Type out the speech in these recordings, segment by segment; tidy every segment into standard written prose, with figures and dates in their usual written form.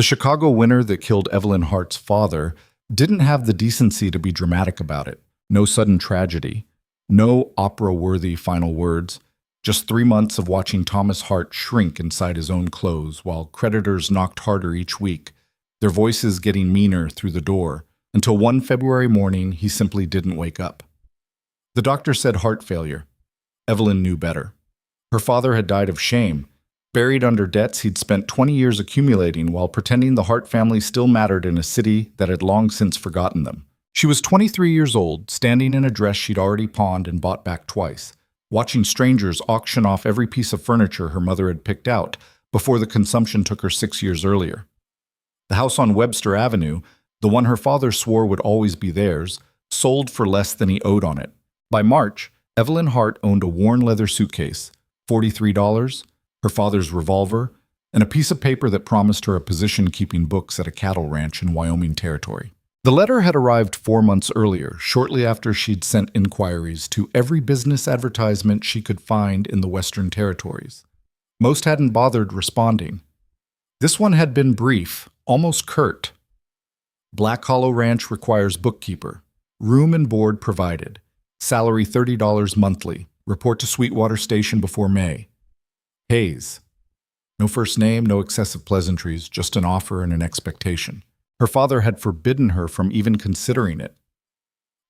The Chicago winter that killed Evelyn Hart's father didn't have the decency to be dramatic about it. No sudden tragedy. No opera-worthy final words. Just 3 months of watching Thomas Hart shrink inside his own clothes while creditors knocked harder each week, their voices getting meaner through the door, until one February morning he simply didn't wake up. The doctor said heart failure. Evelyn knew better. Her father had died of shame, buried under debts he'd spent 20 years accumulating while pretending the Hart family still mattered in a city that had long since forgotten them. She was 23 years old, standing in a dress she'd already pawned and bought back twice, watching strangers auction off every piece of furniture her mother had picked out before the consumption took her 6 years earlier. The house on Webster Avenue, the one her father swore would always be theirs, sold for less than he owed on it. By March, Evelyn Hart owned a worn leather suitcase, $43, her father's revolver, and a piece of paper that promised her a position keeping books at a cattle ranch in Wyoming Territory. The letter had arrived 4 months earlier, shortly after she'd sent inquiries to every business advertisement she could find in the Western Territories. Most hadn't bothered responding. This one had been brief, almost curt. Black Hollow Ranch requires bookkeeper. Room and board provided. Salary $30 monthly. Report to Sweetwater Station before May. Hayes. No first name, no excessive pleasantries, just an offer and an expectation. Her father had forbidden her from even considering it.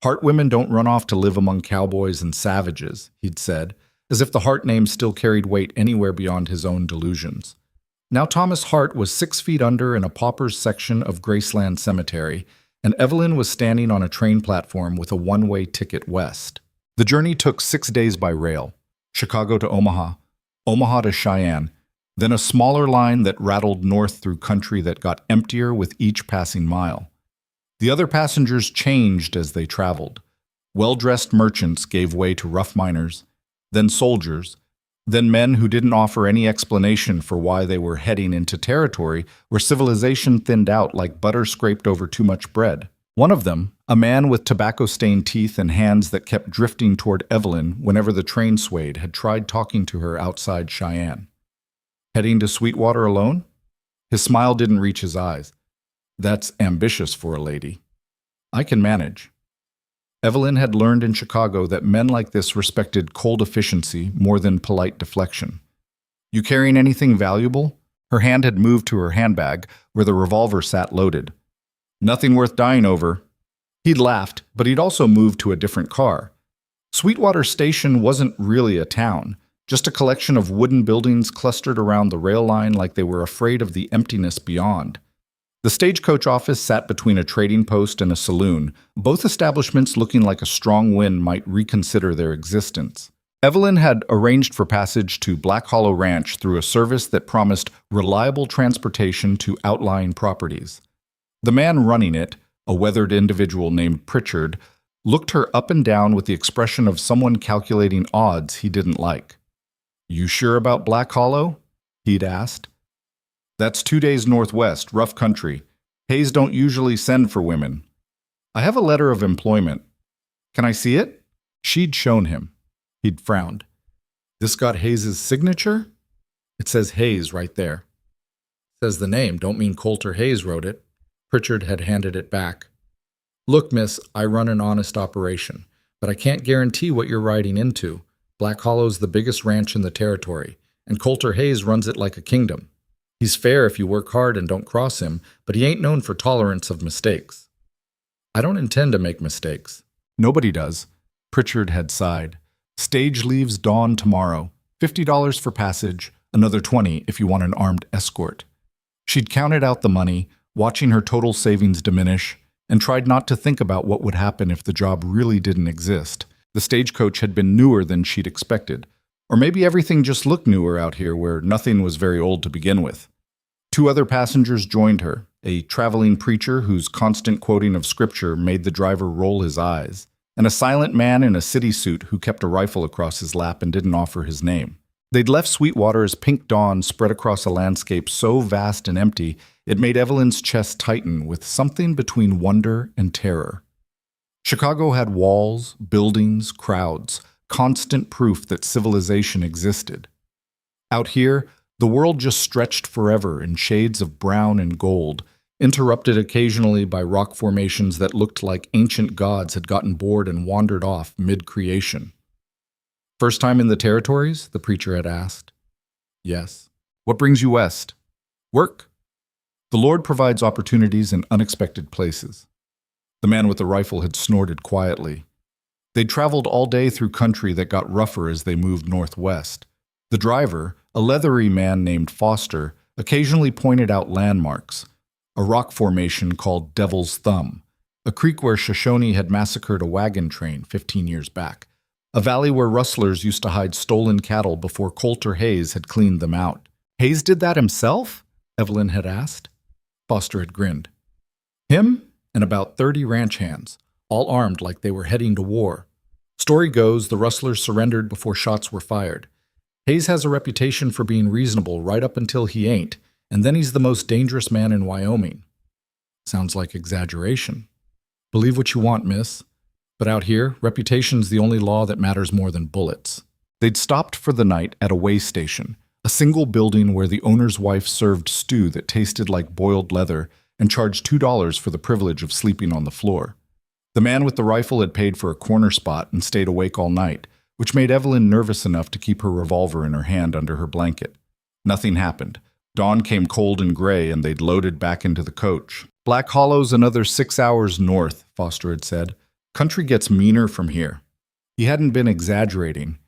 Hart women don't run off to live among cowboys and savages, he'd said, as if the Hart name still carried weight anywhere beyond his own delusions. Now Thomas Hart was 6 feet under in a pauper's section of Graceland Cemetery, and Evelyn was standing on a train platform with a one-way ticket west. The journey took 6 days by rail, Chicago to Omaha, Omaha to Cheyenne, then a smaller line that rattled north through country that got emptier with each passing mile. The other passengers changed as they traveled. Well-dressed merchants gave way to rough miners, then soldiers, then men who didn't offer any explanation for why they were heading into territory where civilization thinned out like butter scraped over too much bread. One of them, a man with tobacco-stained teeth and hands that kept drifting toward Evelyn whenever the train swayed, had tried talking to her outside Cheyenne. Heading to Sweetwater alone? His smile didn't reach his eyes. That's ambitious for a lady. I can manage. Evelyn had learned in Chicago that men like this respected cold efficiency more than polite deflection. You carrying anything valuable? Her hand had moved to her handbag, where the revolver sat loaded. Nothing worth dying over. He'd laughed, but he'd also moved to a different car. Sweetwater Station wasn't really a town, just a collection of wooden buildings clustered around the rail line like they were afraid of the emptiness beyond. The stagecoach office sat between a trading post and a saloon, both establishments looking like a strong wind might reconsider their existence. Evelyn had arranged for passage to Black Hollow Ranch through a service that promised reliable transportation to outlying properties. The man running it, a weathered individual named Pritchard, looked her up and down with the expression of someone calculating odds he didn't like. "You sure about Black Hollow?" he'd asked. "That's 2 days northwest, rough country. Hayes don't usually send for women. I have a letter of employment. Can I see it?" She'd shown him. He'd frowned. "This got Hayes's signature?" "It says Hayes right there." "Says the name, don't mean Coulter Hayes wrote it." Pritchard had handed it back. "Look, miss, I run an honest operation, but I can't guarantee what you're riding into. Black Hollow's the biggest ranch in the territory, and Coulter Hayes runs it like a kingdom. He's fair if you work hard and don't cross him, but he ain't known for tolerance of mistakes." "I don't intend to make mistakes." "Nobody does." Pritchard had sighed. "Stage leaves dawn tomorrow. $50 for passage, another $20 if you want an armed escort." She'd counted out the money, watching her total savings diminish, and tried not to think about what would happen if the job really didn't exist. The stagecoach had been newer than she'd expected. Or maybe everything just looked newer out here where nothing was very old to begin with. 2 other passengers joined her, a traveling preacher whose constant quoting of scripture made the driver roll his eyes, and a silent man in a city suit who kept a rifle across his lap and didn't offer his name. They'd left Sweetwater as pink dawn spread across a landscape so vast and empty it made Evelyn's chest tighten with something between wonder and terror. Chicago had walls, buildings, crowds, constant proof that civilization existed. Out here, The world just stretched forever in shades of brown and gold, interrupted occasionally by rock formations that looked like ancient gods had gotten bored and wandered off mid-creation. "First time in the territories?" the preacher had asked. "Yes." "What brings you west?" "Work." "The Lord provides opportunities in unexpected places." The man with the rifle had snorted quietly. They'd traveled all day through country that got rougher as they moved northwest. The driver, a leathery man named Foster, occasionally pointed out landmarks: a rock formation called Devil's Thumb, a creek where Shoshone had massacred a wagon train 15 years back, a valley where rustlers used to hide stolen cattle before Coulter Hayes had cleaned them out. "Hayes did that himself?" Evelyn had asked. Foster had grinned. "Him and about 30 ranch hands, all armed like they were heading to war. Story goes the rustlers surrendered before shots were fired. Hayes has a reputation for being reasonable right up until he ain't, and then he's the most dangerous man in Wyoming." "Sounds like exaggeration." "Believe what you want, miss. But out here, reputation's the only law that matters more than bullets." They'd stopped for the night at a way station, a single building where the owner's wife served stew that tasted like boiled leather and charged $2 for the privilege of sleeping on the floor. The man with the rifle had paid for a corner spot and stayed awake all night, which made Evelyn nervous enough to keep her revolver in her hand under her blanket. Nothing happened. Dawn came cold and gray, and they'd loaded back into the coach. "Black Hollow's another 6 hours north," Foster had said. "Country gets meaner from here." He hadn't been exaggerating.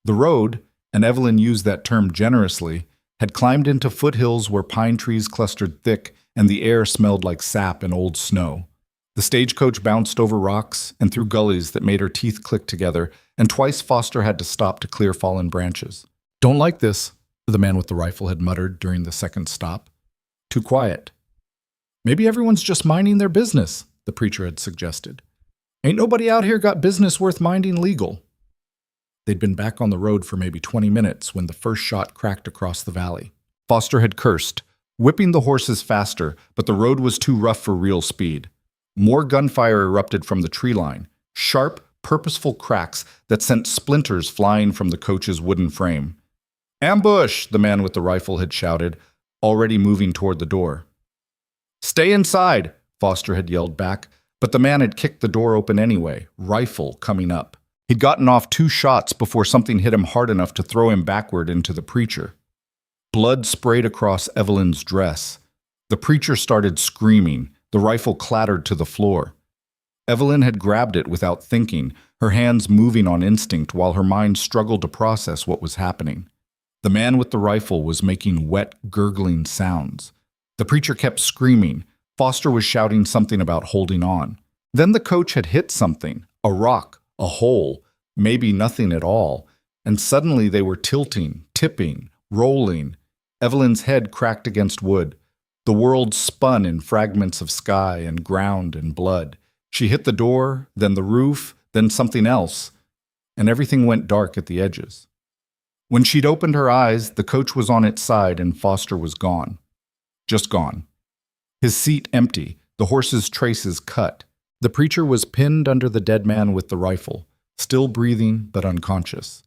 The road, and Evelyn used that term generously, had climbed into foothills where pine trees clustered thick and the air smelled like sap and old snow. The stagecoach bounced over rocks and through gullies that made her teeth click together, and twice Foster had to stop to clear fallen branches. "Don't like this," the man with the rifle had muttered during the second stop. "Too quiet." "Maybe everyone's just minding their business," the preacher had suggested. "Ain't nobody out here got business worth minding legal." They'd been back on the road for maybe 20 minutes when the first shot cracked across the valley. Foster had cursed, whipping the horses faster, but the road was too rough for real speed. More gunfire erupted from the tree line, sharp, purposeful cracks that sent splinters flying from the coach's wooden frame. "Ambush!" the man with the rifle had shouted, already moving toward the door. "Stay inside!" Foster had yelled back, but the man had kicked the door open anyway, rifle coming up. He'd gotten off 2 shots before something hit him hard enough to throw him backward into the preacher. Blood sprayed across Evelyn's dress. The preacher started screaming. The rifle clattered to the floor. Evelyn had grabbed it without thinking, her hands moving on instinct while her mind struggled to process what was happening. The man with the rifle was making wet, gurgling sounds. The preacher kept screaming. Foster was shouting something about holding on. Then the coach had hit something, a rock, a hole, maybe nothing at all, and suddenly they were tilting, tipping, rolling. Evelyn's head cracked against wood. The world spun in fragments of sky and ground and blood. She hit the door, then the roof, then something else, and everything went dark at the edges. When she'd opened her eyes, the coach was on its side and Foster was gone. Just gone. His seat empty, the horse's traces cut. The preacher was pinned under the dead man with the rifle, still breathing but unconscious.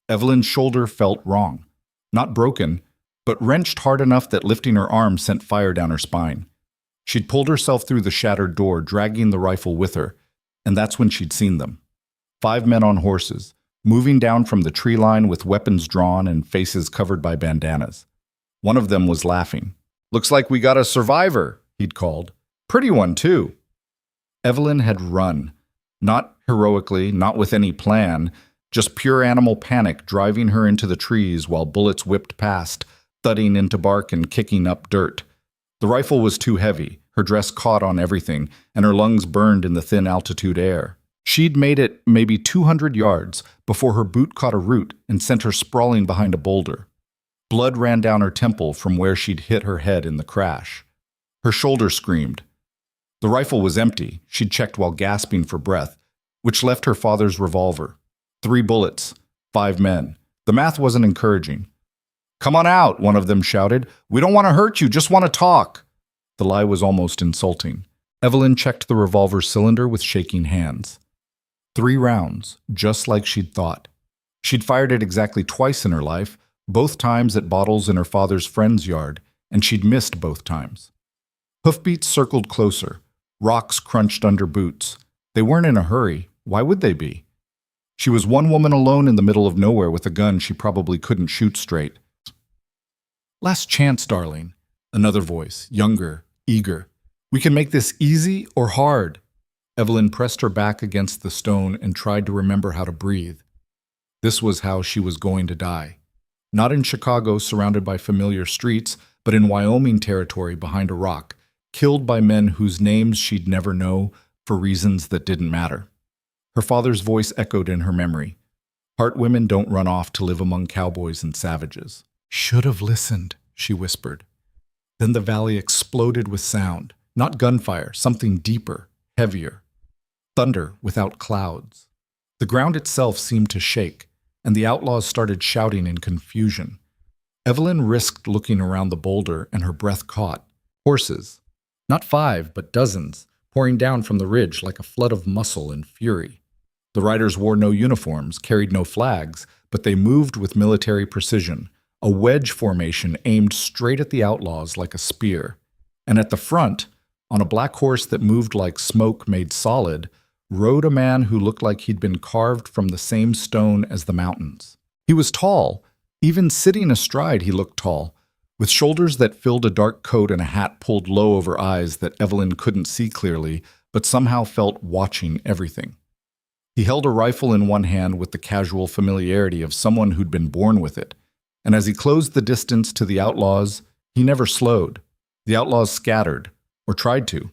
Evelyn's shoulder felt wrong. Not broken, but wrenched hard enough that lifting her arm sent fire down her spine. She'd pulled herself through the shattered door, dragging the rifle with her, and that's when she'd seen them. 5 men on horses, moving down from the tree line with weapons drawn and faces covered by bandanas. One of them was laughing. "Looks like we got a survivor," he'd called. "Pretty one, too." Evelyn had run. Not heroically, not with any plan, just pure animal panic driving her into the trees while bullets whipped past, thudding into bark and kicking up dirt. The rifle was too heavy, her dress caught on everything, and her lungs burned in the thin altitude air. She'd made it maybe 200 yards before her boot caught a root and sent her sprawling behind a boulder. Blood ran down her temple from where she'd hit her head in the crash. Her shoulder screamed. The rifle was empty, she'd checked while gasping for breath, which left her father's revolver. 3 bullets, 5 men. The math wasn't encouraging. "Come on out," one of them shouted. "We don't want to hurt you, just want to talk." The lie was almost insulting. Evelyn checked the revolver cylinder with shaking hands. 3 rounds, just like she'd thought. She'd fired it exactly twice in her life, both times at bottles in her father's friend's yard, and she'd missed both times. Hoofbeats circled closer. Rocks crunched under boots. They weren't in a hurry. Why would they be? She was one woman alone in the middle of nowhere with a gun she probably couldn't shoot straight. Last chance, darling. Another voice, younger, eager. We can make this easy or hard. Evelyn pressed her back against the stone and tried to remember how to breathe. This was how she was going to die. Not in Chicago, surrounded by familiar streets, but in Wyoming territory behind a rock, killed by men whose names she'd never know for reasons that didn't matter. Her father's voice echoed in her memory. Heart women don't run off to live among cowboys and savages. Should have listened, she whispered. Then the valley exploded with sound. Not gunfire, something deeper, heavier. Thunder without clouds. The ground itself seemed to shake, and the outlaws started shouting in confusion. Evelyn risked looking around the boulder, and her breath caught. Horses. Not 5, but dozens, pouring down from the ridge like a flood of muscle and fury. The riders wore no uniforms, carried no flags, but they moved with military precision, a wedge formation aimed straight at the outlaws like a spear. And at the front, on a black horse that moved like smoke made solid, rode a man who looked like he'd been carved from the same stone as the mountains. He was tall. Even sitting astride, he looked tall, with shoulders that filled a dark coat and a hat pulled low over eyes that Evelyn couldn't see clearly, but somehow felt watching everything. He held a rifle in one hand with the casual familiarity of someone who'd been born with it, and as he closed the distance to the outlaws, he never slowed. The outlaws scattered, or tried to.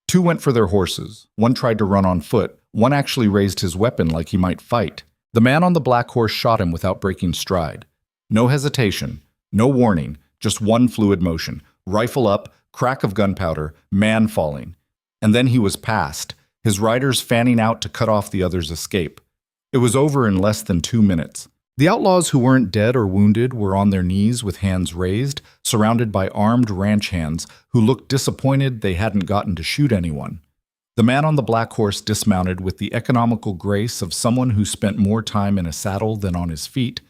2 went for their horses. 1 tried to run on foot. 1 actually raised his weapon like he might fight. The man on the black horse shot him without breaking stride. No hesitation, no warning, just one fluid motion. Rifle up, crack of gunpowder, man falling. And then he was past, his riders fanning out to cut off the other's escape. It was over in less than 2 minutes. The outlaws who weren't dead or wounded were on their knees with hands raised, surrounded by armed ranch hands who looked disappointed they hadn't gotten to shoot anyone. The man on the black horse dismounted with the economical grace of someone who spent more time in a saddle than on his feet,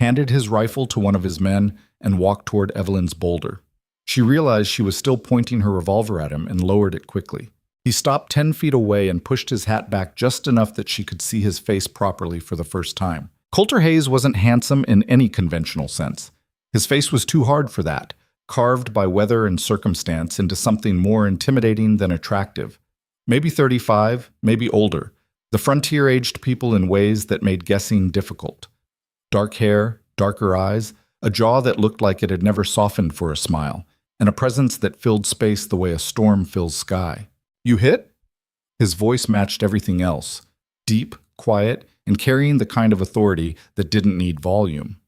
handed his rifle to one of his men, and walked toward Evelyn's boulder. She realized she was still pointing her revolver at him and lowered it quickly. He stopped 10 feet away and pushed his hat back just enough that she could see his face properly for the first time. Coulter Hayes wasn't handsome in any conventional sense. His face was too hard for that, carved by weather and circumstance into something more intimidating than attractive. Maybe 35, maybe older. The frontier aged people in ways that made guessing difficult. Dark hair, darker eyes, a jaw that looked like it had never softened for a smile, and a presence that filled space the way a storm fills sky. You hit? His voice matched everything else. Deep, quiet, and carrying the kind of authority that didn't need volume.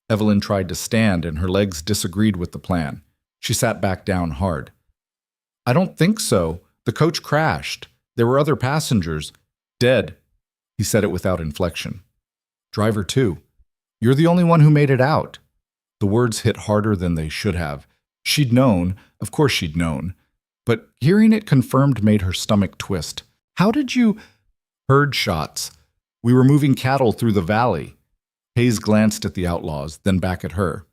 Evelyn tried to stand, and her legs disagreed with the plan. She sat back down hard. I don't think so. The coach crashed. There were other passengers. Dead. He said it without inflection. Driver too. You're the only one who made it out. The words hit harder than they should have. She'd known, of course she'd known, but hearing it confirmed made her stomach twist. How did you... Heard shots. We were moving cattle through the valley. Hayes glanced at the outlaws, then back at her.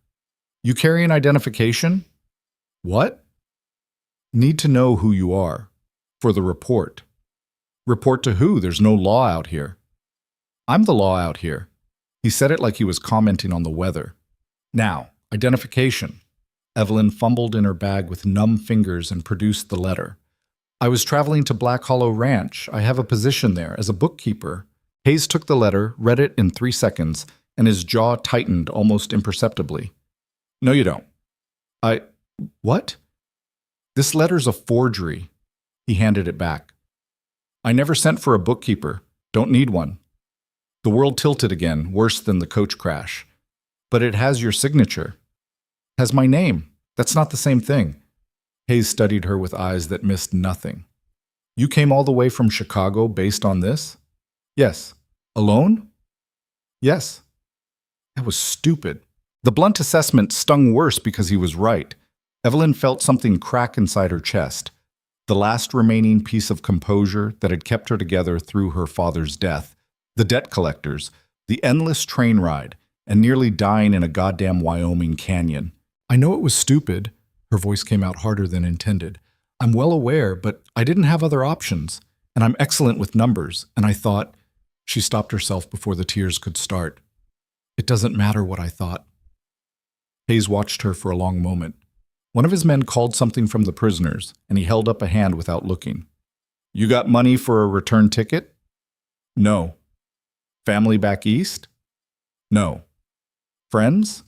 You carry an identification? What? Need to know who you are. For the report. Report to who? There's no law out here. I'm the law out here. He said it like he was commenting on the weather. Now, identification. Evelyn fumbled in her bag with numb fingers and produced the letter. I was traveling to Black Hollow Ranch. I have a position there as a bookkeeper. Hayes took the letter, read it in 3 seconds, and his jaw tightened almost imperceptibly. No, you don't. What? This letter's a forgery. He handed it back. I never sent for a bookkeeper. Don't need one. The world tilted again, worse than the coach crash. But it has your signature. Has my name. That's not the same thing. Hayes studied her with eyes that missed nothing. You came all the way from Chicago based on this? Yes. Alone? Yes. That was stupid. The blunt assessment stung worse because he was right. Evelyn felt something crack inside her chest. The last remaining piece of composure that had kept her together through her father's death. The debt collectors. The endless train ride. and nearly dying in a goddamn Wyoming canyon. I know it was stupid. Her voice came out harder than intended. I'm well aware, but I didn't have other options, and I'm excellent with numbers, and I thought... She stopped herself before the tears could start. It doesn't matter what I thought. Hayes watched her for a long moment. One of his men called something from the prisoners, and he held up a hand without looking. You got money for a return ticket? No. Family back east? No. Friends?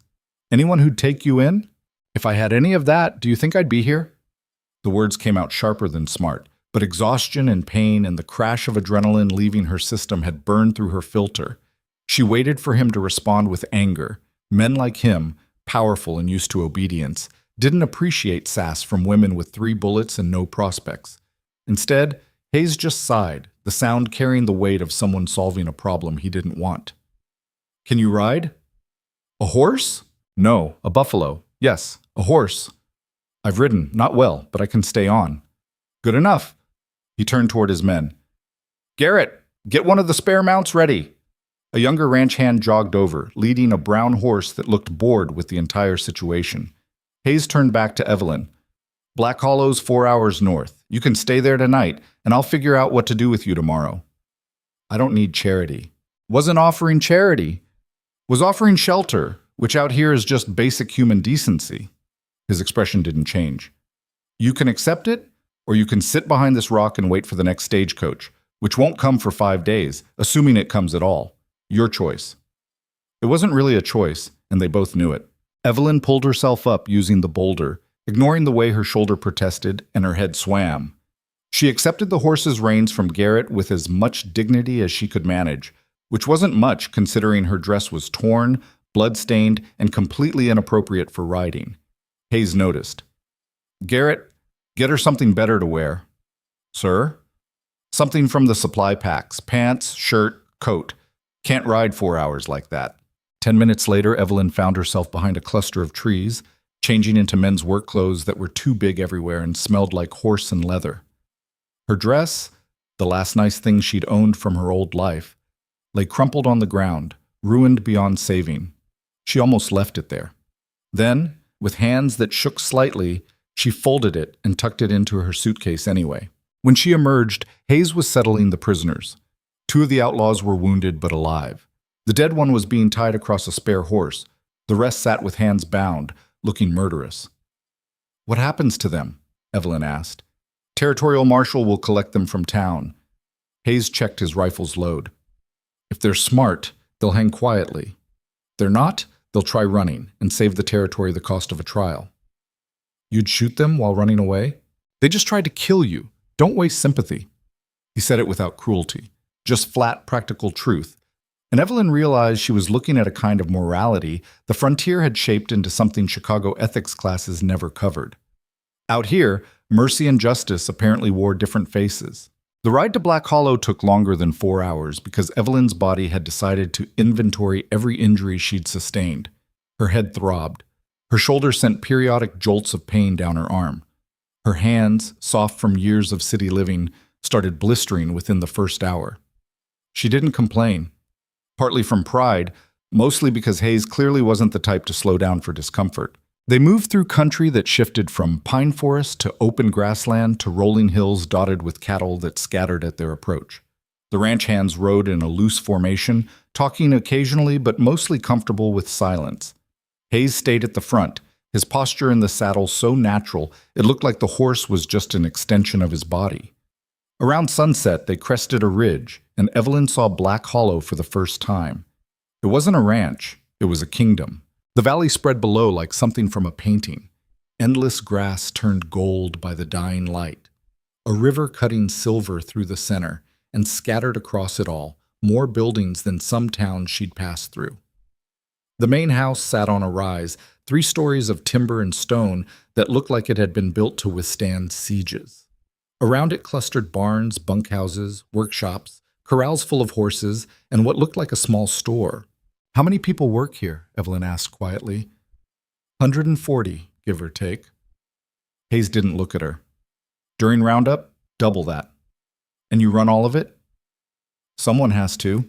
Anyone who'd take you in? If I had any of that, do you think I'd be here? The words came out sharper than smart, but exhaustion and pain and the crash of adrenaline leaving her system had burned through her filter. She waited for him to respond with anger. Men like him, powerful and used to obedience, didn't appreciate sass from women with 3 bullets and no prospects. Instead, Hayes just sighed, the sound carrying the weight of someone solving a problem he didn't want. Can you ride? A horse? No, a buffalo. Yes, a horse. I've ridden, not well, but I can stay on. Good enough. He turned toward his men. Garrett, get one of the spare mounts ready. A younger ranch hand jogged over, leading a brown horse that looked bored with the entire situation. Hayes turned back to Evelyn. Black Hollow's 4 hours north. You can stay there tonight, and I'll figure out what to do with you tomorrow. I don't need charity. Wasn't offering charity. Was offering shelter, which out here is just basic human decency. His expression didn't change. You can accept it, or you can sit behind this rock and wait for the next stagecoach, which won't come for 5 days, assuming it comes at all. Your choice. It wasn't really a choice, and they both knew it. Evelyn pulled herself up using the boulder, ignoring the way her shoulder protested and her head swam. She accepted the horse's reins from Garrett with as much dignity as she could manage, which wasn't much considering her dress was torn, blood-stained, and completely inappropriate for riding. Hayes noticed. Garrett, get her something better to wear. Sir? Something from the supply packs, pants, shirt, coat. Can't ride 4 hours like that. 10 minutes later, Evelyn found herself behind a cluster of trees, changing into men's work clothes that were too big everywhere and smelled like horse and leather. Her dress, the last nice thing she'd owned from her old life, lay crumpled on the ground, ruined beyond saving. She almost left it there. Then, with hands that shook slightly, she folded it and tucked it into her suitcase anyway. When she emerged, Hayes was settling the prisoners. 2 of the outlaws were wounded but alive. The dead one was being tied across a spare horse. The rest sat with hands bound, looking murderous. What happens to them? Evelyn asked. Territorial Marshal will collect them from town. Hayes checked his rifle's load. If they're smart, they'll hang quietly. If they're not, they'll try running and save the territory the cost of a trial. You'd shoot them while running away? They just tried to kill you. Don't waste sympathy. He said it without cruelty, just flat, practical truth. And Evelyn realized she was looking at a kind of morality the frontier had shaped into something Chicago ethics classes never covered. Out here, mercy and justice apparently wore different faces. The ride to Black Hollow took longer than 4 hours because Evelyn's body had decided to inventory every injury she'd sustained. Her head throbbed. Her shoulder sent periodic jolts of pain down her arm. Her hands, soft from years of city living, started blistering within the first hour. She didn't complain. Partly from pride, mostly because Hayes clearly wasn't the type to slow down for discomfort. They moved through country that shifted from pine forest to open grassland to rolling hills dotted with cattle that scattered at their approach. The ranch hands rode in a loose formation, talking occasionally but mostly comfortable with silence. Hayes stayed at the front, his posture in the saddle so natural it looked like the horse was just an extension of his body. Around sunset, they crested a ridge, and Evelyn saw Black Hollow for the first time. It wasn't a ranch, it was a kingdom. The valley spread below like something from a painting. Endless grass turned gold by the dying light. A river cutting silver through the center, and scattered across it all, more buildings than some towns she'd passed through. The main house sat on a rise, 3 stories of timber and stone that looked like it had been built to withstand sieges. Around it clustered barns, bunkhouses, workshops, corrals full of horses, and what looked like a small store. How many people work here? Evelyn asked quietly. 140, give or take. Hayes didn't look at her. During roundup, double that. And you run all of it? Someone has to.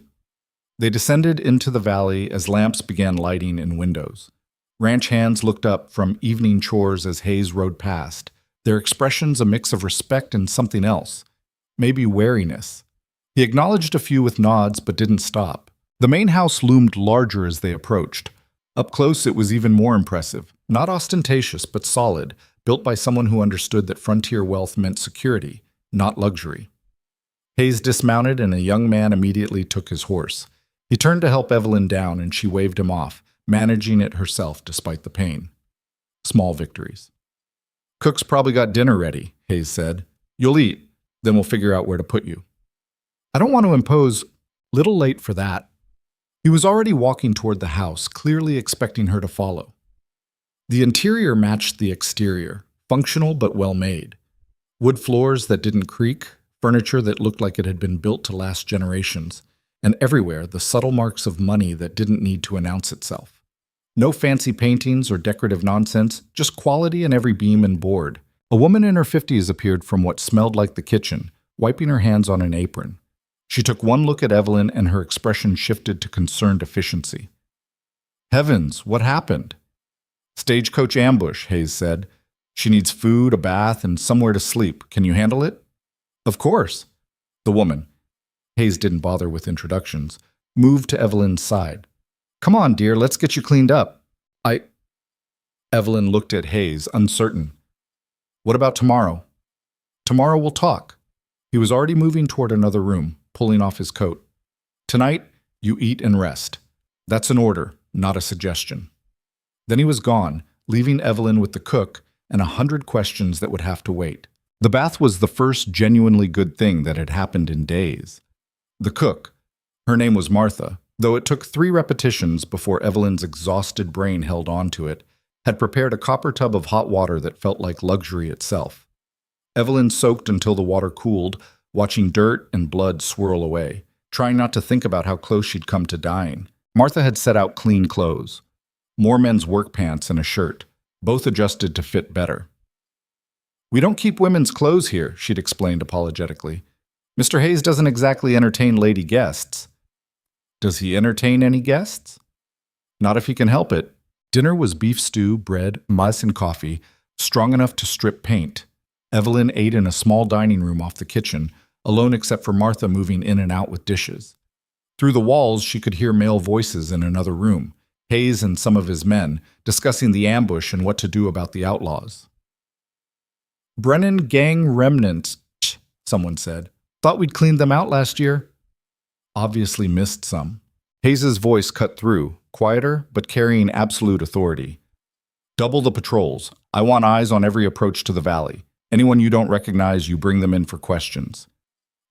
They descended into the valley as lamps began lighting in windows. Ranch hands looked up from evening chores as Hayes rode past, their expressions a mix of respect and something else, maybe wariness. He acknowledged a few with nods but didn't stop. The main house loomed larger as they approached. Up close it was even more impressive, not ostentatious but solid, built by someone who understood that frontier wealth meant security, not luxury. Hayes dismounted and a young man immediately took his horse. He turned to help Evelyn down and she waved him off, managing it herself despite the pain. Small victories. "Cook's probably got dinner ready," Hayes said. "You'll eat, then we'll figure out where to put you." "I don't want to impose." Little late for that. He was already walking toward the house, clearly expecting her to follow. The interior matched the exterior, functional but well made. Wood floors that didn't creak, furniture that looked like it had been built to last generations, and everywhere the subtle marks of money that didn't need to announce itself. No fancy paintings or decorative nonsense, just quality in every beam and board. A woman in her 50s appeared from what smelled like the kitchen, wiping her hands on an apron. She took one look at Evelyn and her expression shifted to concerned efficiency. "Heavens, what happened?" "Stagecoach ambush," Hayes said. "She needs food, a bath, and somewhere to sleep. Can you handle it?" "Of course." The woman, Hayes didn't bother with introductions, moved to Evelyn's side. "Come on, dear, let's get you cleaned up." Evelyn looked at Hayes, uncertain. "What about tomorrow?" "Tomorrow we'll talk." He was already moving toward another room, pulling off his coat. "Tonight, you eat and rest. That's an order, not a suggestion." Then he was gone, leaving Evelyn with the cook and 100 questions that would have to wait. The bath was the first genuinely good thing that had happened in days. The cook, her name was Martha, though it took 3 repetitions before Evelyn's exhausted brain held on to it, had prepared a copper tub of hot water that felt like luxury itself. Evelyn soaked until the water cooled, watching dirt and blood swirl away, trying not to think about how close she'd come to dying. Martha had set out clean clothes. More men's work pants and a shirt, both adjusted to fit better. "We don't keep women's clothes here," she'd explained apologetically. "Mr. Hayes doesn't exactly entertain lady guests." "Does he entertain any guests?" "Not if he can help it." Dinner was beef stew, bread, mice, and coffee, strong enough to strip paint. Evelyn ate in a small dining room off the kitchen, alone except for Martha moving in and out with dishes. Through the walls, she could hear male voices in another room, Hayes and some of his men, discussing the ambush and what to do about the outlaws. "Brennan gang remnants," someone said. "Thought we'd cleaned them out last year." Obviously missed some. Hayes's voice cut through, quieter but carrying absolute authority. "Double the patrols. I want eyes on every approach to the valley. Anyone you don't recognize, you bring them in for questions."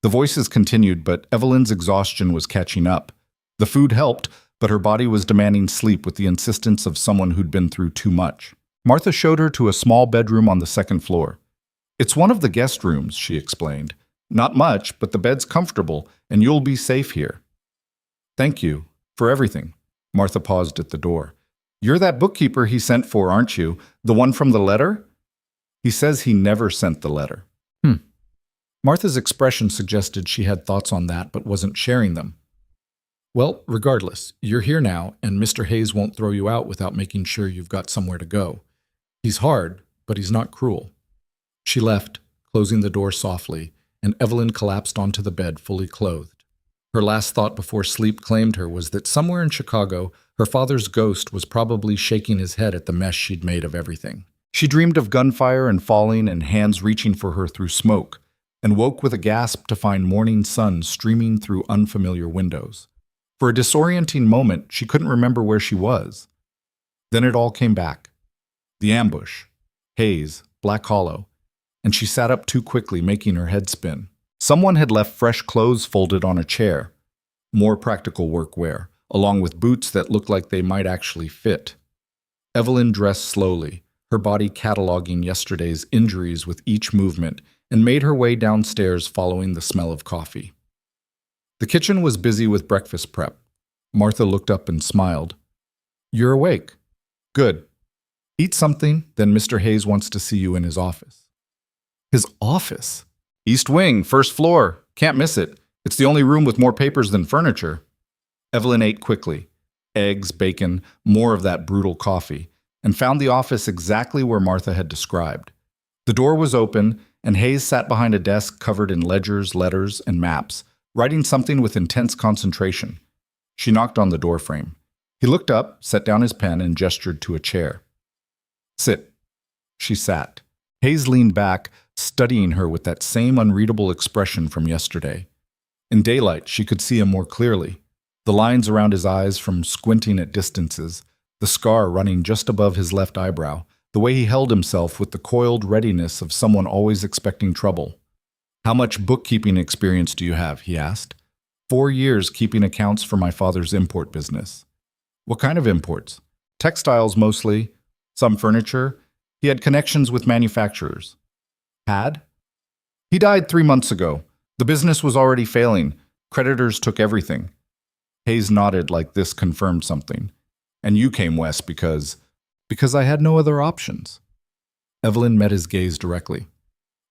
The voices continued, but Evelyn's exhaustion was catching up. The food helped, but her body was demanding sleep with the insistence of someone who'd been through too much. Martha showed her to a small bedroom on the 2nd floor. "It's one of the guest rooms," she explained. "Not much, but the bed's comfortable, and you'll be safe here." "Thank you. For everything." Martha paused at the door. "You're that bookkeeper he sent for, aren't you? The one from the letter?" "He says he never sent the letter." Martha's expression suggested she had thoughts on that but wasn't sharing them. "Well, regardless, you're here now, and Mr. Hayes won't throw you out without making sure you've got somewhere to go. He's hard, but he's not cruel." She left, closing the door softly, and Evelyn collapsed onto the bed fully clothed. Her last thought before sleep claimed her was that somewhere in Chicago, her father's ghost was probably shaking his head at the mess she'd made of everything. She dreamed of gunfire and falling and hands reaching for her through smoke, and woke with a gasp to find morning sun streaming through unfamiliar windows. For a disorienting moment, she couldn't remember where she was. Then it all came back. The ambush, Hayes, Black Hollow, and she sat up too quickly, making her head spin. Someone had left fresh clothes folded on a chair, more practical workwear, along with boots that looked like they might actually fit. Evelyn dressed slowly, her body cataloging yesterday's injuries with each movement, and made her way downstairs following the smell of coffee. The kitchen was busy with breakfast prep. Martha looked up and smiled. "You're awake. Good. Eat something, then Mr. Hayes wants to see you in his office." "His office?" "East wing, 1st floor. Can't miss it. It's the only room with more papers than furniture." Evelyn ate quickly. Eggs, bacon, more of that brutal coffee, and found the office exactly where Martha had described. The door was open, and Hayes sat behind a desk covered in ledgers, letters, and maps, writing something with intense concentration. She knocked on the doorframe. He looked up, set down his pen, and gestured to a chair. "Sit." She sat. Hayes leaned back, studying her with that same unreadable expression from yesterday. In daylight, she could see him more clearly. The lines around his eyes from squinting at distances, the scar running just above his left eyebrow, the way he held himself with the coiled readiness of someone always expecting trouble. "How much bookkeeping experience do you have?" he asked. 4 years keeping accounts for my father's import business." "What kind of imports?" "Textiles mostly, some furniture. He had connections with manufacturers." "Had?" "He died 3 months ago. The business was already failing. Creditors took everything." Hayes nodded like this confirmed something. "And you came west because I had no other options." Evelyn met his gaze directly.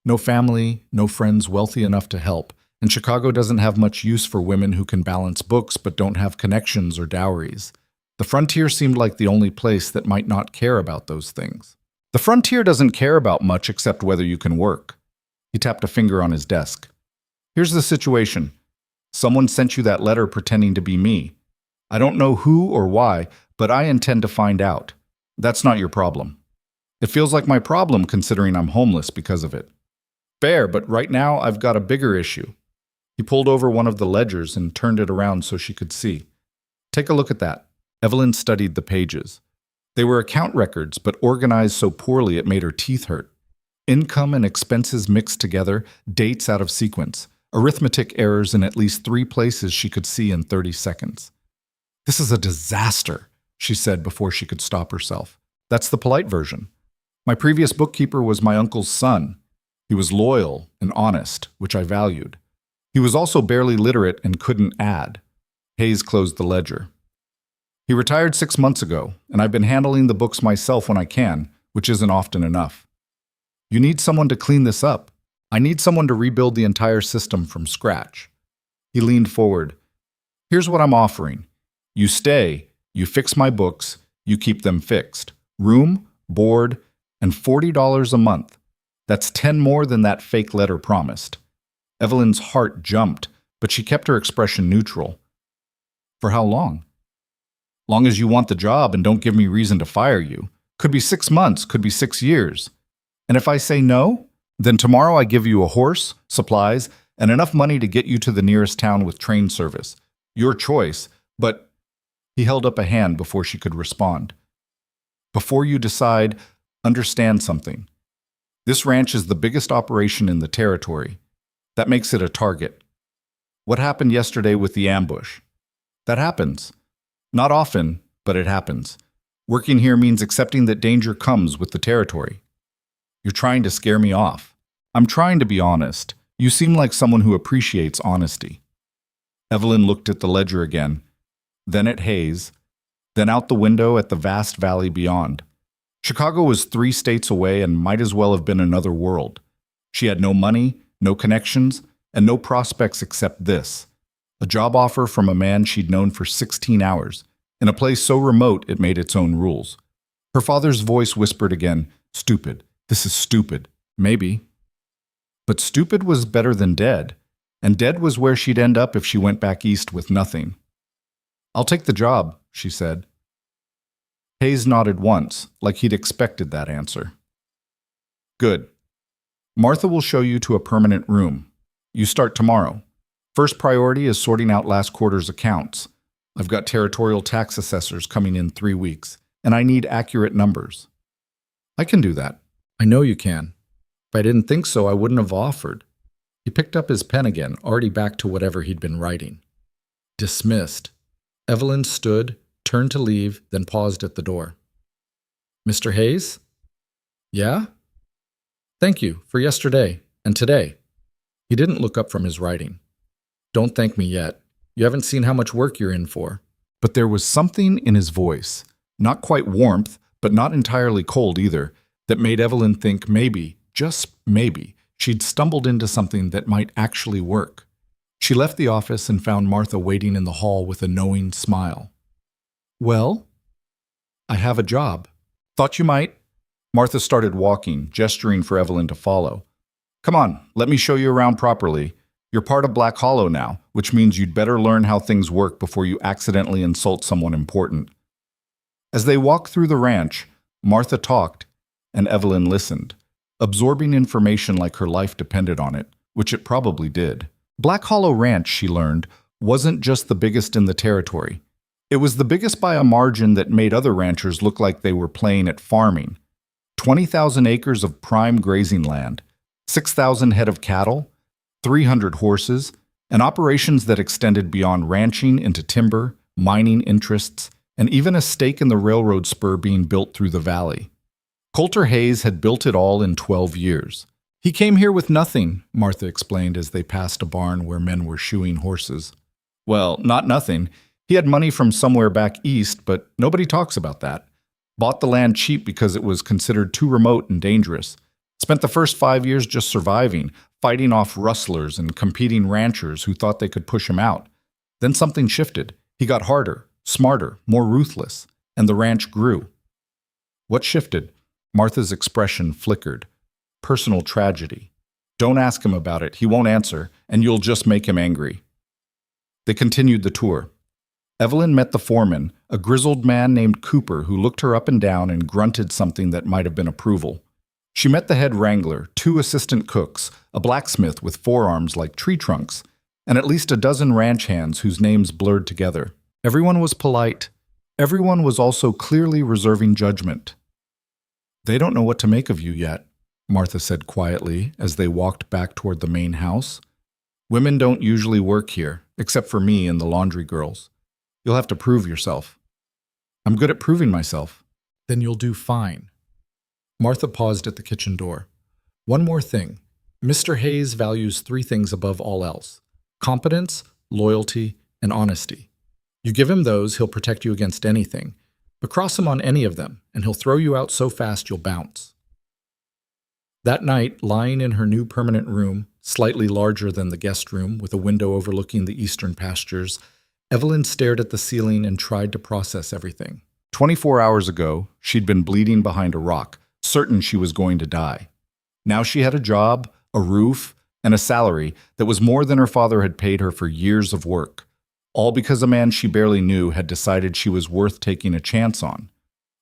"No family, no friends wealthy enough to help, and Chicago doesn't have much use for women who can balance books but don't have connections or dowries. The frontier seemed like the only place that might not care about those things." "The frontier doesn't care about much except whether you can work." He tapped a finger on his desk. "Here's the situation. Someone sent you that letter pretending to be me. I don't know who or why, but I intend to find out. That's not your problem. It feels like my problem considering I'm homeless because of it." "Fair, but right now I've got a bigger issue." He pulled over one of the ledgers and turned it around so she could see. "Take a look at that." Evelyn studied the pages. They were account records, but organized so poorly it made her teeth hurt. Income and expenses mixed together, dates out of sequence, arithmetic errors in at least 3 places she could see in 30 seconds. "This is a disaster," she said before she could stop herself. "That's the polite version. My previous bookkeeper was my uncle's son. He was loyal and honest, which I valued. He was also barely literate and couldn't add." Hayes closed the ledger. "He retired 6 months ago, and I've been handling the books myself when I can, which isn't often enough. You need someone to clean this up. I need someone to rebuild the entire system from scratch." He leaned forward. "Here's what I'm offering. You stay, you fix my books, you keep them fixed. Room, board, and $40 a month. That's 10 more than that fake letter promised." Evelyn's heart jumped, but she kept her expression neutral. "For how long?" "Long as you want the job and don't give me reason to fire you. Could be 6 months, could be 6 years. And if I say no, then tomorrow I give you a horse, supplies, and enough money to get you to the nearest town with train service. Your choice, but..." He held up a hand before she could respond. "Before you decide, understand something. This ranch is the biggest operation in the territory. That makes it a target. What happened yesterday with the ambush? That happens. Not often, but it happens. Working here means accepting that danger comes with the territory. You're trying to scare me off. I'm trying to be honest. You seem like someone who appreciates honesty." Evelyn looked at the ledger again, then at Hayes, then out the window at the vast valley beyond. Chicago was 3 states away and might as well have been another world. She had no money, no connections, and no prospects except this: a job offer from a man she'd known for 16 hours, in a place so remote it made its own rules. Her father's voice whispered again, "Stupid. This is stupid. Maybe." But stupid was better than dead, and dead was where she'd end up if she went back east with nothing. "I'll take the job," she said. Hayes nodded once, like he'd expected that answer. "Good. Martha will show you to a permanent room. You start tomorrow. First priority is sorting out last quarter's accounts. I've got territorial tax assessors coming in 3 weeks, and I need accurate numbers." "I can do that." "I know you can. If I didn't think so, I wouldn't have offered." He picked up his pen again, already back to whatever he'd been writing. Dismissed. Evelyn stood, turned to leave, then paused at the door. "Mr. Hayes?" "Yeah?" "Thank you for yesterday and today." He didn't look up from his writing. "Don't thank me yet. You haven't seen how much work you're in for." But there was something in his voice, not quite warmth, but not entirely cold either, that made Evelyn think maybe, just maybe, she'd stumbled into something that might actually work. She left the office and found Martha waiting in the hall with a knowing smile. "Well, I have a job." "Thought you might." Martha started walking, gesturing for Evelyn to follow. "Come on, let me show you around properly. You're part of Black Hollow now, which means you'd better learn how things work before you accidentally insult someone important." As they walked through the ranch, Martha talked, and Evelyn listened, absorbing information like her life depended on it, which it probably did. Black Hollow Ranch, she learned, wasn't just the biggest in the territory. It was the biggest by a margin that made other ranchers look like they were playing at farming. 20,000 acres of prime grazing land, 6,000 head of cattle, 300 horses, and operations that extended beyond ranching into timber, mining interests, and even a stake in the railroad spur being built through the valley. Coulter Hayes had built it all in 12 years. "He came here with nothing," Martha explained as they passed a barn where men were shoeing horses. "Well, not nothing. He had money from somewhere back east, but nobody talks about that. Bought the land cheap because it was considered too remote and dangerous. Spent the first 5 years just surviving, fighting off rustlers and competing ranchers who thought they could push him out. Then something shifted. He got harder, smarter, more ruthless, and the ranch grew." "What shifted?" Martha's expression flickered. "Personal tragedy. Don't ask him about it. He won't answer, and you'll just make him angry." They continued the tour. Evelyn met the foreman, a grizzled man named Cooper who looked her up and down and grunted something that might have been approval. She met the head wrangler, 2 assistant cooks, a blacksmith with forearms like tree trunks, and at least a dozen ranch hands whose names blurred together. Everyone was polite. Everyone was also clearly reserving judgment. "They don't know what to make of you yet," Martha said quietly as they walked back toward the main house. "Women don't usually work here, except for me and the laundry girls. You'll have to prove yourself." "I'm good at proving myself." "Then you'll do fine." Martha paused at the kitchen door. "One more thing. Mr. Hayes values 3 things above all else: competence, loyalty, and honesty. You give him those, he'll protect you against anything. But cross him on any of them, and he'll throw you out so fast you'll bounce." That night, lying in her new permanent room, slightly larger than the guest room with a window overlooking the eastern pastures, Evelyn stared at the ceiling and tried to process everything. 24 hours ago, she'd been bleeding behind a rock, certain she was going to die. Now she had a job, a roof, and a salary that was more than her father had paid her for years of work, all because a man she barely knew had decided she was worth taking a chance on.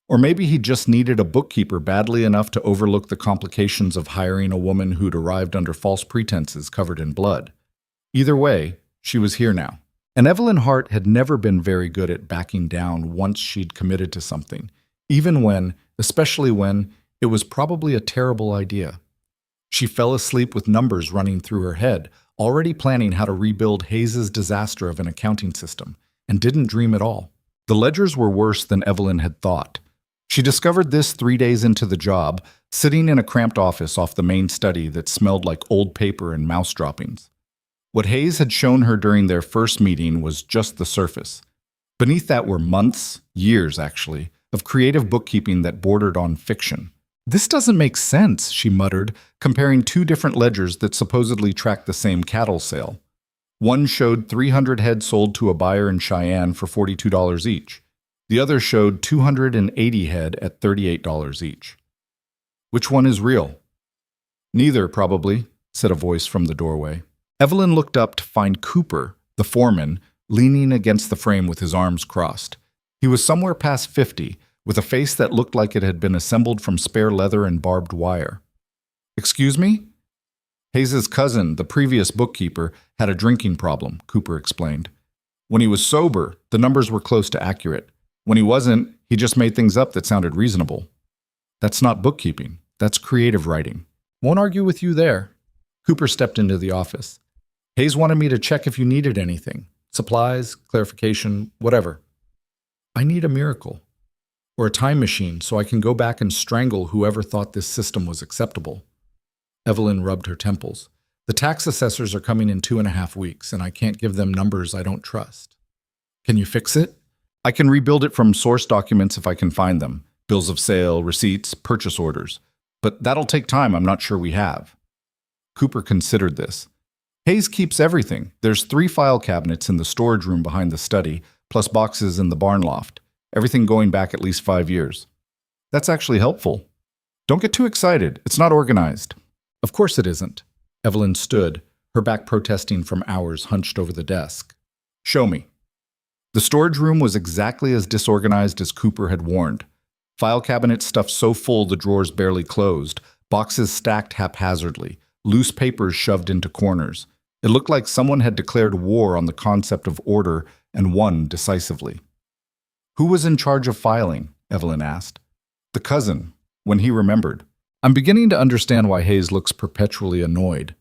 Or maybe he just needed a bookkeeper badly enough to overlook the complications of hiring a woman who'd arrived under false pretenses covered in blood. Either way, she was here now. And Evelyn Hart had never been very good at backing down once she'd committed to something, even when, especially when, it was probably a terrible idea. She fell asleep with numbers running through her head, already planning how to rebuild Hayes's disaster of an accounting system, and didn't dream at all. The ledgers were worse than Evelyn had thought. She discovered this 3 days into the job, sitting in a cramped office off the main study that smelled like old paper and mouse droppings. What Hayes had shown her during their first meeting was just the surface. Beneath that were months, years actually, of creative bookkeeping that bordered on fiction. "This doesn't make sense," she muttered, comparing 2 different ledgers that supposedly tracked the same cattle sale. One showed 300 head sold to a buyer in Cheyenne for $42 each. The other showed 280 head at $38 each. "Which one is real?" "Neither, probably," said a voice from the doorway. Evelyn looked up to find Cooper, the foreman, leaning against the frame with his arms crossed. He was somewhere past 50, with a face that looked like it had been assembled from spare leather and barbed wire. "Excuse me?" "Hayes's cousin, the previous bookkeeper, had a drinking problem," Cooper explained. "When he was sober, the numbers were close to accurate. When he wasn't, he just made things up that sounded reasonable." "That's not bookkeeping. That's creative writing." "Won't argue with you there." Cooper stepped into the office. "Hayes wanted me to check if you needed anything. Supplies, clarification, whatever." "I need a miracle. Or a time machine so I can go back and strangle whoever thought this system was acceptable." Evelyn rubbed her temples. "The tax assessors are coming in 2.5 weeks, and I can't give them numbers I don't trust." "Can you fix it?" "I can rebuild it from source documents if I can find them. Bills of sale, receipts, purchase orders. But that'll take time I'm not sure we have." Cooper considered this. Hayes keeps everything. There's 3 file cabinets in the storage room behind the study, plus boxes in the barn loft. Everything going back at least 5 years. That's actually helpful. Don't get too excited. It's not organized. Of course it isn't. Evelyn stood, her back protesting from hours hunched over the desk. Show me. The storage room was exactly as disorganized as Cooper had warned. File cabinets stuffed so full the drawers barely closed, boxes stacked haphazardly, loose papers shoved into corners. It looked like someone had declared war on the concept of order and won decisively. Who was in charge of filing? Evelyn asked. The cousin, when he remembered. I'm beginning to understand why Hayes looks perpetually annoyed.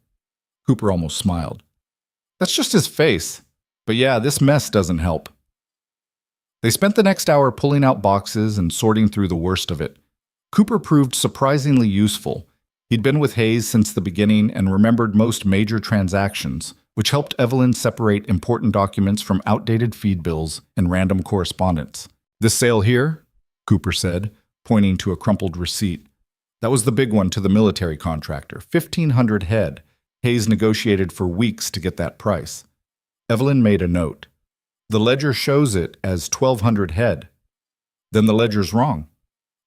Cooper almost smiled. That's just his face. But yeah, this mess doesn't help. They spent the next hour pulling out boxes and sorting through the worst of it. Cooper proved surprisingly useful. He'd been with Hayes since the beginning and remembered most major transactions, which helped Evelyn separate important documents from outdated feed bills and random correspondence. This sale here, Cooper said, pointing to a crumpled receipt. That was the big one to the military contractor, 1,500 head. Hayes negotiated for weeks to get that price. Evelyn made a note. The ledger shows it as 1,200 head. Then the ledger's wrong.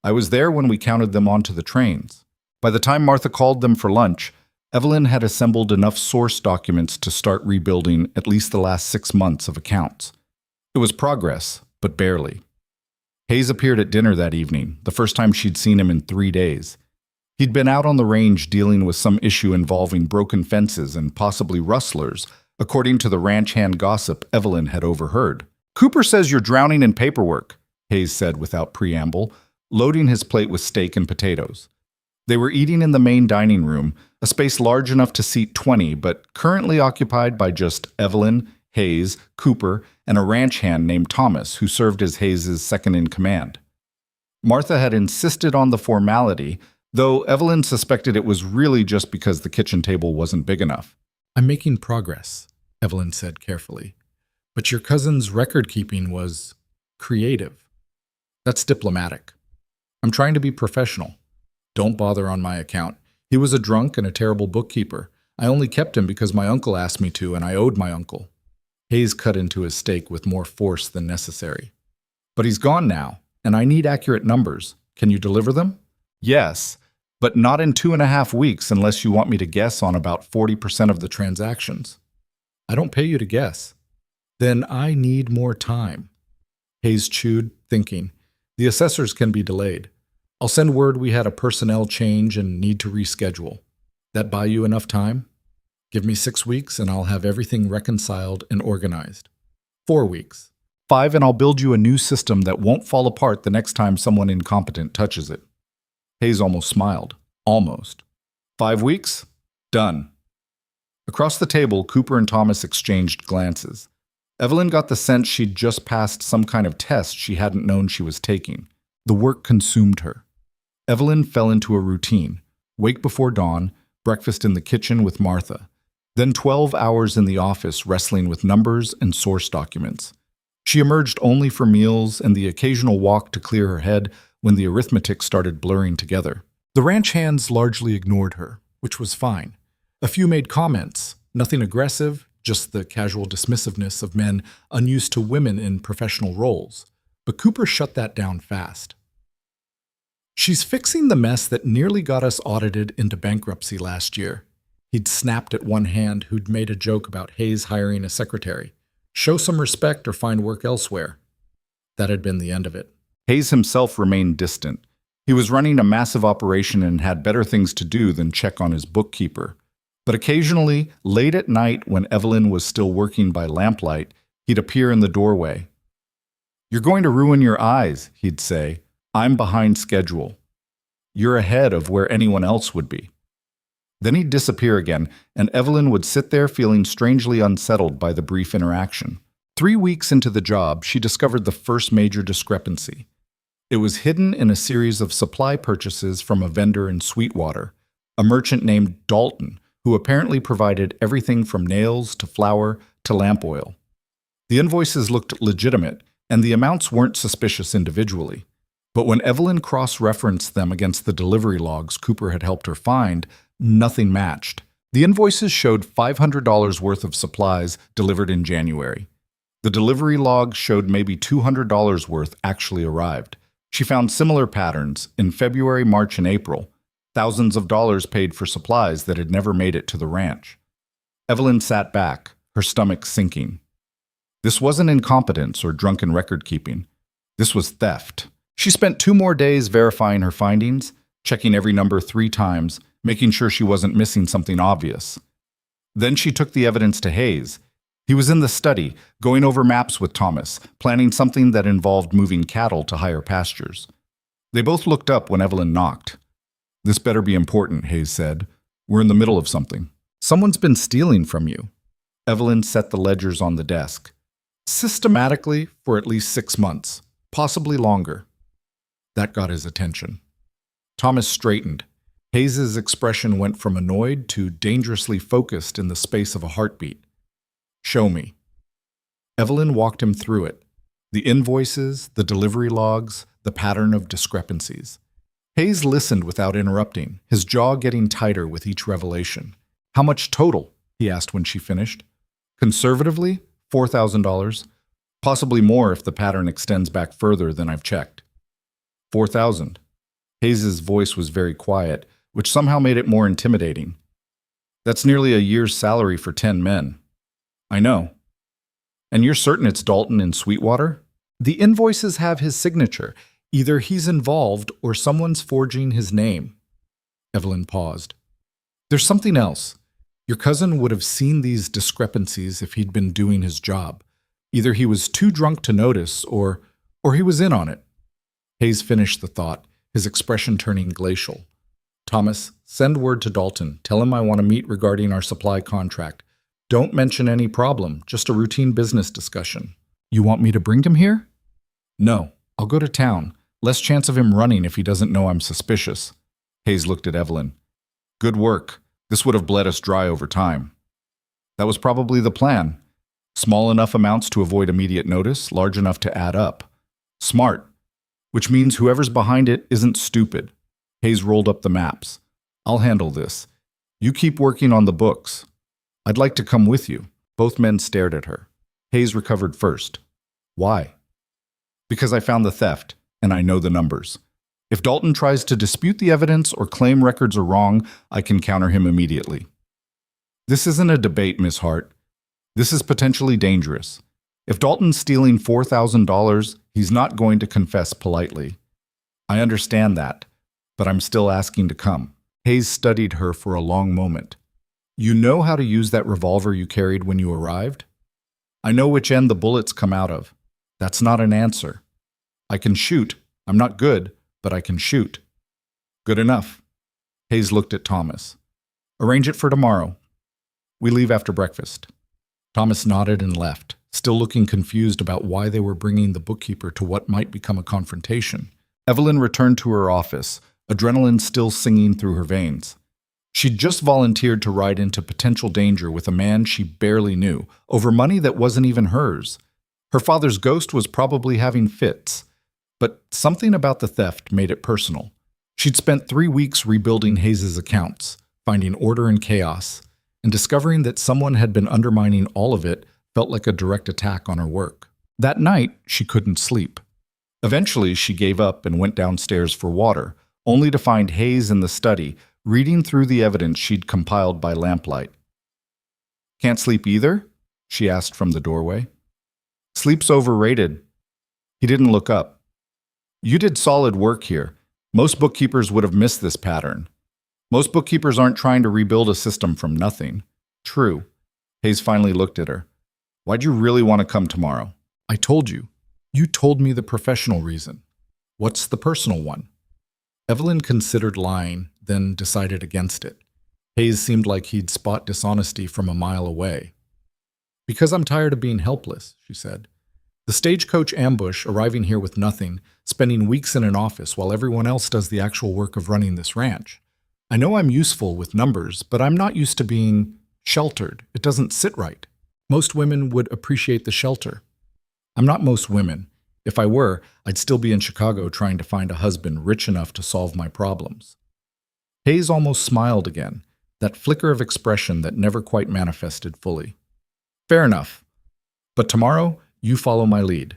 I was there when we counted them onto the trains. By the time Martha called them for lunch, Evelyn had assembled enough source documents to start rebuilding at least the last 6 months of accounts. It was progress, but barely. Hayes appeared at dinner that evening, the first time she'd seen him in 3 days. He'd been out on the range dealing with some issue involving broken fences and possibly rustlers, according to the ranch hand gossip Evelyn had overheard. Cooper says you're drowning in paperwork, Hayes said without preamble, loading his plate with steak and potatoes. They were eating in the main dining room, a space large enough to seat 20, but currently occupied by just Evelyn, Hayes, Cooper, and a ranch hand named Thomas, who served as Hayes' second-in-command. Martha had insisted on the formality, though Evelyn suspected it was really just because the kitchen table wasn't big enough. I'm making progress, Evelyn said carefully. But your cousin's record-keeping was creative. That's diplomatic. I'm trying to be professional. Don't bother on my account. He was a drunk and a terrible bookkeeper. I only kept him because my uncle asked me to, and I owed my uncle. Hayes cut into his steak with more force than necessary. But he's gone now, and I need accurate numbers. Can you deliver them? Yes, but not in 2.5 weeks unless you want me to guess on about 40% of the transactions. I don't pay you to guess. Then I need more time. Hayes chewed, thinking. The assessors can be delayed. I'll send word we had a personnel change and need to reschedule. That buy you enough time? Give me 6 weeks and I'll have everything reconciled and organized. 4 weeks. 5 and I'll build you a new system that won't fall apart the next time someone incompetent touches it. Hayes almost smiled. Almost. 5 weeks? Done. Across the table, Cooper and Thomas exchanged glances. Evelyn got the sense she'd just passed some kind of test she hadn't known she was taking. The work consumed her. Evelyn fell into a routine. Wake before dawn, breakfast in the kitchen with Martha. Then 12 hours in the office wrestling with numbers and source documents. She emerged only for meals and the occasional walk to clear her head when the arithmetic started blurring together. The ranch hands largely ignored her, which was fine. A few made comments, nothing aggressive, just the casual dismissiveness of men unused to women in professional roles. But Cooper shut that down fast. She's fixing the mess that nearly got us audited into bankruptcy last year. He'd snapped at one hand who'd made a joke about Hayes hiring a secretary. Show some respect or find work elsewhere. That had been the end of it. Hayes himself remained distant. He was running a massive operation and had better things to do than check on his bookkeeper. But occasionally, late at night when Evelyn was still working by lamplight, he'd appear in the doorway. You're going to ruin your eyes, he'd say. I'm behind schedule. You're ahead of where anyone else would be. Then he'd disappear again, and Evelyn would sit there feeling strangely unsettled by the brief interaction. 3 weeks into the job, she discovered the first major discrepancy. It was hidden in a series of supply purchases from a vendor in Sweetwater, a merchant named Dalton, who apparently provided everything from nails to flour to lamp oil. The invoices looked legitimate, and the amounts weren't suspicious individually. But when Evelyn cross-referenced them against the delivery logs Cooper had helped her find, nothing matched. The invoices showed $500 worth of supplies delivered in January. The delivery log showed maybe $200 worth actually arrived. She found similar patterns in February, March, and April. Thousands of dollars paid for supplies that had never made it to the ranch. Evelyn sat back, her stomach sinking. This wasn't incompetence or drunken record-keeping. This was theft. She spent 2 more days verifying her findings, checking every number 3 times, making sure she wasn't missing something obvious. Then she took the evidence to Hayes. He was in the study, going over maps with Thomas, planning something that involved moving cattle to higher pastures. They both looked up when Evelyn knocked. "This better be important," Hayes said. "We're in the middle of something. Someone's been stealing from you." Evelyn set the ledgers on the desk. Systematically for at least 6 months, possibly longer. That got his attention. Thomas straightened. Hayes's expression went from annoyed to dangerously focused in the space of a heartbeat. "Show me." Evelyn walked him through it. The invoices, the delivery logs, the pattern of discrepancies. Hayes listened without interrupting, his jaw getting tighter with each revelation. "How much total?" he asked when she finished. "Conservatively, $4,000. Possibly more if the pattern extends back further than I've checked." 4,000. Hayes's voice was very quiet, which somehow made it more intimidating. "That's nearly a year's salary for 10 men. "I know." "And you're certain it's Dalton in Sweetwater?" "The invoices have his signature. Either he's involved or someone's forging his name." Evelyn paused. "There's something else. Your cousin would have seen these discrepancies if he'd been doing his job. Either he was too drunk to notice, or he was in on it." Hayes finished the thought, his expression turning glacial. "Thomas, send word to Dalton. Tell him I want to meet regarding our supply contract. Don't mention any problem, just a routine business discussion." "You want me to bring him here?" "No, I'll go to town. Less chance of him running if he doesn't know I'm suspicious." Hayes looked at Evelyn. "Good work. This would have bled us dry over time." "That was probably the plan. Small enough amounts to avoid immediate notice, large enough to add up. Smart. Which means whoever's behind it isn't stupid." Hayes rolled up the maps. "I'll handle this. You keep working on the books. I'd like to come with you." Both men stared at her. Hayes recovered first. "Why?" "Because I found the theft, and I know the numbers. If Dalton tries to dispute the evidence or claim records are wrong, I can counter him immediately." "This isn't a debate, Miss Hart. This is potentially dangerous. If Dalton's stealing $4,000, he's not going to confess politely. I understand that, but I'm still asking to come." Hayes studied her for a long moment. "You know how to use that revolver you carried when you arrived?" "I know which end the bullets come out of." "That's not an answer." "I can shoot. I'm not good, but I can shoot." "Good enough." Hayes looked at Thomas. "Arrange it for tomorrow. We leave after breakfast." Thomas nodded and left, still looking confused about why they were bringing the bookkeeper to what might become a confrontation. Evelyn returned to her office, adrenaline still singing through her veins. She'd just volunteered to ride into potential danger with a man she barely knew, over money that wasn't even hers. Her father's ghost was probably having fits. But something about the theft made it personal. She'd spent 3 weeks rebuilding Hayes's accounts, finding order in chaos, and discovering that someone had been undermining all of it felt like a direct attack on her work. That night, she couldn't sleep. Eventually, she gave up and went downstairs for water, only to find Hayes in the study, reading through the evidence she'd compiled by lamplight. "Can't sleep either?" she asked from the doorway. "Sleep's overrated." He didn't look up. "You did solid work here. Most bookkeepers would have missed this pattern. Most bookkeepers aren't trying to rebuild a system from nothing." "True." Hayes finally looked at her. "Why'd you really want to come tomorrow?" "I told you. You told me the professional reason. What's the personal one?" Evelyn considered lying, then decided against it. Hayes seemed like he'd spot dishonesty from a mile away. "Because I'm tired of being helpless," she said. "The stagecoach ambush, arriving here with nothing, spending weeks in an office while everyone else does the actual work of running this ranch. I know I'm useful with numbers, but I'm not used to being sheltered. It doesn't sit right. Most women would appreciate the shelter. I'm not most women. If I were, I'd still be in Chicago trying to find a husband rich enough to solve my problems." Hayes almost smiled again. that flicker of expression that never quite manifested fully. Fair enough. But tomorrow, you follow my lead.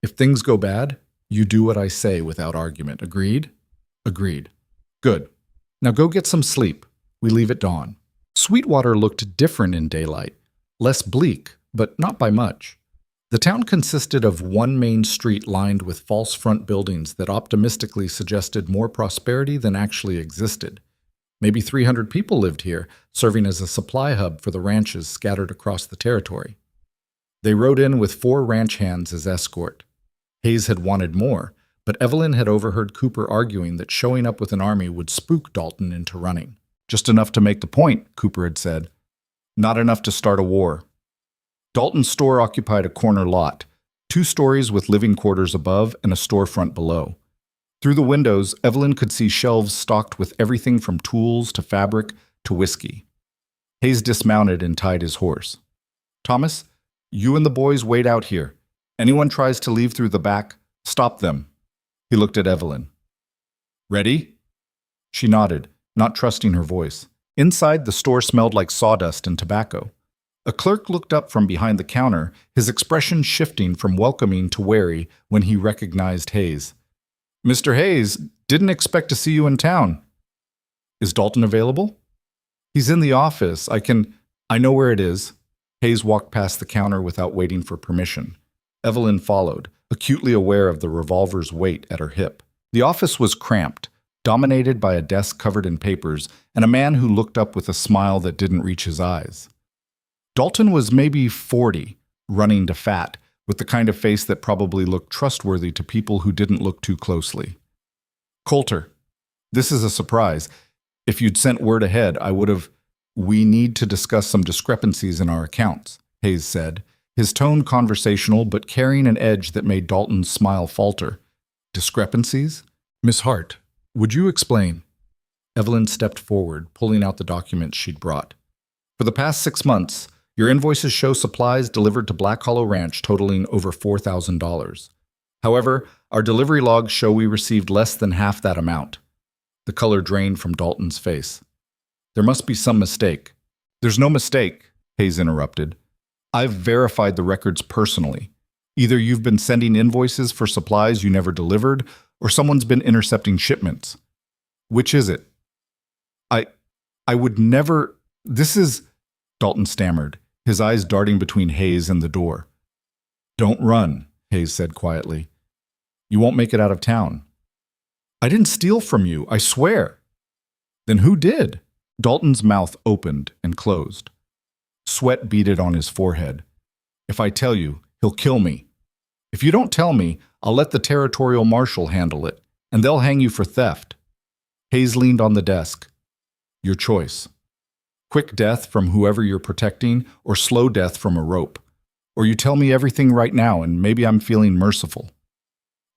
If things go bad, you do what I say without argument. Agreed? Agreed. Good. Now go get some sleep. We leave at dawn. Sweetwater looked different in daylight, less bleak, but not by much. The town consisted of one main street lined with false front buildings that optimistically suggested more prosperity than actually existed. Maybe 300 people lived here, serving as a supply hub for the ranches scattered across the territory. They rode in with 4 ranch hands as escort. Hayes had wanted more, but Evelyn had overheard Cooper arguing that showing up with an army would spook Dalton into running. Just enough to make the point, Cooper had said. Not enough to start a war. Dalton's store occupied a corner lot, 2 stories with living quarters above and a storefront below. Through the windows, Evelyn could see shelves stocked with everything from tools to fabric to whiskey. Hayes dismounted and tied his horse. Thomas, you and the boys wait out here. Anyone tries to leave through the back, stop them. He looked at Evelyn. Ready? She nodded, not trusting her voice. Inside, the store smelled like sawdust and tobacco. A clerk looked up from behind the counter, his expression shifting from welcoming to wary when he recognized Hayes. Mr. Hayes, didn't expect to see you in town. Is Dalton available? He's in the office. I know where it is. Hayes walked past the counter without waiting for permission. Evelyn followed, acutely aware of the revolver's weight at her hip. The office was cramped, dominated by a desk covered in papers and a man who looked up with a smile that didn't reach his eyes. Dalton was maybe 40, running to fat, with the kind of face that probably looked trustworthy to people who didn't look too closely. Coulter, this is a surprise. If you'd sent word ahead, I would have. We need to discuss some discrepancies in our accounts, Hayes said, his tone conversational but carrying an edge that made Dalton's smile falter. Discrepancies? Miss Hart, would you explain? Evelyn stepped forward, pulling out the documents she'd brought. For the past 6 months, your invoices show supplies delivered to Black Hollow Ranch totaling over $4,000. However, our delivery logs show we received less than half that amount. The color drained from Dalton's face. There must be some mistake. There's no mistake, Hayes interrupted. I've verified the records personally. Either you've been sending invoices for supplies you never delivered, or someone's been intercepting shipments. Which is it? I would never. This is. Dalton stammered, his eyes darting between Hayes and the door. Don't run, Hayes said quietly. You won't make it out of town. I didn't steal from you, I swear. Then who did? Dalton's mouth opened and closed. Sweat beaded on his forehead. If I tell you, he'll kill me. If you don't tell me, I'll let the territorial marshal handle it, and they'll hang you for theft. Hayes leaned on the desk. Your choice. Quick death from whoever you're protecting, or slow death from a rope. Or you tell me everything right now, and maybe I'm feeling merciful.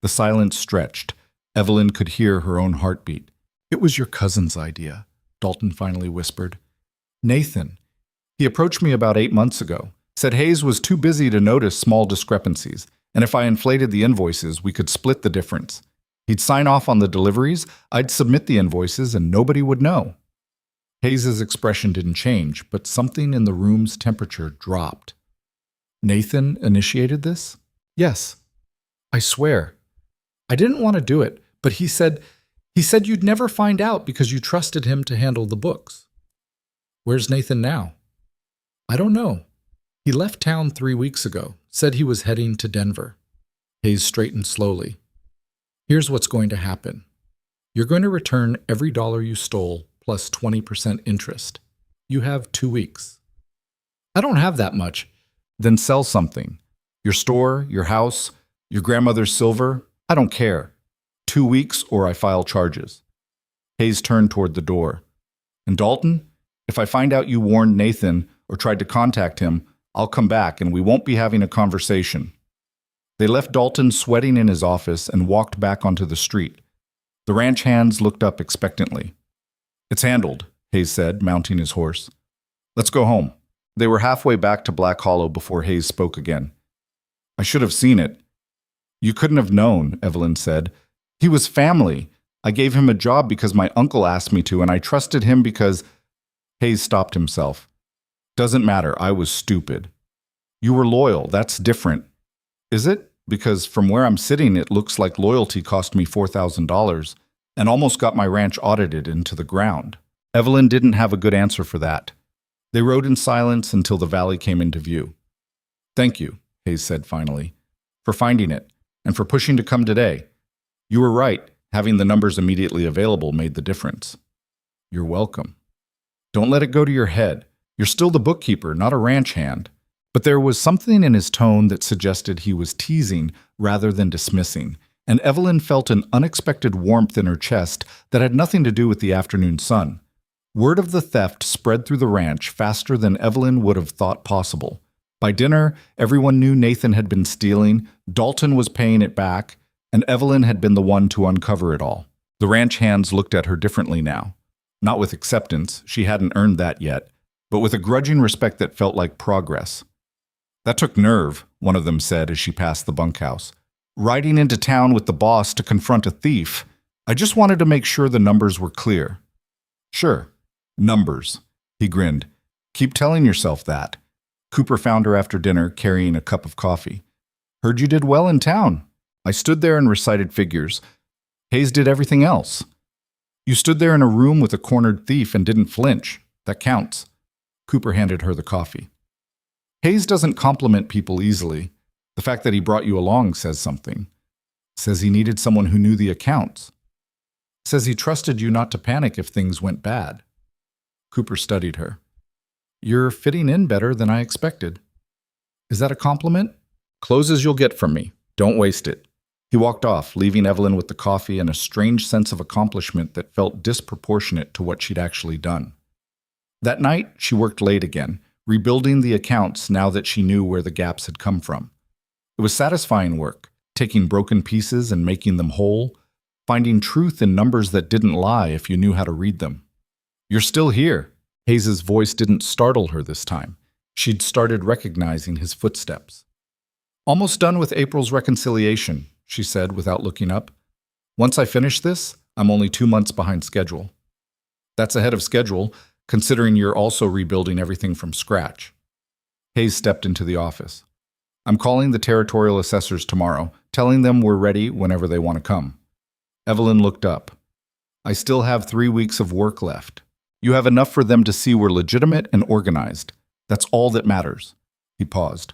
The silence stretched. Evelyn could hear her own heartbeat. It was your cousin's idea, Dalton finally whispered. Nathan. He approached me about 8 months ago, said Hayes was too busy to notice small discrepancies, and if I inflated the invoices, we could split the difference. He'd sign off on the deliveries, I'd submit the invoices, and nobody would know. Hayes's expression didn't change, but something in the room's temperature dropped. Nathan initiated this? Yes. I swear. I didn't want to do it, but he said you'd never find out because you trusted him to handle the books. Where's Nathan now? I don't know. He left town 3 weeks ago, said he was heading to Denver. Hayes straightened slowly. Here's what's going to happen. You're going to return every dollar you stole plus 20% interest. You have 2 weeks. I don't have that much. Then sell something. Your store, your house, your grandmother's silver. I don't care. 2 weeks or I file charges. Hayes turned toward the door. And Dalton, if I find out you warned Nathan or tried to contact him, I'll come back and we won't be having a conversation. They left Dalton sweating in his office and walked back onto the street. The ranch hands looked up expectantly. It's handled, Hayes said, mounting his horse. Let's go home. They were halfway back to Black Hollow before Hayes spoke again. I should have seen it. You couldn't have known, Evelyn said. He was family. I gave him a job because my uncle asked me to, and I trusted him because Hayes stopped himself. Doesn't matter, I was stupid. You were loyal, that's different. Is it? Because from where I'm sitting, it looks like loyalty cost me $4,000 and almost got my ranch audited into the ground. Evelyn didn't have a good answer for that. They rode in silence until the valley came into view. Thank you, Hayes said finally, for finding it and for pushing to come today. You were right, having the numbers immediately available made the difference. You're welcome. Don't let it go to your head. You're still the bookkeeper, not a ranch hand. But there was something in his tone that suggested he was teasing rather than dismissing, and Evelyn felt an unexpected warmth in her chest that had nothing to do with the afternoon sun. Word of the theft spread through the ranch faster than Evelyn would have thought possible. By dinner, everyone knew Nathan had been stealing, Dalton was paying it back, and Evelyn had been the one to uncover it all. The ranch hands looked at her differently now. Not with acceptance, she hadn't earned that yet, but with a grudging respect that felt like progress. That took nerve, one of them said as she passed the bunkhouse. Riding into town with the boss to confront a thief. I just wanted to make sure the numbers were clear. Sure, numbers, he grinned. Keep telling yourself that. Cooper found her after dinner, carrying a cup of coffee. Heard you did well in town. I stood there and recited figures. Hayes did everything else. You stood there in a room with a cornered thief and didn't flinch. That counts. Cooper handed her the coffee. Hayes doesn't compliment people easily. The fact that he brought you along says something. Says he needed someone who knew the accounts. Says he trusted you not to panic if things went bad. Cooper studied her. You're fitting in better than I expected. Is that a compliment? Close as you'll get from me. Don't waste it. He walked off, leaving Evelyn with the coffee and a strange sense of accomplishment that felt disproportionate to what she'd actually done. That night, she worked late again, rebuilding the accounts now that she knew where the gaps had come from. It was satisfying work, taking broken pieces and making them whole, finding truth in numbers that didn't lie if you knew how to read them. You're still here. Hayes's voice didn't startle her this time. She'd started recognizing his footsteps. Almost done with April's reconciliation, she said without looking up. Once I finish this, I'm only 2 months behind schedule. That's ahead of schedule, considering you're also rebuilding everything from scratch. Hayes stepped into the office. I'm calling the territorial assessors tomorrow, telling them we're ready whenever they want to come. Evelyn looked up. I still have 3 weeks of work left. You have enough for them to see we're legitimate and organized. That's all that matters. He paused.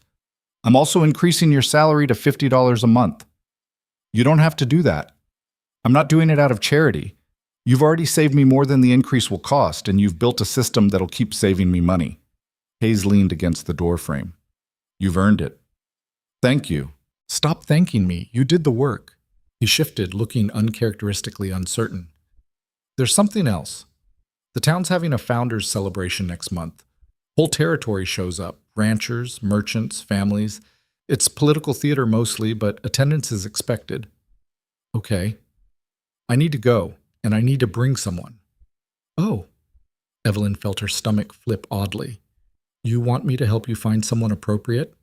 I'm also increasing your salary to $50 a month. You don't have to do that. I'm not doing it out of charity. You've already saved me more than the increase will cost, and you've built a system that'll keep saving me money. Hayes leaned against the doorframe. You've earned it. Thank you. Stop thanking me. You did the work. He shifted, looking uncharacteristically uncertain. There's something else. The town's having a founders celebration next month. Whole territory shows up. Ranchers, merchants, families. It's political theater mostly, but attendance is expected. Okay. I need to go, and I need to bring someone. Oh. Evelyn felt her stomach flip oddly. You want me to help you find someone appropriate?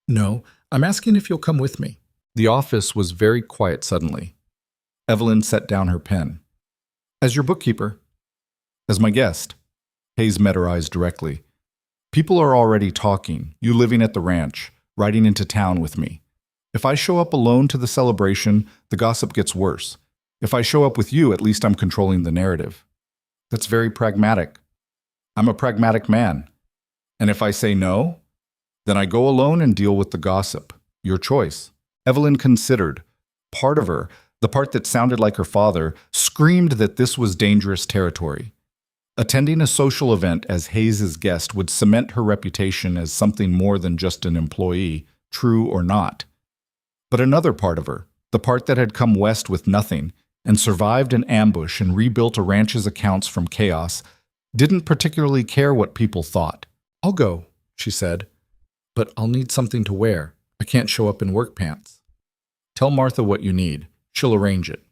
No, I'm asking if you'll come with me. The office was very quiet suddenly. Evelyn set down her pen. As your bookkeeper. As my guest. Hayes met her eyes directly. People are already talking, you living at the ranch, riding into town with me. If I show up alone to the celebration, the gossip gets worse. If I show up with you, at least I'm controlling the narrative. That's very pragmatic. I'm a pragmatic man. And if I say no, then I go alone and deal with the gossip. Your choice. Evelyn considered. Part of her, the part that sounded like her father, screamed that this was dangerous territory. Attending a social event as Hayes's guest would cement her reputation as something more than just an employee, true or not. But another part of her, the part that had come west with nothing and survived an ambush and rebuilt a ranch's accounts from chaos, didn't particularly care what people thought. I'll go, she said, but I'll need something to wear. I can't show up in work pants. Tell Martha what you need. She'll arrange it.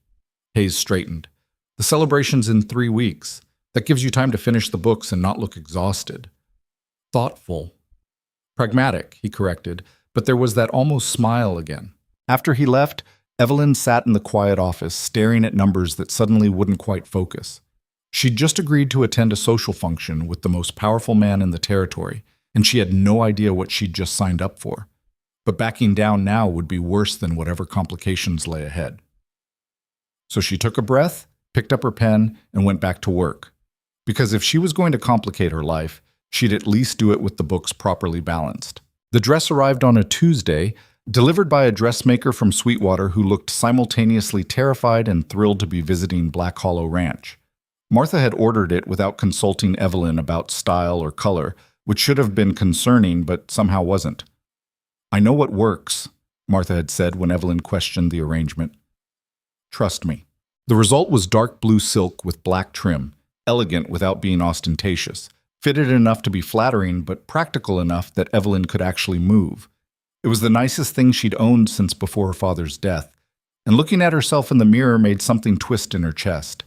Hayes straightened. The celebration's in 3 weeks. That gives you time to finish the books and not look exhausted. Thoughtful. Pragmatic, he corrected, but there was that almost smile again. After he left, Evelyn sat in the quiet office, staring at numbers that suddenly wouldn't quite focus. She'd just agreed to attend a social function with the most powerful man in the territory, and she had no idea what she'd just signed up for. But backing down now would be worse than whatever complications lay ahead. So she took a breath, picked up her pen, and went back to work. Because if she was going to complicate her life, she'd at least do it with the books properly balanced. The dress arrived on a Tuesday, delivered by a dressmaker from Sweetwater who looked simultaneously terrified and thrilled to be visiting Black Hollow Ranch. Martha had ordered it without consulting Evelyn about style or color, which should have been concerning but somehow wasn't. "I know what works," Martha had said when Evelyn questioned the arrangement. "Trust me." The result was dark blue silk with black trim, elegant without being ostentatious, fitted enough to be flattering but practical enough that Evelyn could actually move. It was the nicest thing she'd owned since before her father's death, and looking at herself in the mirror made something twist in her chest.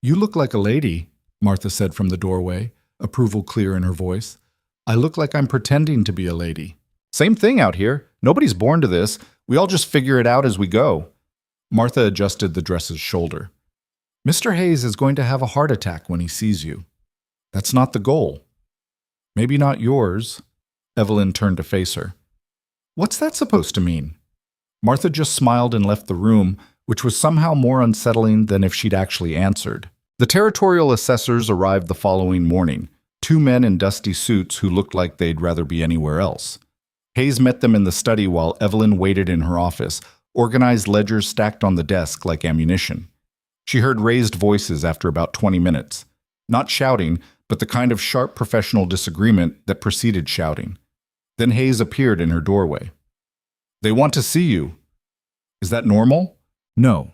"You look like a lady," Martha said from the doorway, approval clear in her voice. "I look like I'm pretending to be a lady." "Same thing out here. Nobody's born to this. We all just figure it out as we go." Martha adjusted the dress's shoulder. "Mr. Hayes is going to have a heart attack when he sees you. That's not the goal." "Maybe not yours." Evelyn turned to face her. "What's that supposed to mean?" Martha just smiled and left the room, which was somehow more unsettling than if she'd actually answered. The territorial assessors arrived the following morning, 2 men in dusty suits who looked like they'd rather be anywhere else. Hayes met them in the study while Evelyn waited in her office, organized ledgers stacked on the desk like ammunition. She heard raised voices after about 20 minutes. Not shouting, but the kind of sharp professional disagreement that preceded shouting. Then Hayes appeared in her doorway. "They want to see you." "Is that normal?" "No.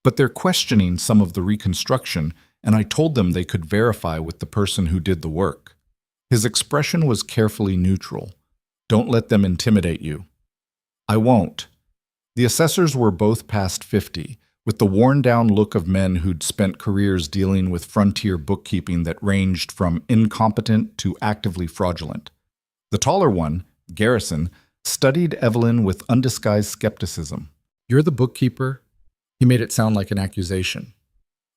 But they're questioning some of the reconstruction, and I told them they could verify with the person who did the work." His expression was carefully neutral. "Don't let them intimidate you." "I won't." The assessors were both past 50, with the worn-down look of men who'd spent careers dealing with frontier bookkeeping that ranged from incompetent to actively fraudulent. The taller one, Garrison, studied Evelyn with undisguised skepticism. "You're the bookkeeper?" He made it sound like an accusation.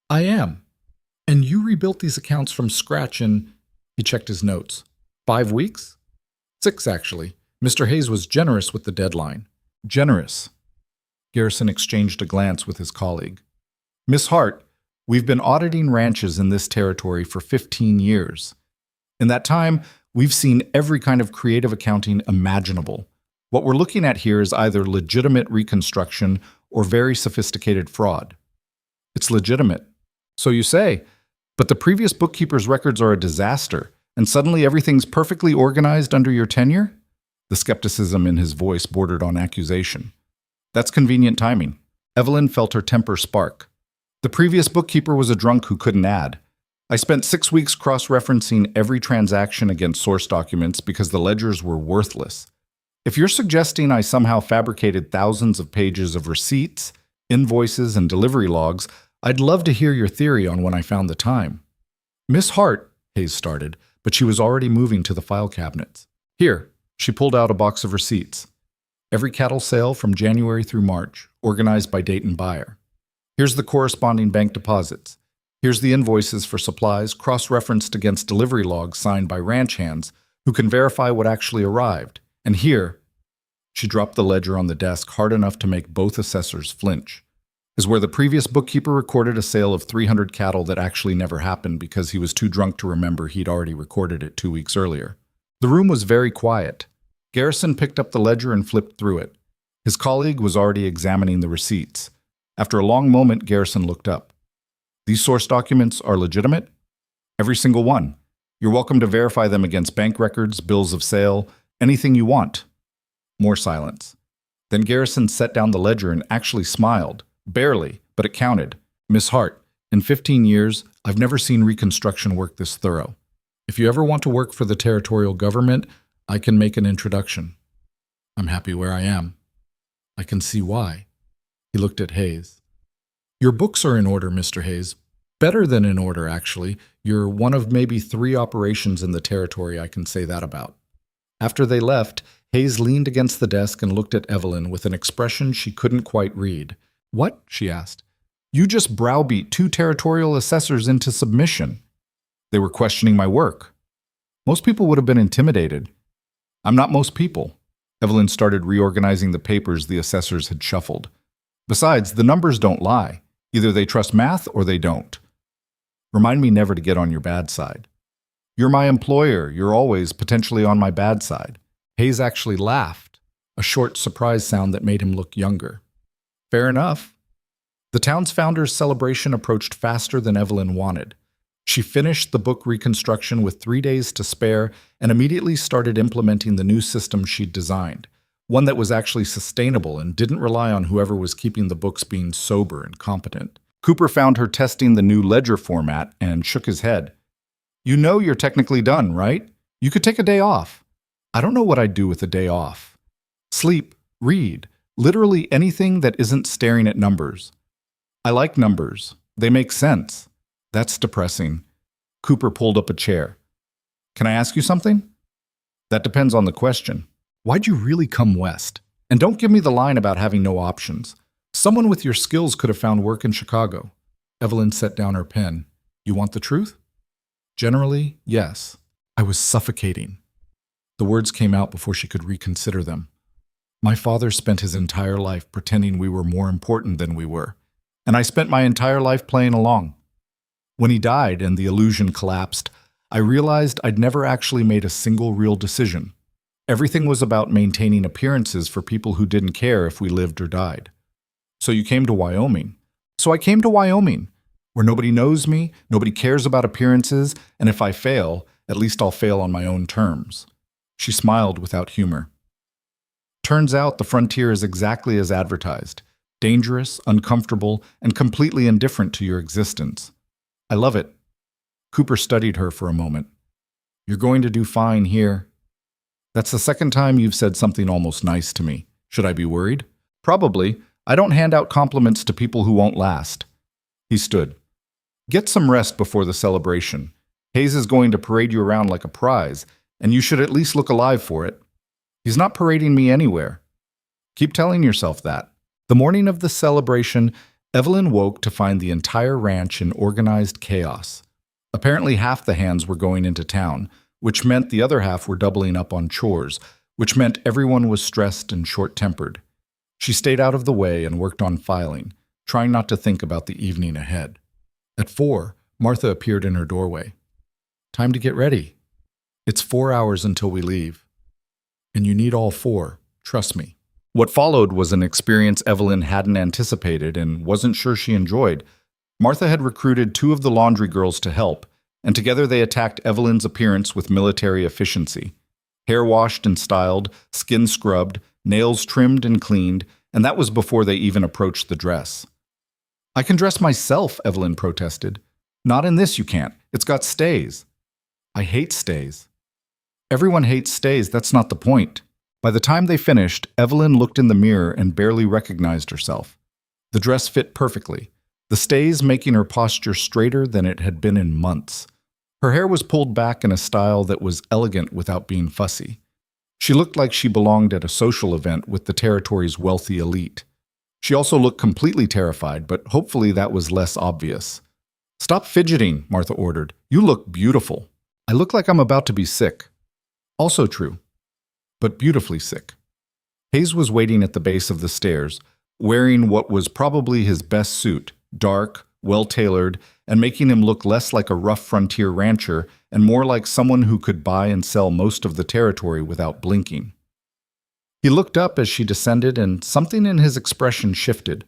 "I am. And you rebuilt these accounts from scratch in," he checked his notes, "5 weeks? 6, actually. Mr. Hayes was generous with the deadline." "Generous." Garrison exchanged a glance with his colleague. "Miss Hart, we've been auditing ranches in this territory for 15 years. In that time, we've seen every kind of creative accounting imaginable. What we're looking at here is either legitimate reconstruction or very sophisticated fraud." "It's legitimate." "So you say. But the previous bookkeeper's records are a disaster, and suddenly everything's perfectly organized under your tenure?" The skepticism in his voice bordered on accusation. "That's convenient timing." Evelyn felt her temper spark. "The previous bookkeeper was a drunk who couldn't add. I spent 6 weeks cross-referencing every transaction against source documents because the ledgers were worthless. If you're suggesting I somehow fabricated thousands of pages of receipts, invoices, and delivery logs, I'd love to hear your theory on when I found the time." "Miss Hart," Hayes started, but she was already moving to the file cabinets. "Here." She pulled out a box of receipts. "Every cattle sale from January through March, organized by date and buyer. Here's the corresponding bank deposits. Here's the invoices for supplies cross-referenced against delivery logs signed by ranch hands who can verify what actually arrived. And here," she dropped the ledger on the desk hard enough to make both assessors flinch, "is where the previous bookkeeper recorded a sale of 300 cattle that actually never happened because he was too drunk to remember he'd already recorded it 2 weeks earlier." The room was very quiet. Garrison picked up the ledger and flipped through it. His colleague was already examining the receipts. After a long moment, Garrison looked up. "These source documents are legitimate?" "Every single one. You're welcome to verify them against bank records, bills of sale, anything you want." More silence. Then Garrison set down the ledger and actually smiled. Barely, but it counted. "Miss Hart, in 15 years, I've never seen reconstruction work this thorough. If you ever want to work for the territorial government, I can make an introduction. I'm happy where I am." "I can see why." He looked at Hayes. "Your books are in order, Mr. Hayes. Better than in order, actually. You're one of maybe 3 operations in the territory I can say that about." After they left, Hayes leaned against the desk and looked at Evelyn with an expression she couldn't quite read. "What?" she asked. You just browbeat 2 territorial assessors into submission. They were questioning my work. Most people would have been intimidated. I'm not most people. Evelyn started reorganizing the papers the assessors had shuffled. Besides, the numbers don't lie. Either they trust math or they don't. Remind me never to get on your bad side. You're my employer. You're always potentially on my bad side. Hayes actually laughed, a short surprise sound that made him look younger. Fair enough. The town's founder's celebration approached faster than Evelyn wanted. She finished the book reconstruction with 3 days to spare and immediately started implementing the new system she'd designed, one that was actually sustainable and didn't rely on whoever was keeping the books being sober and competent. Cooper found her testing the new ledger format and shook his head. You know you're technically done, right? You could take a day off. I don't know what I'd do with a day off. Sleep, read, literally anything that isn't staring at numbers. I like numbers. They make sense. That's depressing. Cooper pulled up a chair. Can I ask you something? That depends on the question. Why'd you really come west? And don't give me the line about having no options. Someone with your skills could have found work in Chicago. Evelyn set down her pen. You want the truth? Generally, yes. I was suffocating. The words came out before she could reconsider them. My father spent his entire life pretending we were more important than we were, and I spent my entire life playing along. When he died and the illusion collapsed, I realized I'd never actually made a single real decision. Everything was about maintaining appearances for people who didn't care if we lived or died. So you came to Wyoming. So I came to Wyoming, where nobody knows me, nobody cares about appearances, and if I fail, at least I'll fail on my own terms. She smiled without humor. Turns out the frontier is exactly as advertised. Dangerous, uncomfortable, and completely indifferent to your existence. I love it. Cooper studied her for a moment. You're going to do fine here. That's the second time you've said something almost nice to me. Should I be worried? Probably. I don't hand out compliments to people who won't last. He stood. Get some rest before the celebration. Hayes is going to parade you around like a prize, and you should at least look alive for it. He's not parading me anywhere. Keep telling yourself that. The morning of the celebration, Evelyn woke to find the entire ranch in organized chaos. Apparently half the hands were going into town, which meant the other half were doubling up on chores, which meant everyone was stressed and short-tempered. She stayed out of the way and worked on filing, trying not to think about the evening ahead. At 4, Martha appeared in her doorway. Time to get ready. It's 4 hours until we leave. And you need all 4, trust me. What followed was an experience Evelyn hadn't anticipated and wasn't sure she enjoyed. Martha had recruited 2 of the laundry girls to help, and together they attacked Evelyn's appearance with military efficiency. Hair washed and styled, skin scrubbed, nails trimmed and cleaned, and that was before they even approached the dress. I can dress myself, Evelyn protested. Not in this, you can't. It's got stays. I hate stays. Everyone hates stays, that's not the point. By the time they finished, Evelyn looked in the mirror and barely recognized herself. The dress fit perfectly, the stays making her posture straighter than it had been in months. Her hair was pulled back in a style that was elegant without being fussy. She looked like she belonged at a social event with the territory's wealthy elite. She also looked completely terrified, but hopefully that was less obvious. Stop fidgeting, Martha ordered. You look beautiful. I look like I'm about to be sick. Also true, but beautifully sick. Hayes was waiting at the base of the stairs, wearing what was probably his best suit, dark, well-tailored, and making him look less like a rough frontier rancher and more like someone who could buy and sell most of the territory without blinking. He looked up as she descended, and something in his expression shifted.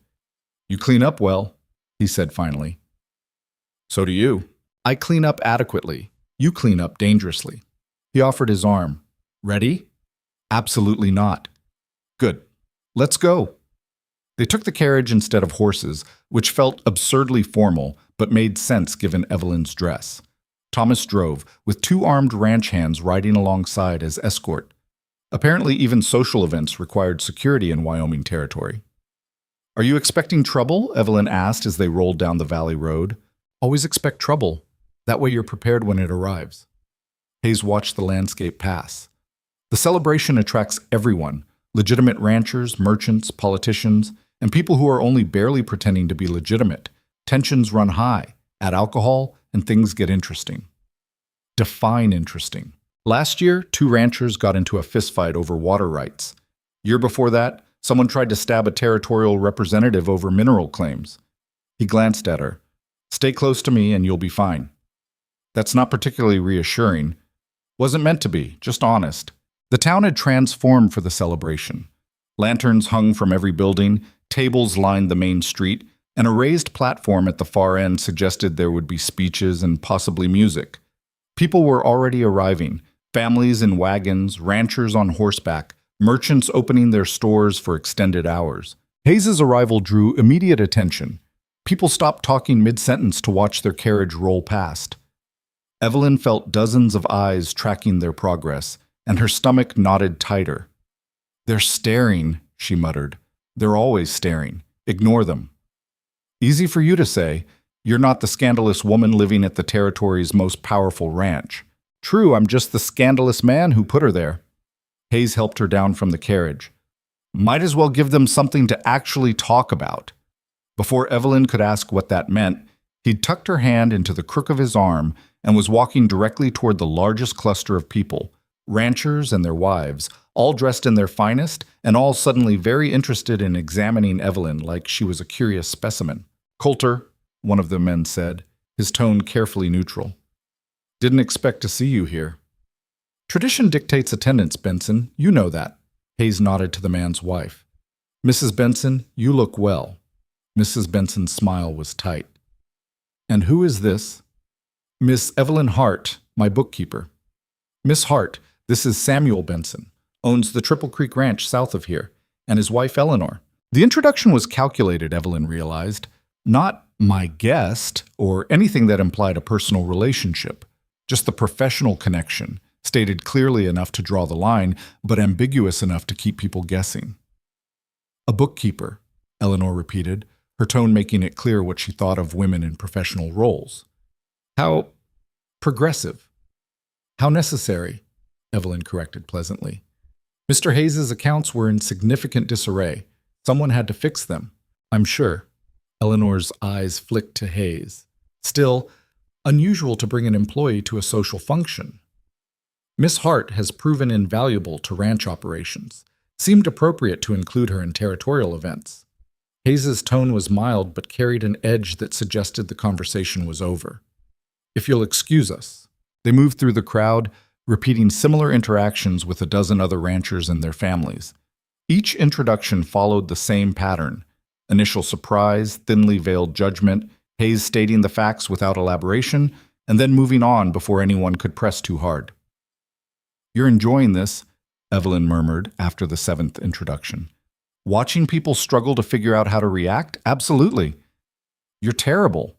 You clean up well, he said finally. So do you. I clean up adequately. You clean up dangerously. He offered his arm. Ready? Absolutely not. Good. Let's go. They took the carriage instead of horses, which felt absurdly formal, but made sense given Evelyn's dress. Thomas drove, with 2 armed ranch hands riding alongside as escort. Apparently, even social events required security in Wyoming territory. Are you expecting trouble? Evelyn asked as they rolled down the valley road. Always expect trouble. That way you're prepared when it arrives. Hayes watched the landscape pass. The celebration attracts everyone, legitimate ranchers, merchants, politicians. and people who are only barely pretending to be legitimate. Tensions run high, add alcohol, and things get interesting. Define interesting. Last year, 2 ranchers got into a fistfight over water rights. Year before that, someone tried to stab a territorial representative over mineral claims. He glanced at her. Stay close to me and you'll be fine. That's not particularly reassuring. Wasn't meant to be, just honest. The town had transformed for the celebration. Lanterns hung from every building, tables lined the main street, and a raised platform at the far end suggested there would be speeches and possibly music. People were already arriving, families in wagons, ranchers on horseback, merchants opening their stores for extended hours. Hayes' arrival drew immediate attention. People stopped talking mid-sentence to watch their carriage roll past. Evelyn felt dozens of eyes tracking their progress, and her stomach knotted tighter. They're staring, she muttered. They're always staring. Ignore them. Easy for you to say. You're not the scandalous woman living at the territory's most powerful ranch. True, I'm just the scandalous man who put her there. Hayes helped her down from the carriage. Might as well give them something to actually talk about. Before Evelyn could ask what that meant, he'd tucked her hand into the crook of his arm and was walking directly toward the largest cluster of people, ranchers and their wives, all dressed in their finest and all suddenly very interested in examining Evelyn like she was a curious specimen. Coulter, one of the men said, his tone carefully neutral. Didn't expect to see you here. Tradition dictates attendance, Benson. You know that. Hayes nodded to the man's wife. Mrs. Benson, you look well. Mrs. Benson's smile was tight. And who is this? Miss Evelyn Hart, my bookkeeper. Miss Hart, this is Samuel Benson, owns the Triple Creek Ranch south of here, and his wife Eleanor. The introduction was calculated, Evelyn realized. Not my guest or anything that implied a personal relationship, just the professional connection, stated clearly enough to draw the line, but ambiguous enough to keep people guessing. A bookkeeper, Eleanor repeated, her tone making it clear what she thought of women in professional roles. How progressive. How necessary, Evelyn corrected pleasantly. Mr. Hayes' accounts were in significant disarray. Someone had to fix them, I'm sure. Eleanor's eyes flicked to Hayes. Still, unusual to bring an employee to a social function. Miss Hart has proven invaluable to ranch operations. Seemed appropriate to include her in territorial events. Hayes' tone was mild but carried an edge that suggested the conversation was over. If you'll excuse us. They moved through the crowd, repeating similar interactions with a dozen other ranchers and their families. Each introduction followed the same pattern. Initial surprise, thinly veiled judgment, Hayes stating the facts without elaboration, and then moving on before anyone could press too hard. You're enjoying this, Evelyn murmured after the 7th introduction. Watching people struggle to figure out how to react? Absolutely. You're terrible.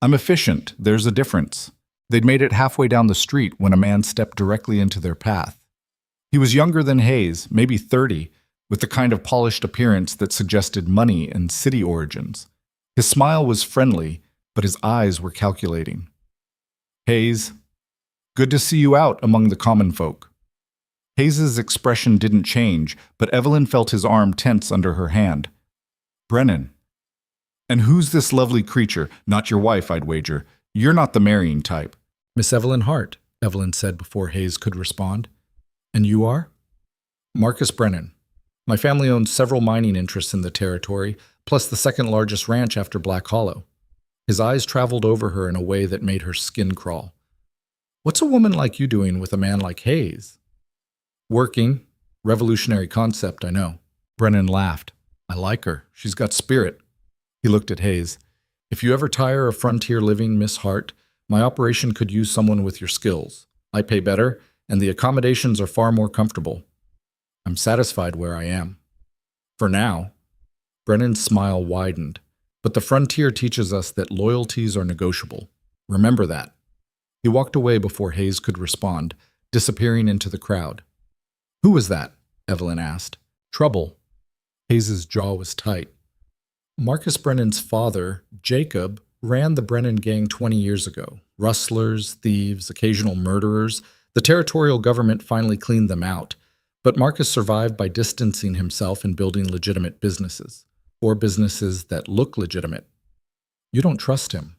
I'm efficient. There's a difference. They'd made it halfway down the street when a man stepped directly into their path. He was younger than Hayes, maybe 30, with the kind of polished appearance that suggested money and city origins. His smile was friendly, but his eyes were calculating. Hayes, good to see you out among the common folk. Hayes' expression didn't change, but Evelyn felt his arm tense under her hand. Brennan. And who's this lovely creature? Not your wife, I'd wager. You're not the marrying type. Miss Evelyn Hart, Evelyn said before Hayes could respond. And you are? Marcus Brennan. My family owns several mining interests in the territory, plus the second largest ranch after Black Hollow. His eyes traveled over her in a way that made her skin crawl. What's a woman like you doing with a man like Hayes? Working. Revolutionary concept, I know. Brennan laughed. I like her. She's got spirit. He looked at Hayes. If you ever tire of frontier living, Miss Hart, my operation could use someone with your skills. I pay better, and the accommodations are far more comfortable. I'm satisfied where I am. For now. Brennan's smile widened. But the frontier teaches us that loyalties are negotiable. Remember that. He walked away before Hayes could respond, disappearing into the crowd. Who was that? Evelyn asked. Trouble. Hayes' jaw was tight. Marcus Brennan's father, Jacob, ran the Brennan gang 20 years ago. Rustlers, thieves, occasional murderers. The territorial government finally cleaned them out. But Marcus survived by distancing himself and building legitimate businesses. or businesses that look legitimate. You don't trust him.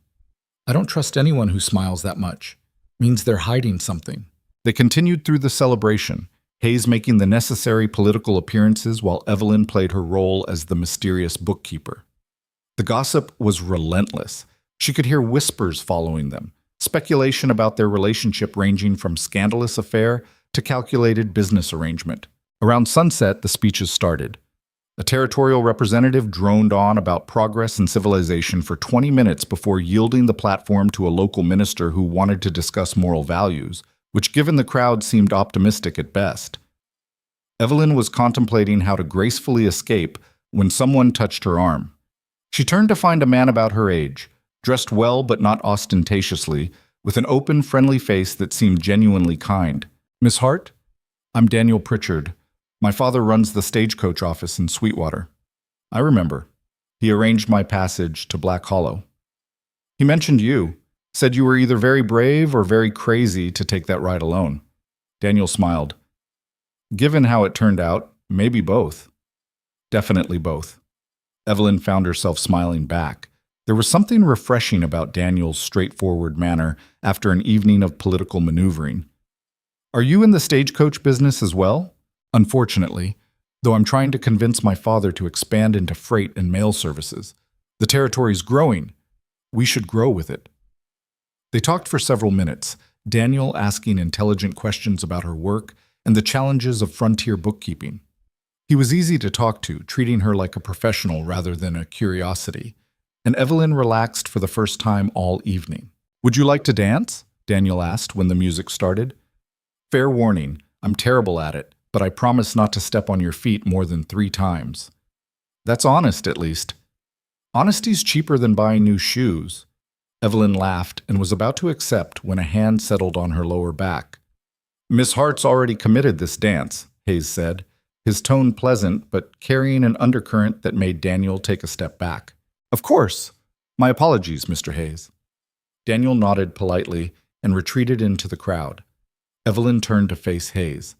I don't trust anyone who smiles that much. Means they're hiding something. They continued through the celebration, Hayes making the necessary political appearances while Evelyn played her role as the mysterious bookkeeper. The gossip was relentless. She could hear whispers following them, speculation about their relationship ranging from scandalous affair to calculated business arrangement. Around sunset, the speeches started. A territorial representative droned on about progress and civilization for 20 minutes before yielding the platform to a local minister who wanted to discuss moral values, which given the crowd seemed optimistic at best. Evelyn was contemplating how to gracefully escape when someone touched her arm. She turned to find a man about her age, dressed well but not ostentatiously, with an open, friendly face that seemed genuinely kind. "Miss Hart? I'm Daniel Pritchard. My father runs the stagecoach office in Sweetwater." "I remember. He arranged my passage to Black Hollow." "He mentioned you. Said you were either very brave or very crazy to take that ride alone." Daniel smiled. "Given how it turned out, maybe both." "Definitely both." Evelyn found herself smiling back. There was something refreshing about Daniel's straightforward manner after an evening of political maneuvering. "Are you in the stagecoach business as well?" "Unfortunately, though I'm trying to convince my father to expand into freight and mail services. The territory's growing. We should grow with it." They talked for several minutes, Daniel asking intelligent questions about her work and the challenges of frontier bookkeeping. He was easy to talk to, treating her like a professional rather than a curiosity, and Evelyn relaxed for the first time all evening. "Would you like to dance?" Daniel asked when the music started. "Fair warning, I'm terrible at it, but I promise not to step on your feet more than 3 times. "That's honest, at least." "Honesty's cheaper than buying new shoes." Evelyn laughed and was about to accept when a hand settled on her lower back. "Miss Hart's already committed this dance," Hayes said, his tone pleasant but carrying an undercurrent that made Daniel take a step back. "Of course. My apologies, Mr. Hayes." Daniel nodded politely and retreated into the crowd. Evelyn turned to face Hayes.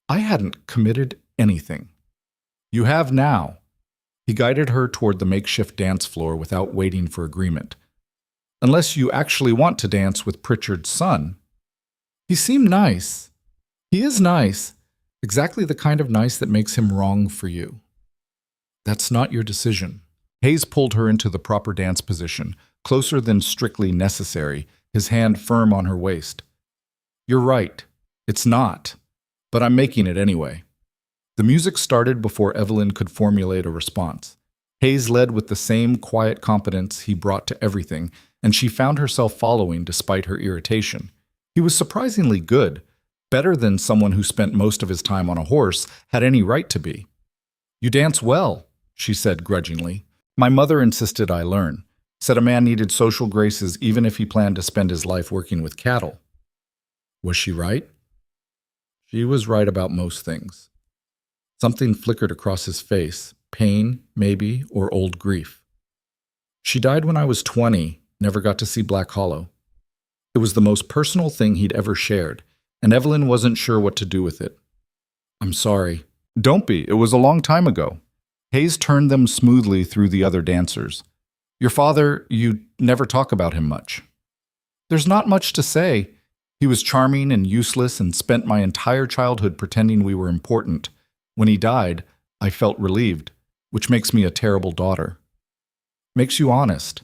"I hadn't committed anything." "You have now." He guided her toward the makeshift dance floor without waiting for agreement. "Unless you actually want to dance with Pritchard's son." "He seemed nice." "He is nice. Exactly the kind of nice that makes him wrong for you." "That's not your decision." Hayes pulled her into the proper dance position, closer than strictly necessary, his hand firm on her waist. "You're right. It's not. But I'm making it anyway." The music started before Evelyn could formulate a response. Hayes led with the same quiet competence he brought to everything, and she found herself following despite her irritation. He was surprisingly good, better than someone who spent most of his time on a horse had any right to be. "You dance well," she said grudgingly. "My mother insisted I learn. Said a man needed social graces even if he planned to spend his life working with cattle." Was she right? She was right about most things. Something flickered across his face, pain, maybe, or old grief. "She died when I was 20, never got to see Black Hollow." It was the most personal thing he'd ever shared, and Evelyn wasn't sure what to do with it. "I'm sorry." "Don't be. It was a long time ago." Hayes turned them smoothly through the other dancers. "Your father, you never talk about him much." "There's not much to say. He was charming and useless and spent my entire childhood pretending we were important. When he died, I felt relieved, which makes me a terrible daughter." "Makes you honest.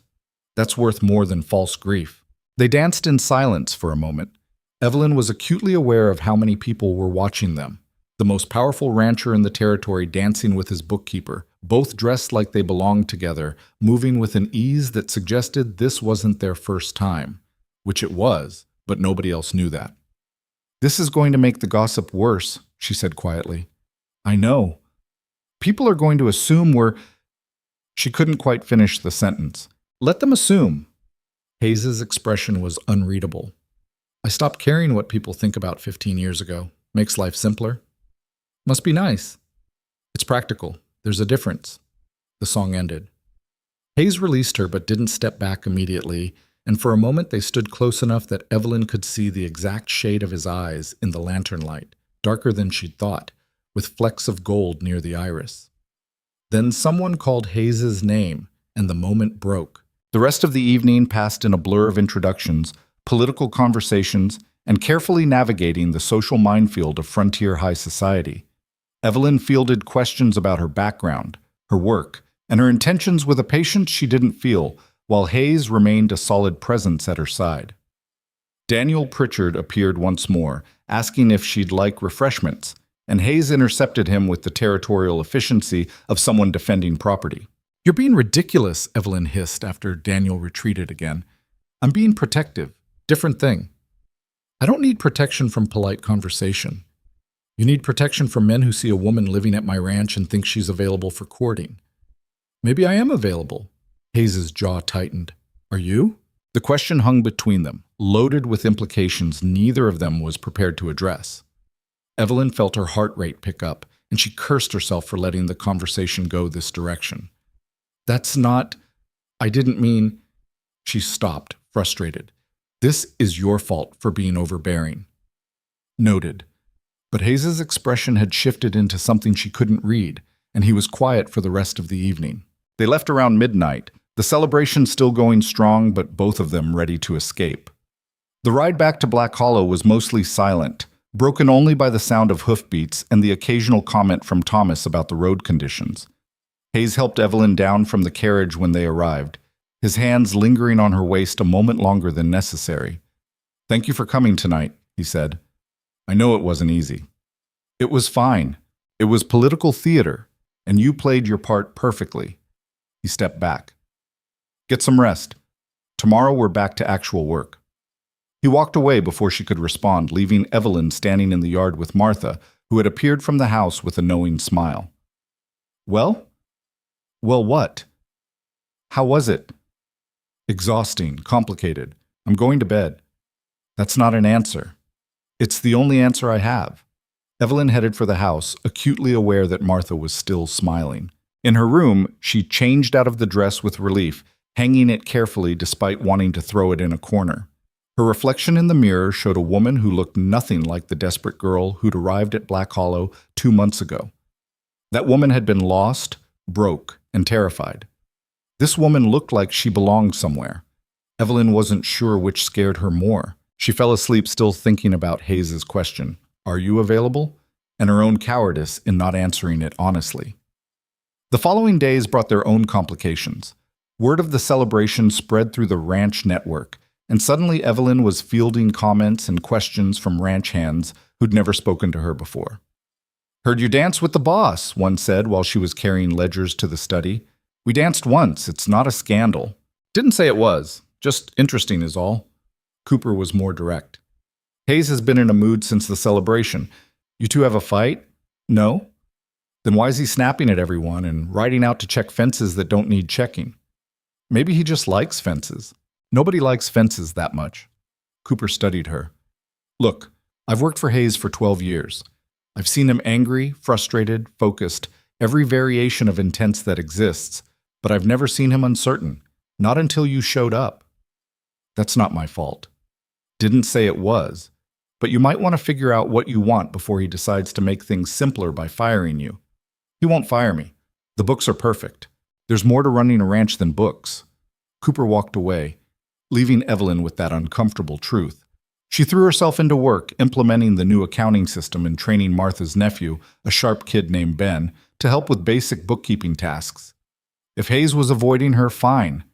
That's worth more than false grief." They danced in silence for a moment. Evelyn was acutely aware of how many people were watching them. The most powerful rancher in the territory dancing with his bookkeeper, both dressed like they belonged together, moving with an ease that suggested this wasn't their first time, which it was, but nobody else knew that. "This is going to make the gossip worse," she said quietly. "I know. People are going to assume we're—" She couldn't quite finish the sentence. "Let them assume." Hayes's expression was unreadable. "I stopped caring what people think about 15 years ago. Makes life simpler. Must be nice. It's practical. There's a difference." The song ended. Hayes released her but didn't step back immediately, and for a moment they stood close enough that Evelyn could see the exact shade of his eyes in the lantern light, darker than she'd thought, with flecks of gold near the iris. Then someone called Hayes's name, and the moment broke. The rest of the evening passed in a blur of introductions, political conversations, and carefully navigating the social minefield of frontier high society. Evelyn fielded questions about her background, her work, and her intentions with a patience she didn't feel, while Hayes remained a solid presence at her side. Daniel Pritchard appeared once more, asking if she'd like refreshments, and Hayes intercepted him with the territorial efficiency of someone defending property. "You're being ridiculous," Evelyn hissed after Daniel retreated again. "I'm being protective. Different thing. I don't need protection from polite conversation. You need protection from men who see a woman living at my ranch and think she's available for courting. Maybe I am available." Hayes's jaw tightened. "Are you?" The question hung between them, loaded with implications neither of them was prepared to address. Evelyn felt her heart rate pick up, and she cursed herself for letting the conversation go this direction. "That's not... I didn't mean..." She stopped, frustrated. "This is your fault for being overbearing." Noted. But Hayes's expression had shifted into something she couldn't read, and he was quiet for the rest of the evening. They left around midnight, the celebration still going strong, but both of them ready to escape. The ride back to Black Hollow was mostly silent, broken only by the sound of hoofbeats and the occasional comment from Thomas about the road conditions. Hayes helped Evelyn down from the carriage when they arrived, his hands lingering on her waist a moment longer than necessary. "Thank you for coming tonight," he said. "I know it wasn't easy." "It was fine. It was political theater, and you played your part perfectly." He stepped back. "Get some rest. Tomorrow we're back to actual work." He walked away before she could respond, leaving Evelyn standing in the yard with Martha, who had appeared from the house with a knowing smile. "Well? Well, what? How was it?" "Exhausting, complicated. I'm going to bed." "That's not an answer." "It's the only answer I have." Evelyn headed for the house, acutely aware that Martha was still smiling. In her room, she changed out of the dress with relief, hanging it carefully despite wanting to throw it in a corner. Her reflection in the mirror showed a woman who looked nothing like the desperate girl who'd arrived at Black Hollow 2 months ago. That woman had been lost, broke, and terrified. This woman looked like she belonged somewhere. Evelyn wasn't sure which scared her more. She fell asleep still thinking about Hayes's question, "Are you available?" and her own cowardice in not answering it honestly. The following days brought their own complications. Word of the celebration spread through the ranch network, and suddenly Evelyn was fielding comments and questions from ranch hands who'd never spoken to her before. "Heard you dance with the boss," one said while she was carrying ledgers to the study. "We danced once. It's not a scandal." "Didn't say it was. Just interesting is all." Cooper was more direct. "Hayes has been in a mood since the celebration. You two have a fight?" "No." "Then why is he snapping at everyone and riding out to check fences that don't need checking?" "Maybe he just likes fences." "Nobody likes fences that much." Cooper studied her. "Look, I've worked for Hayes for 12 years. I've seen him angry, frustrated, focused, every variation of intense that exists, but I've never seen him uncertain, not until you showed up." "That's not my fault." "Didn't say it was. But you might want to figure out what you want before he decides to make things simpler by firing you." "He won't fire me. The books are perfect. There's more to running a ranch than books." Cooper walked away, leaving Evelyn with that uncomfortable truth. She threw herself into work, implementing the new accounting system and training Martha's nephew, a sharp kid named Ben, to help with basic bookkeeping tasks. If Hayes was avoiding her, fine.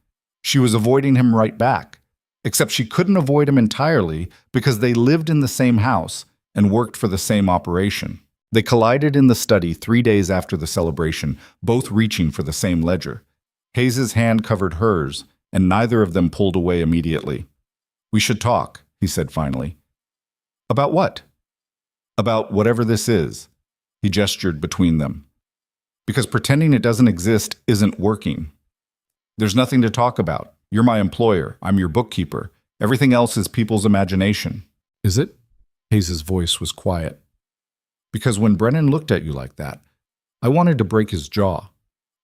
She was avoiding him right back. Except she couldn't avoid him entirely because they lived in the same house and worked for the same operation. They collided in the study 3 days after the celebration, both reaching for the same ledger. Hayes's hand covered hers, and neither of them pulled away immediately. "We should talk," he said finally. "About what?" "About whatever this is." He gestured between them. "Because pretending it doesn't exist isn't working. There's nothing to talk about. You're my employer. I'm your bookkeeper. Everything else is people's imagination." "Is it?" Hayes's voice was quiet. "Because when Brennan looked at you like that, I wanted to break his jaw.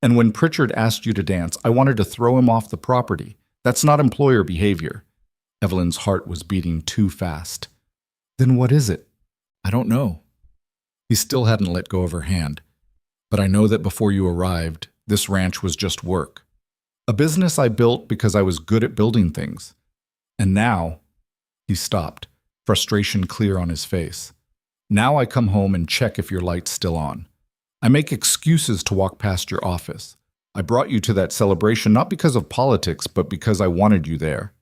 And when Pritchard asked you to dance, I wanted to throw him off the property. That's not employer behavior." Evelyn's heart was beating too fast. "Then what is it?" "I don't know." He still hadn't let go of her hand. But I know that before you arrived, this ranch was just work. A business I built because I was good at building things. And now, he stopped, frustration clear on his face. Now I come home and check if your light's still on. I make excuses to walk past your office. I brought you to that celebration not because of politics, but because I wanted you there.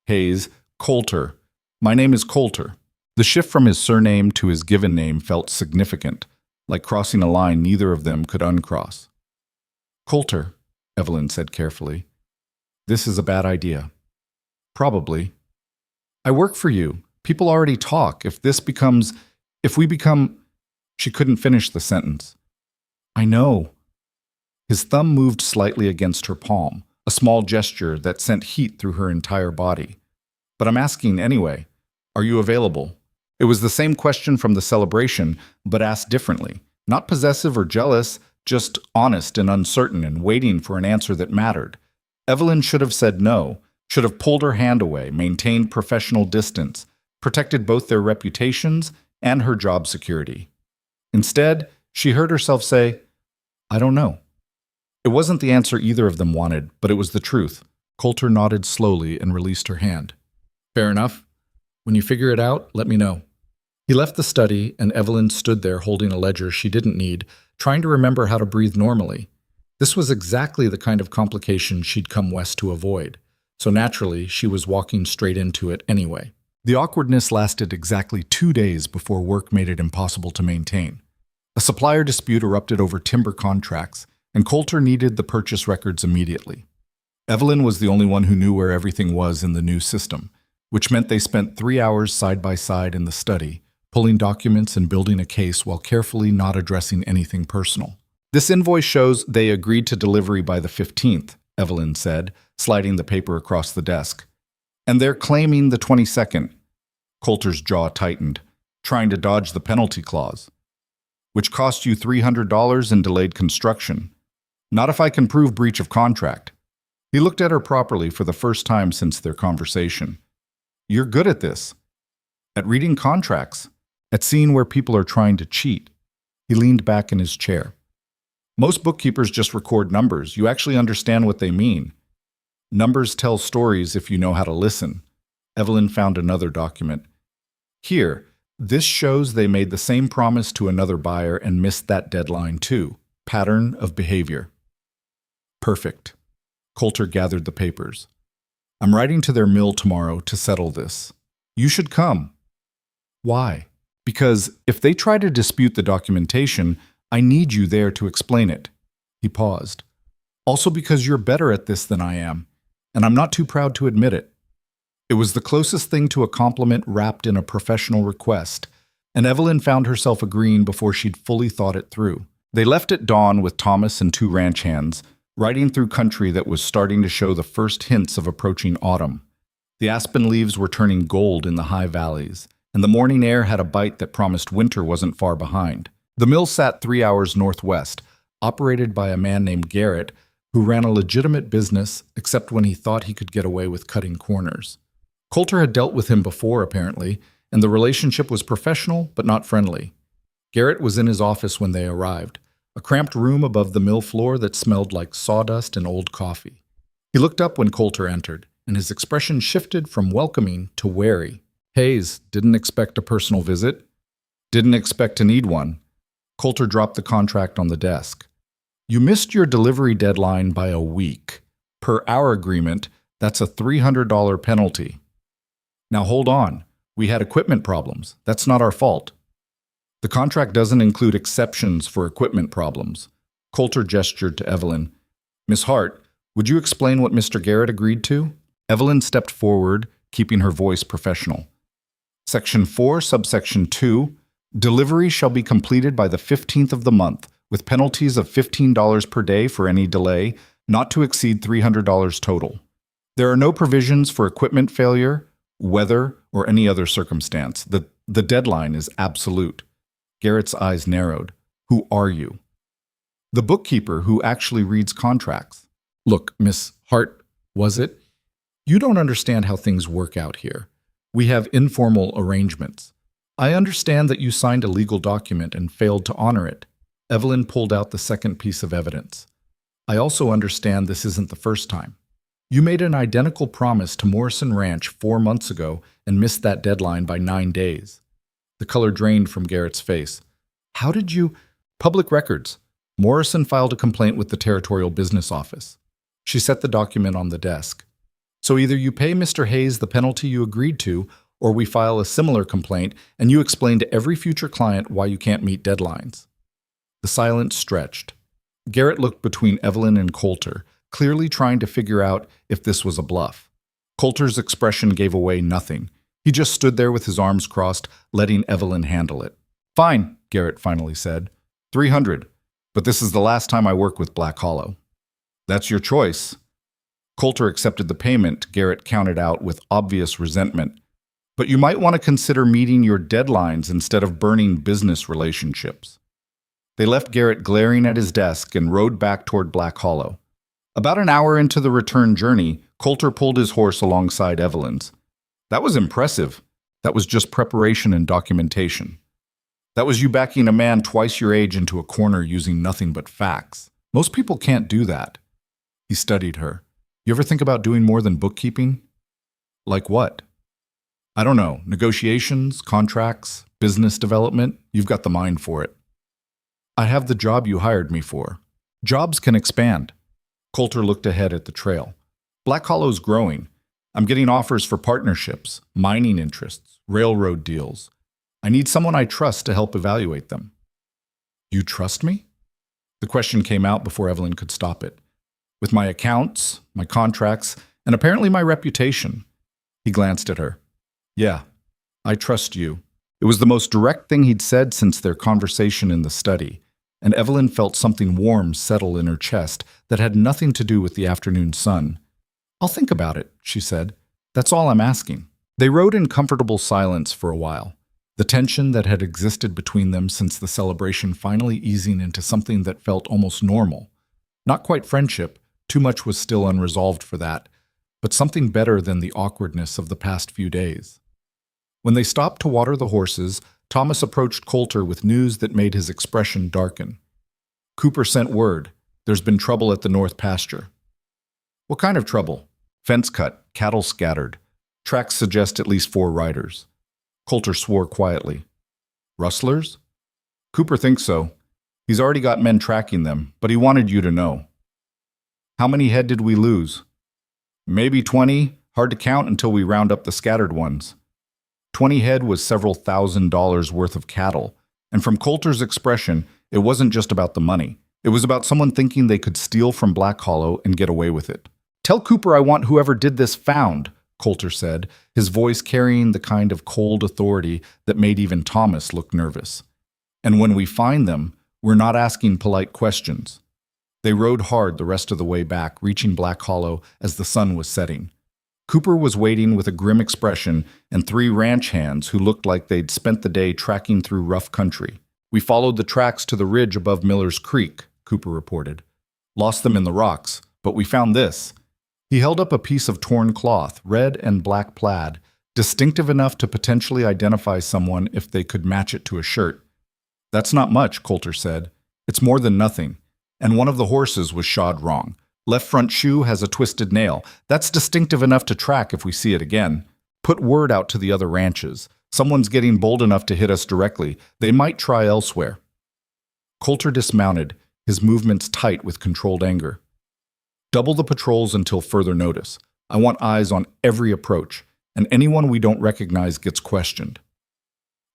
Hayes, Coulter. My name is Coulter. The shift from his surname to his given name felt significant, like crossing a line neither of them could uncross. Coulter, Evelyn said carefully. This is a bad idea. Probably. I work for you. People already talk. If we become... She couldn't finish the sentence. I know. His thumb moved slightly against her palm, a small gesture that sent heat through her entire body. But I'm asking anyway. Are you available? It was the same question from the celebration, but asked differently. Not possessive or jealous, just honest and uncertain and waiting for an answer that mattered. Evelyn should have said no, should have pulled her hand away, maintained professional distance, protected both their reputations and her job security. Instead, she heard herself say, I don't know. It wasn't the answer either of them wanted, but it was the truth. Coulter nodded slowly and released her hand. Fair enough. When you figure it out, let me know. He left the study, and Evelyn stood there holding a ledger she didn't need, trying to remember how to breathe normally. This was exactly the kind of complication she'd come west to avoid, so naturally she was walking straight into it anyway. The awkwardness lasted exactly 2 days before work made it impossible to maintain. A supplier dispute erupted over timber contracts, and Coulter needed the purchase records immediately. Evelyn was the only one who knew where everything was in the new system, which meant they spent 3 hours side by side in the study, pulling documents and building a case while carefully not addressing anything personal. This invoice shows they agreed to delivery by the 15th, Evelyn said, sliding the paper across the desk. And they're claiming the 22nd. Coulter's jaw tightened, trying to dodge the penalty clause, which cost you $300 in delayed construction. Not if I can prove breach of contract. He looked at her properly for the first time since their conversation. You're good at this. At reading contracts. At seeing where people are trying to cheat. He leaned back in his chair. Most bookkeepers just record numbers. You actually understand what they mean. Numbers tell stories if you know how to listen. Evelyn found another document. Here, this shows they made the same promise to another buyer and missed that deadline too. Pattern of behavior. Perfect. Coulter gathered the papers. I'm writing to their mill tomorrow to settle this. You should come. Why? Because if they try to dispute the documentation, I need you there to explain it. He paused. Also because you're better at this than I am, and I'm not too proud to admit it. It was the closest thing to a compliment wrapped in a professional request, and Evelyn found herself agreeing before she'd fully thought it through. They left at dawn with Thomas and 2 ranch hands, riding through country that was starting to show the first hints of approaching autumn. The aspen leaves were turning gold in the high valleys, and the morning air had a bite that promised winter wasn't far behind. The mill sat 3 hours northwest, operated by a man named Garrett, who ran a legitimate business except when he thought he could get away with cutting corners. Coulter had dealt with him before, apparently, and the relationship was professional but not friendly. Garrett was in his office when they arrived, a cramped room above the mill floor that smelled like sawdust and old coffee. He looked up when Coulter entered, and his expression shifted from welcoming to wary. Hayes, didn't expect a personal visit? Didn't expect to need one. Coulter dropped the contract on the desk. You missed your delivery deadline by a week. Per our agreement, that's a $300 penalty. Now hold on. We had equipment problems. That's not our fault. The contract doesn't include exceptions for equipment problems. Coulter gestured to Evelyn. Miss Hart, would you explain what Mr. Garrett agreed to? Evelyn stepped forward, keeping her voice professional. Section 4, subsection 2, delivery shall be completed by the 15th of the month, with penalties of $15 per day for any delay, not to exceed $300 total. There are no provisions for equipment failure, weather, or any other circumstance. The deadline is absolute. Garrett's eyes narrowed. Who are you? The bookkeeper who actually reads contracts. Look, Miss Hart, was it? You don't understand how things work out here. We have informal arrangements. I understand that you signed a legal document and failed to honor it. Evelyn pulled out the second piece of evidence. I also understand this isn't the first time. You made an identical promise to Morrison Ranch 4 months ago and missed that deadline by 9 days. The color drained from Garrett's face. How did you? Public records. Morrison filed a complaint with the Territorial Business Office. She set the document on the desk. So either you pay Mr. Hayes the penalty you agreed to, or we file a similar complaint and you explain to every future client why you can't meet deadlines. The silence stretched. Garrett looked between Evelyn and Coulter, clearly trying to figure out if this was a bluff. Coulter's expression gave away nothing. He just stood there with his arms crossed, letting Evelyn handle it. Fine, Garrett finally said. 300. But this is the last time I work with Black Hollow. That's your choice. Coulter accepted the payment Garrett counted out with obvious resentment. But you might want to consider meeting your deadlines instead of burning business relationships. They left Garrett glaring at his desk and rode back toward Black Hollow. About an hour into the return journey, Coulter pulled his horse alongside Evelyn's. That was impressive. That was just preparation and documentation. That was you backing a man twice your age into a corner using nothing but facts. Most people can't do that. He studied her. You ever think about doing more than bookkeeping? Like what? I don't know. Negotiations, contracts, business development. You've got the mind for it. I have the job you hired me for. Jobs can expand. Coulter looked ahead at the trail. Black Hollow's growing. I'm getting offers for partnerships, mining interests, railroad deals. I need someone I trust to help evaluate them. You trust me? The question came out before Evelyn could stop it. With my accounts, my contracts, and apparently my reputation. He glanced at her. Yeah, I trust you. It was the most direct thing he'd said since their conversation in the study, and Evelyn felt something warm settle in her chest that had nothing to do with the afternoon sun. I'll think about it, she said. That's all I'm asking. They rode in comfortable silence for a while, the tension that had existed between them since the celebration finally easing into something that felt almost normal. Not quite friendship, too much was still unresolved for that, but something better than the awkwardness of the past few days. When they stopped to water the horses, Thomas approached Coulter with news that made his expression darken. Cooper sent word. There's been trouble at the north pasture. What kind of trouble? Fence cut, cattle scattered. Tracks suggest at least 4 riders. Coulter swore quietly. Rustlers? Cooper thinks so. He's already got men tracking them, but he wanted you to know. How many head did we lose? Maybe 20, hard to count until we round up the scattered ones. 20 head was several $1,000s worth of cattle, and from Coulter's expression, it wasn't just about the money. It was about someone thinking they could steal from Black Hollow and get away with it. Tell Cooper I want whoever did this found, Coulter said, his voice carrying the kind of cold authority that made even Thomas look nervous. And when we find them, we're not asking polite questions. They rode hard the rest of the way back, reaching Black Hollow as the sun was setting. Cooper was waiting with a grim expression and 3 ranch hands who looked like they'd spent the day tracking through rough country. We followed the tracks to the ridge above Miller's Creek, Cooper reported. Lost them in the rocks, but we found this. He held up a piece of torn cloth, red and black plaid, distinctive enough to potentially identify someone if they could match it to a shirt. That's not much, Coulter said. It's more than nothing. And one of the horses was shod wrong. Left front shoe has a twisted nail. That's distinctive enough to track if we see it again. Put word out to the other ranches. Someone's getting bold enough to hit us directly. They might try elsewhere. Coulter dismounted, his movements tight with controlled anger. Double the patrols until further notice. I want eyes on every approach, and anyone we don't recognize gets questioned.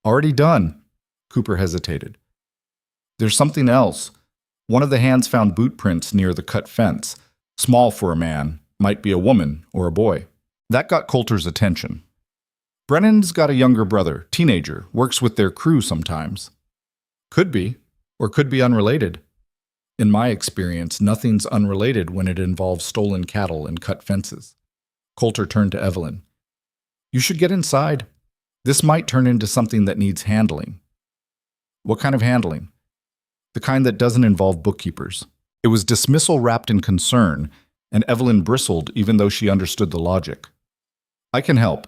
Already done, Cooper hesitated. There's something else. One of the hands found boot prints near the cut fence. Small for a man, might be a woman or a boy. That got Coulter's attention. Brennan's got a younger brother, teenager, works with their crew sometimes. Could be, or could be unrelated. In my experience, nothing's unrelated when it involves stolen cattle and cut fences. Coulter turned to Evelyn. You should get inside. This might turn into something that needs handling. What kind of handling? The kind that doesn't involve bookkeepers. It was dismissal wrapped in concern, and Evelyn bristled even though she understood the logic. I can help.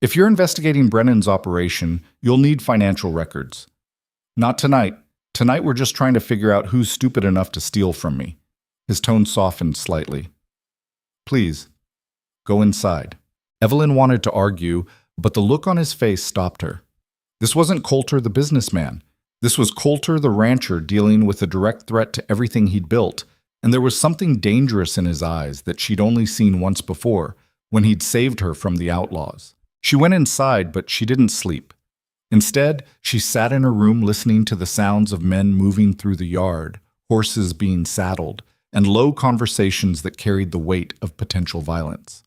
If you're investigating Brennan's operation, you'll need financial records. Not tonight. Tonight we're just trying to figure out who's stupid enough to steal from me." His tone softened slightly. "Please, go inside." Evelyn wanted to argue, but the look on his face stopped her. This wasn't Coulter the businessman. This was Coulter the rancher dealing with a direct threat to everything he'd built, and there was something dangerous in his eyes that she'd only seen once before, when he'd saved her from the outlaws. She went inside, but she didn't sleep. Instead, she sat in her room listening to the sounds of men moving through the yard, horses being saddled, and low conversations that carried the weight of potential violence.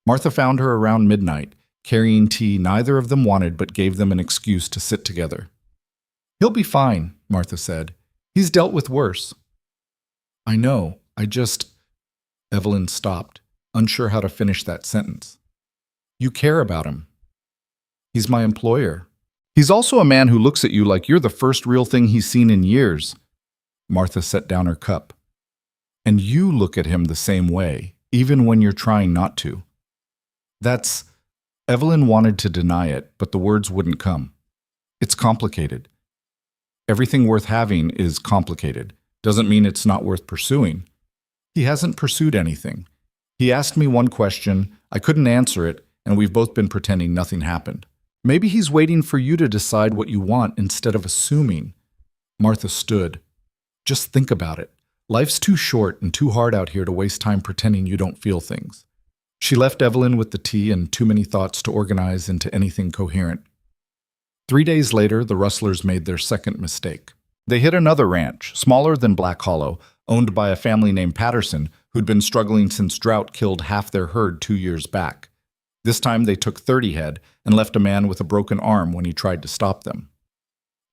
Martha found her around midnight, carrying tea neither of them wanted but gave them an excuse to sit together. "He'll be fine," Martha said. "He's dealt with worse." "I know, Evelyn stopped, unsure how to finish that sentence. "You care about him." "He's my employer. He's also a man who looks at you like you're the first real thing he's seen in years." Martha set down her cup. "And you look at him the same way, even when you're trying not to." "That's—" Evelyn wanted to deny it, but the words wouldn't come. "It's complicated. Everything worth having is complicated. Doesn't mean it's not worth pursuing. He hasn't pursued anything. He asked me one question, I couldn't answer it, and we've both been pretending nothing happened. Maybe he's waiting for you to decide what you want instead of assuming." Martha stood. "Just think about it. Life's too short and too hard out here to waste time pretending you don't feel things." She left Evelyn with the tea and too many thoughts to organize into anything coherent. 3 days later, the rustlers made their second mistake. They hit another ranch, smaller than Black Hollow, owned by a family named Patterson, who'd been struggling since drought killed half their herd 2 years back. This time they took 30 head and left a man with a broken arm when he tried to stop them.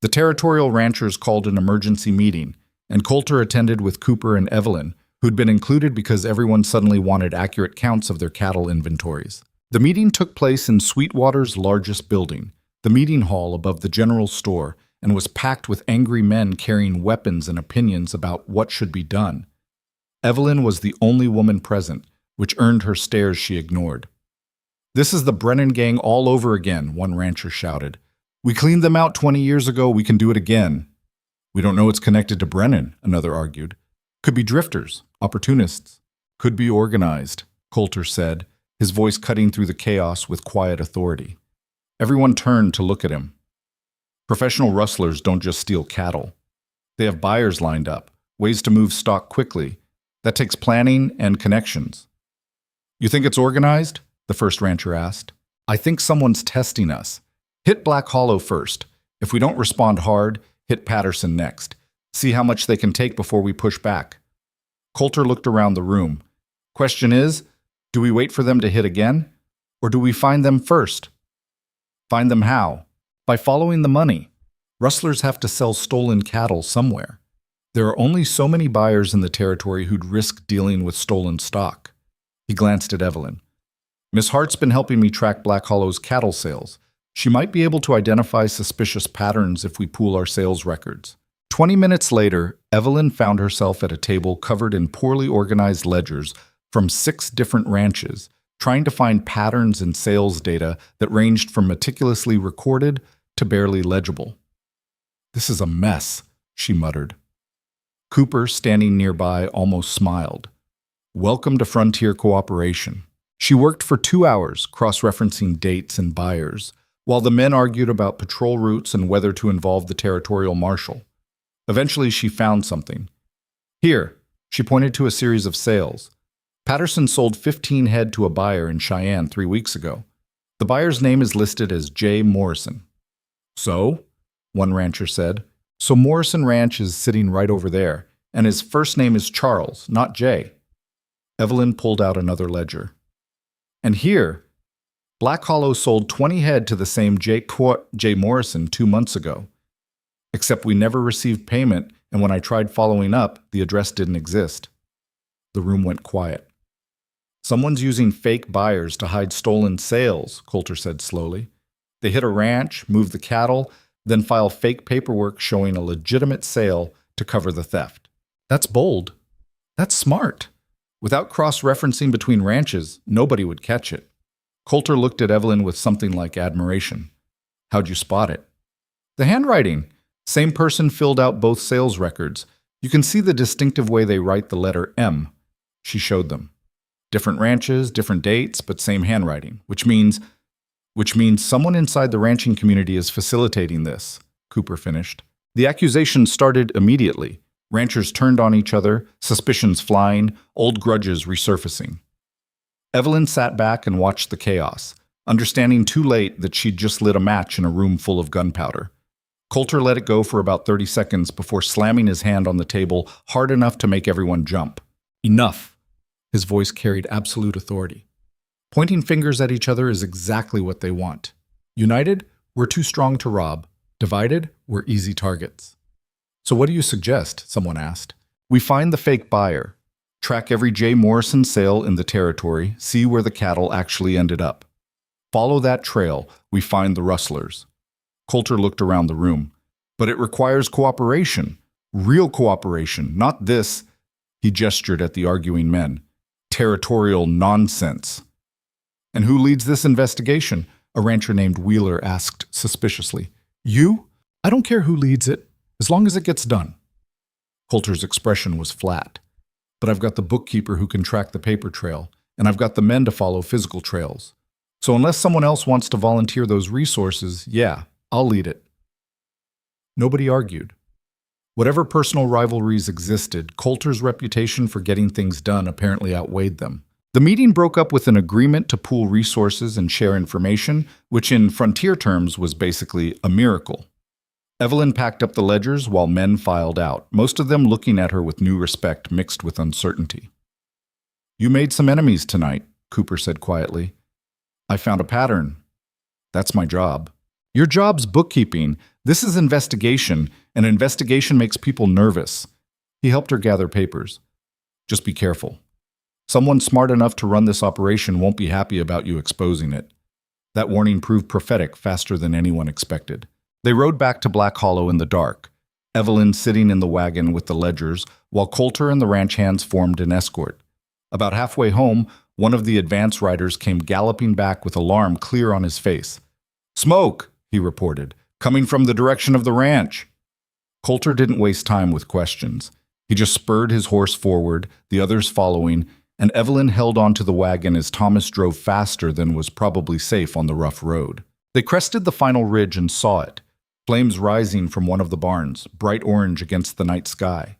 The territorial ranchers called an emergency meeting, and Coulter attended with Cooper and Evelyn, who'd been included because everyone suddenly wanted accurate counts of their cattle inventories. The meeting took place in Sweetwater's largest building, the meeting hall above the general store, and was packed with angry men carrying weapons and opinions about what should be done. Evelyn was the only woman present, which earned her stares she ignored. "This is the Brennan gang all over again," one rancher shouted. "We cleaned them out 20 years ago, we can do it again." "We don't know it's connected to Brennan," another argued. "Could be drifters, opportunists. Could be organized," Coulter said, his voice cutting through the chaos with quiet authority. Everyone turned to look at him. Professional rustlers don't just steal cattle. They have buyers lined up, ways to move stock quickly. That takes planning and connections. "You think it's organized?" the first rancher asked. "I think someone's testing us. Hit Black Hollow first. If we don't respond hard, hit Patterson next. See how much they can take before we push back." Coulter looked around the room. "Question is, do we wait for them to hit again? Or do we find them first?" "Find them how?" "By following the money. Rustlers have to sell stolen cattle somewhere. There are only so many buyers in the territory who'd risk dealing with stolen stock." He glanced at Evelyn. "Miss Hart's been helping me track Black Hollow's cattle sales. She might be able to identify suspicious patterns if we pool our sales records." 20 minutes later, Evelyn found herself at a table covered in poorly organized ledgers from 6 different ranches, trying to find patterns in sales data that ranged from meticulously recorded to barely legible. "This is a mess," she muttered. Cooper, standing nearby, almost smiled. "Welcome to Frontier Cooperation." She worked for 2 hours, cross-referencing dates and buyers, while the men argued about patrol routes and whether to involve the territorial marshal. Eventually, she found something. "Here," she pointed to a series of sales. "Patterson sold 15 head to a buyer in Cheyenne 3 weeks ago. The buyer's name is listed as J. Morrison." "So?" one rancher said. "So Morrison Ranch is sitting right over there, and his first name is Charles, not J." Evelyn pulled out another ledger. "And here, Black Hollow sold 20 head to the same J. Morrison 2 months ago. Except we never received payment, and when I tried following up, the address didn't exist." The room went quiet. "Someone's using fake buyers to hide stolen sales," Coulter said slowly. "They hit a ranch, move the cattle, then file fake paperwork showing a legitimate sale to cover the theft." "That's bold. That's smart. Without cross-referencing between ranches, nobody would catch it." Coulter looked at Evelyn with something like admiration. "How'd you spot it?" "The handwriting. Same person filled out both sales records. You can see the distinctive way they write the letter M. She showed them. Different ranches, different dates, but same handwriting, which means someone inside the ranching community is facilitating this, Cooper finished. The accusations started immediately. Ranchers turned on each other, suspicions flying, old grudges resurfacing. Evelyn sat back and watched the chaos, understanding too late that she'd just lit a match in a room full of gunpowder. Coulter let it go for about 30 seconds before slamming his hand on the table hard enough to make everyone jump. Enough! His voice carried absolute authority. Pointing fingers at each other is exactly what they want. United, we're too strong to rob. Divided, we're easy targets. So what do you suggest? Someone asked. We find the fake buyer. Track every J. Morrison sale in the territory, see where the cattle actually ended up. Follow that trail, we find the rustlers. Coulter looked around the room. But it requires cooperation. Real cooperation, not this. He gestured at the arguing men. Territorial nonsense. And who leads this investigation? A rancher named Wheeler asked suspiciously. You? I don't care who leads it, as long as it gets done. Coulter's expression was flat. But I've got the bookkeeper who can track the paper trail, and I've got the men to follow physical trails. So unless someone else wants to volunteer those resources, yeah, I'll lead it. Nobody argued. Whatever personal rivalries existed, Coulter's reputation for getting things done apparently outweighed them. The meeting broke up with an agreement to pool resources and share information, which in frontier terms was basically a miracle. Evelyn packed up the ledgers while men filed out, most of them looking at her with new respect mixed with uncertainty. You made some enemies tonight, Cooper said quietly. I found a pattern. That's my job. Your job's bookkeeping. This is investigation, and investigation makes people nervous. He helped her gather papers. Just be careful. Someone smart enough to run this operation won't be happy about you exposing it. That warning proved prophetic faster than anyone expected. They rode back to Black Hollow in the dark, Evelyn sitting in the wagon with the ledgers, while Coulter and the ranch hands formed an escort. About halfway home, one of the advance riders came galloping back with alarm clear on his face. Smoke, he reported, coming from the direction of the ranch. Coulter didn't waste time with questions. He just spurred his horse forward, the others following, and Evelyn held onto the wagon as Thomas drove faster than was probably safe on the rough road. They crested the final ridge and saw it, flames rising from one of the barns, bright orange against the night sky.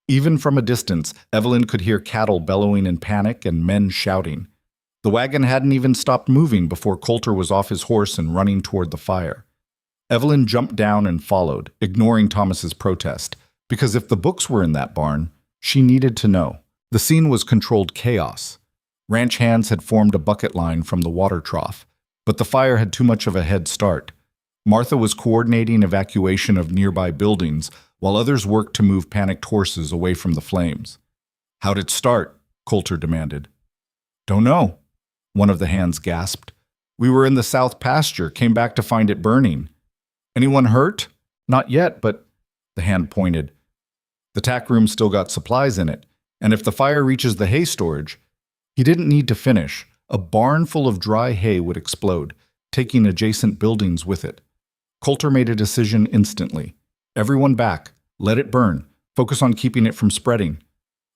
Even from a distance, Evelyn could hear cattle bellowing in panic and men shouting. The wagon hadn't even stopped moving before Coulter was off his horse and running toward the fire. Evelyn jumped down and followed, ignoring Thomas's protest, because if the books were in that barn, she needed to know. The scene was controlled chaos. Ranch hands had formed a bucket line from the water trough, but the fire had too much of a head start. Martha was coordinating evacuation of nearby buildings, while others worked to move panicked horses away from the flames. How'd it start? Coulter demanded. Don't know, one of the hands gasped. We were in the south pasture, came back to find it burning. Anyone hurt? Not yet, but... The hand pointed. The tack room still got supplies in it, and if the fire reaches the hay storage... He didn't need to finish. A barn full of dry hay would explode, taking adjacent buildings with it. Coulter made a decision instantly. Everyone back. Let it burn. Focus on keeping it from spreading.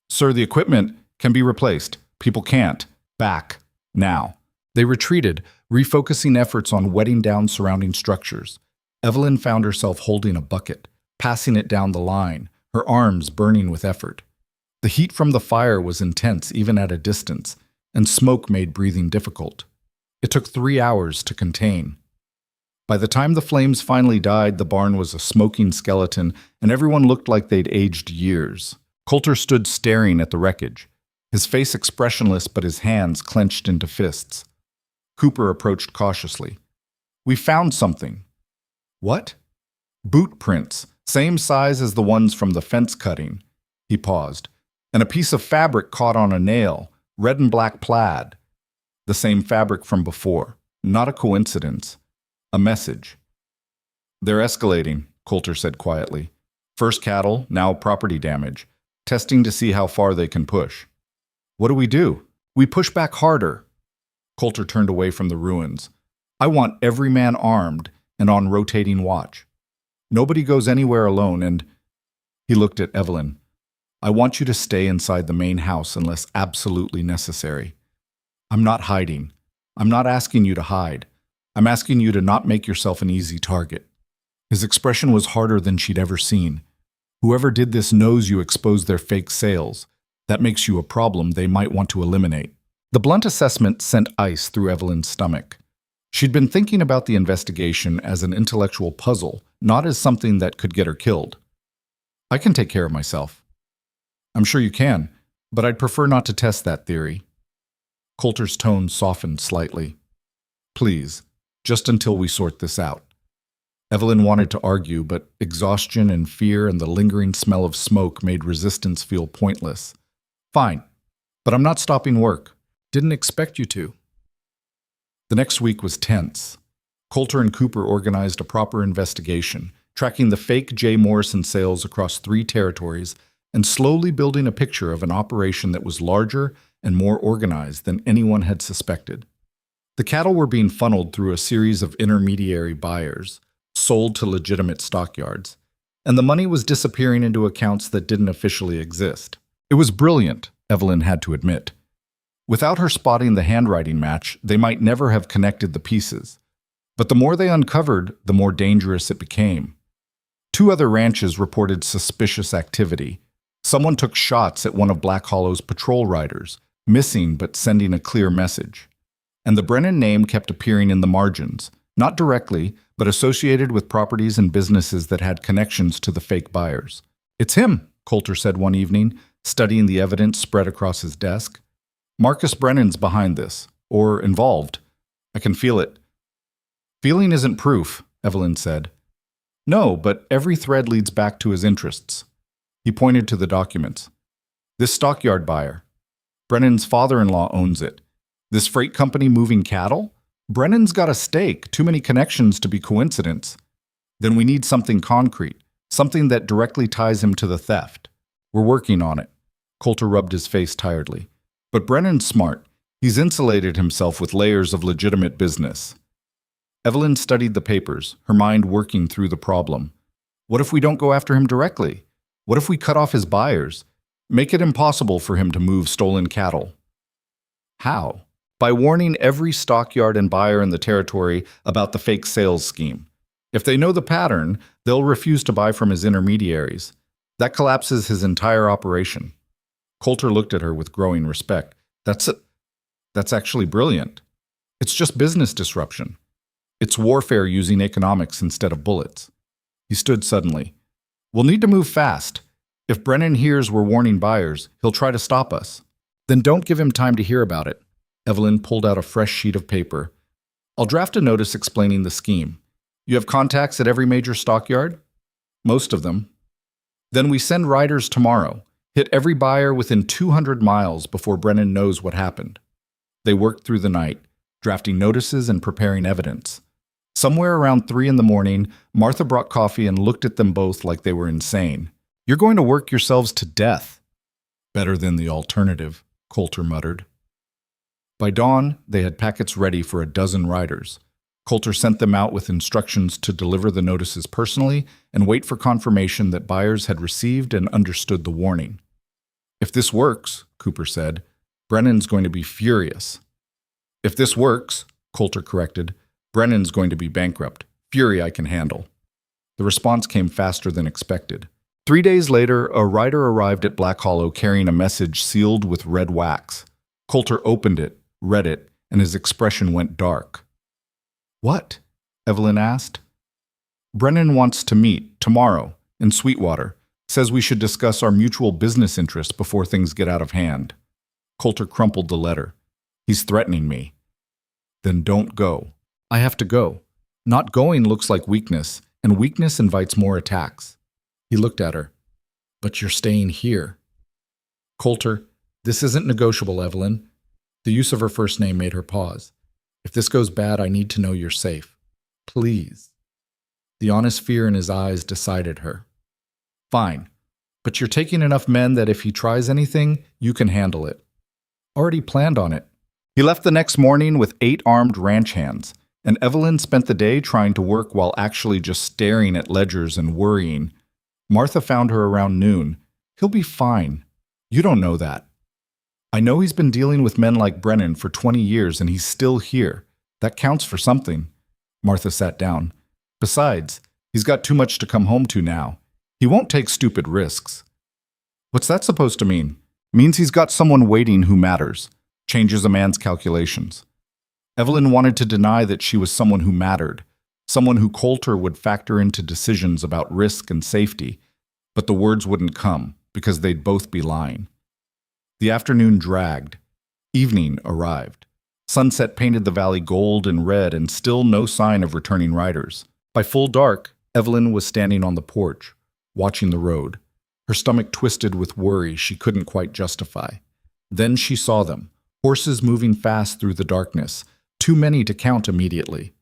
Sir, the equipment can be replaced. People can't. Back. Now. They retreated, refocusing efforts on wetting down surrounding structures. Evelyn found herself holding a bucket, passing it down the line, her arms burning with effort. The heat from the fire was intense even at a distance, and smoke made breathing difficult. It took 3 hours to contain. By the time the flames finally died, the barn was a smoking skeleton, and everyone looked like they'd aged years. Coulter stood staring at the wreckage, his face expressionless but his hands clenched into fists. Cooper approached cautiously. We found something. What? Boot prints, same size as the ones from the fence cutting. He paused. And a piece of fabric caught on a nail, red and black plaid. The same fabric from before. Not a coincidence. A message. They're escalating, Coulter said quietly. First cattle, now property damage. Testing to see how far they can push. What do? We push back harder. Coulter turned away from the ruins. I want every man armed and on rotating watch. Nobody goes anywhere alone, and he looked at Evelyn. I want you to stay inside the main house unless absolutely necessary. I'm not hiding. I'm not asking you to hide. I'm asking you to not make yourself an easy target. His expression was harder than she'd ever seen. Whoever did this knows you exposed their fake sales. That makes you a problem they might want to eliminate. The blunt assessment sent ice through Evelyn's stomach. She'd been thinking about the investigation as an intellectual puzzle, not as something that could get her killed. I can take care of myself. I'm sure you can, but I'd prefer not to test that theory. Coulter's tone softened slightly. Please, just until we sort this out. Evelyn wanted to argue, but exhaustion and fear and the lingering smell of smoke made resistance feel pointless. Fine, but I'm not stopping work. Didn't expect you to. The next week was tense. Coulter and Cooper organized a proper investigation, tracking the fake J. Morrison sales across 3 territories and slowly building a picture of an operation that was larger and more organized than anyone had suspected. The cattle were being funneled through a series of intermediary buyers, sold to legitimate stockyards, and the money was disappearing into accounts that didn't officially exist. It was brilliant, Evelyn had to admit. Without her spotting the handwriting match, they might never have connected the pieces. But the more they uncovered, the more dangerous it became. 2 other ranches reported suspicious activity. Someone took shots at one of Black Hollow's patrol riders, missing but sending a clear message. And the Brennan name kept appearing in the margins, not directly, but associated with properties and businesses that had connections to the fake buyers. It's him, Coulter said one evening, studying the evidence spread across his desk. Marcus Brennan's behind this, or involved. I can feel it. Feeling isn't proof, Evelyn said. No, but every thread leads back to his interests. He pointed to the documents. This stockyard buyer. Brennan's father-in-law owns it. This freight company moving cattle? Brennan's got a stake, too many connections to be coincidence. Then we need something concrete, something that directly ties him to the theft. We're working on it. Coulter rubbed his face tiredly. But Brennan's smart. He's insulated himself with layers of legitimate business. Evelyn studied the papers, her mind working through the problem. What if we don't go after him directly? What if we cut off his buyers? Make it impossible for him to move stolen cattle. How? By warning every stockyard and buyer in the territory about the fake sales scheme. If they know the pattern, they'll refuse to buy from his intermediaries. That collapses his entire operation. Coulter looked at her with growing respect. That's actually brilliant. It's just business disruption. It's warfare using economics instead of bullets. He stood suddenly. We'll need to move fast. If Brennan hears we're warning buyers, he'll try to stop us. Then don't give him time to hear about it. Evelyn pulled out a fresh sheet of paper. I'll draft a notice explaining the scheme. You have contacts at every major stockyard? Most of them. Then we send riders tomorrow. Hit every buyer within 200 miles before Brennan knows what happened. They worked through the night, drafting notices and preparing evidence. Somewhere around 3 in the morning, Martha brought coffee and looked at them both like they were insane. You're going to work yourselves to death. Better than the alternative, Coulter muttered. By dawn, they had packets ready for 12 riders. Coulter sent them out with instructions to deliver the notices personally and wait for confirmation that buyers had received and understood the warning. If this works, Cooper said, Brennan's going to be furious. If this works, Coulter corrected, Brennan's going to be bankrupt. Fury I can handle. The response came faster than expected. 3 days later, a rider arrived at Black Hollow carrying a message sealed with red wax. Coulter opened it, read it, and his expression went dark. What? Evelyn asked. Brennan wants to meet, tomorrow, in Sweetwater. Says we should discuss our mutual business interests before things get out of hand. Coulter crumpled the letter. He's threatening me. Then don't go. I have to go. Not going looks like weakness, and weakness invites more attacks. He looked at her. But you're staying here. Coulter, this isn't negotiable, Evelyn. The use of her first name made her pause. If this goes bad, I need to know you're safe. Please. The honest fear in his eyes decided her. Fine, but you're taking enough men that if he tries anything, you can handle it. Already planned on it. He left the next morning with 8 armed ranch hands. And Evelyn spent the day trying to work while actually just staring at ledgers and worrying. Martha found her around noon. He'll be fine. You don't know that. I know he's been dealing with men like Brennan for 20 years and he's still here. That counts for something. Martha sat down. Besides, he's got too much to come home to now. He won't take stupid risks. What's that supposed to mean? Means he's got someone waiting who matters. Changes a man's calculations. Evelyn wanted to deny that she was someone who mattered, someone who Coulter would factor into decisions about risk and safety, but the words wouldn't come because they'd both be lying. The afternoon dragged. Evening arrived. Sunset painted the valley gold and red and still no sign of returning riders. By full dark, Evelyn was standing on the porch, watching the road. Her stomach twisted with worry she couldn't quite justify. Then she saw them, horses moving fast through the darkness, too many to count immediately.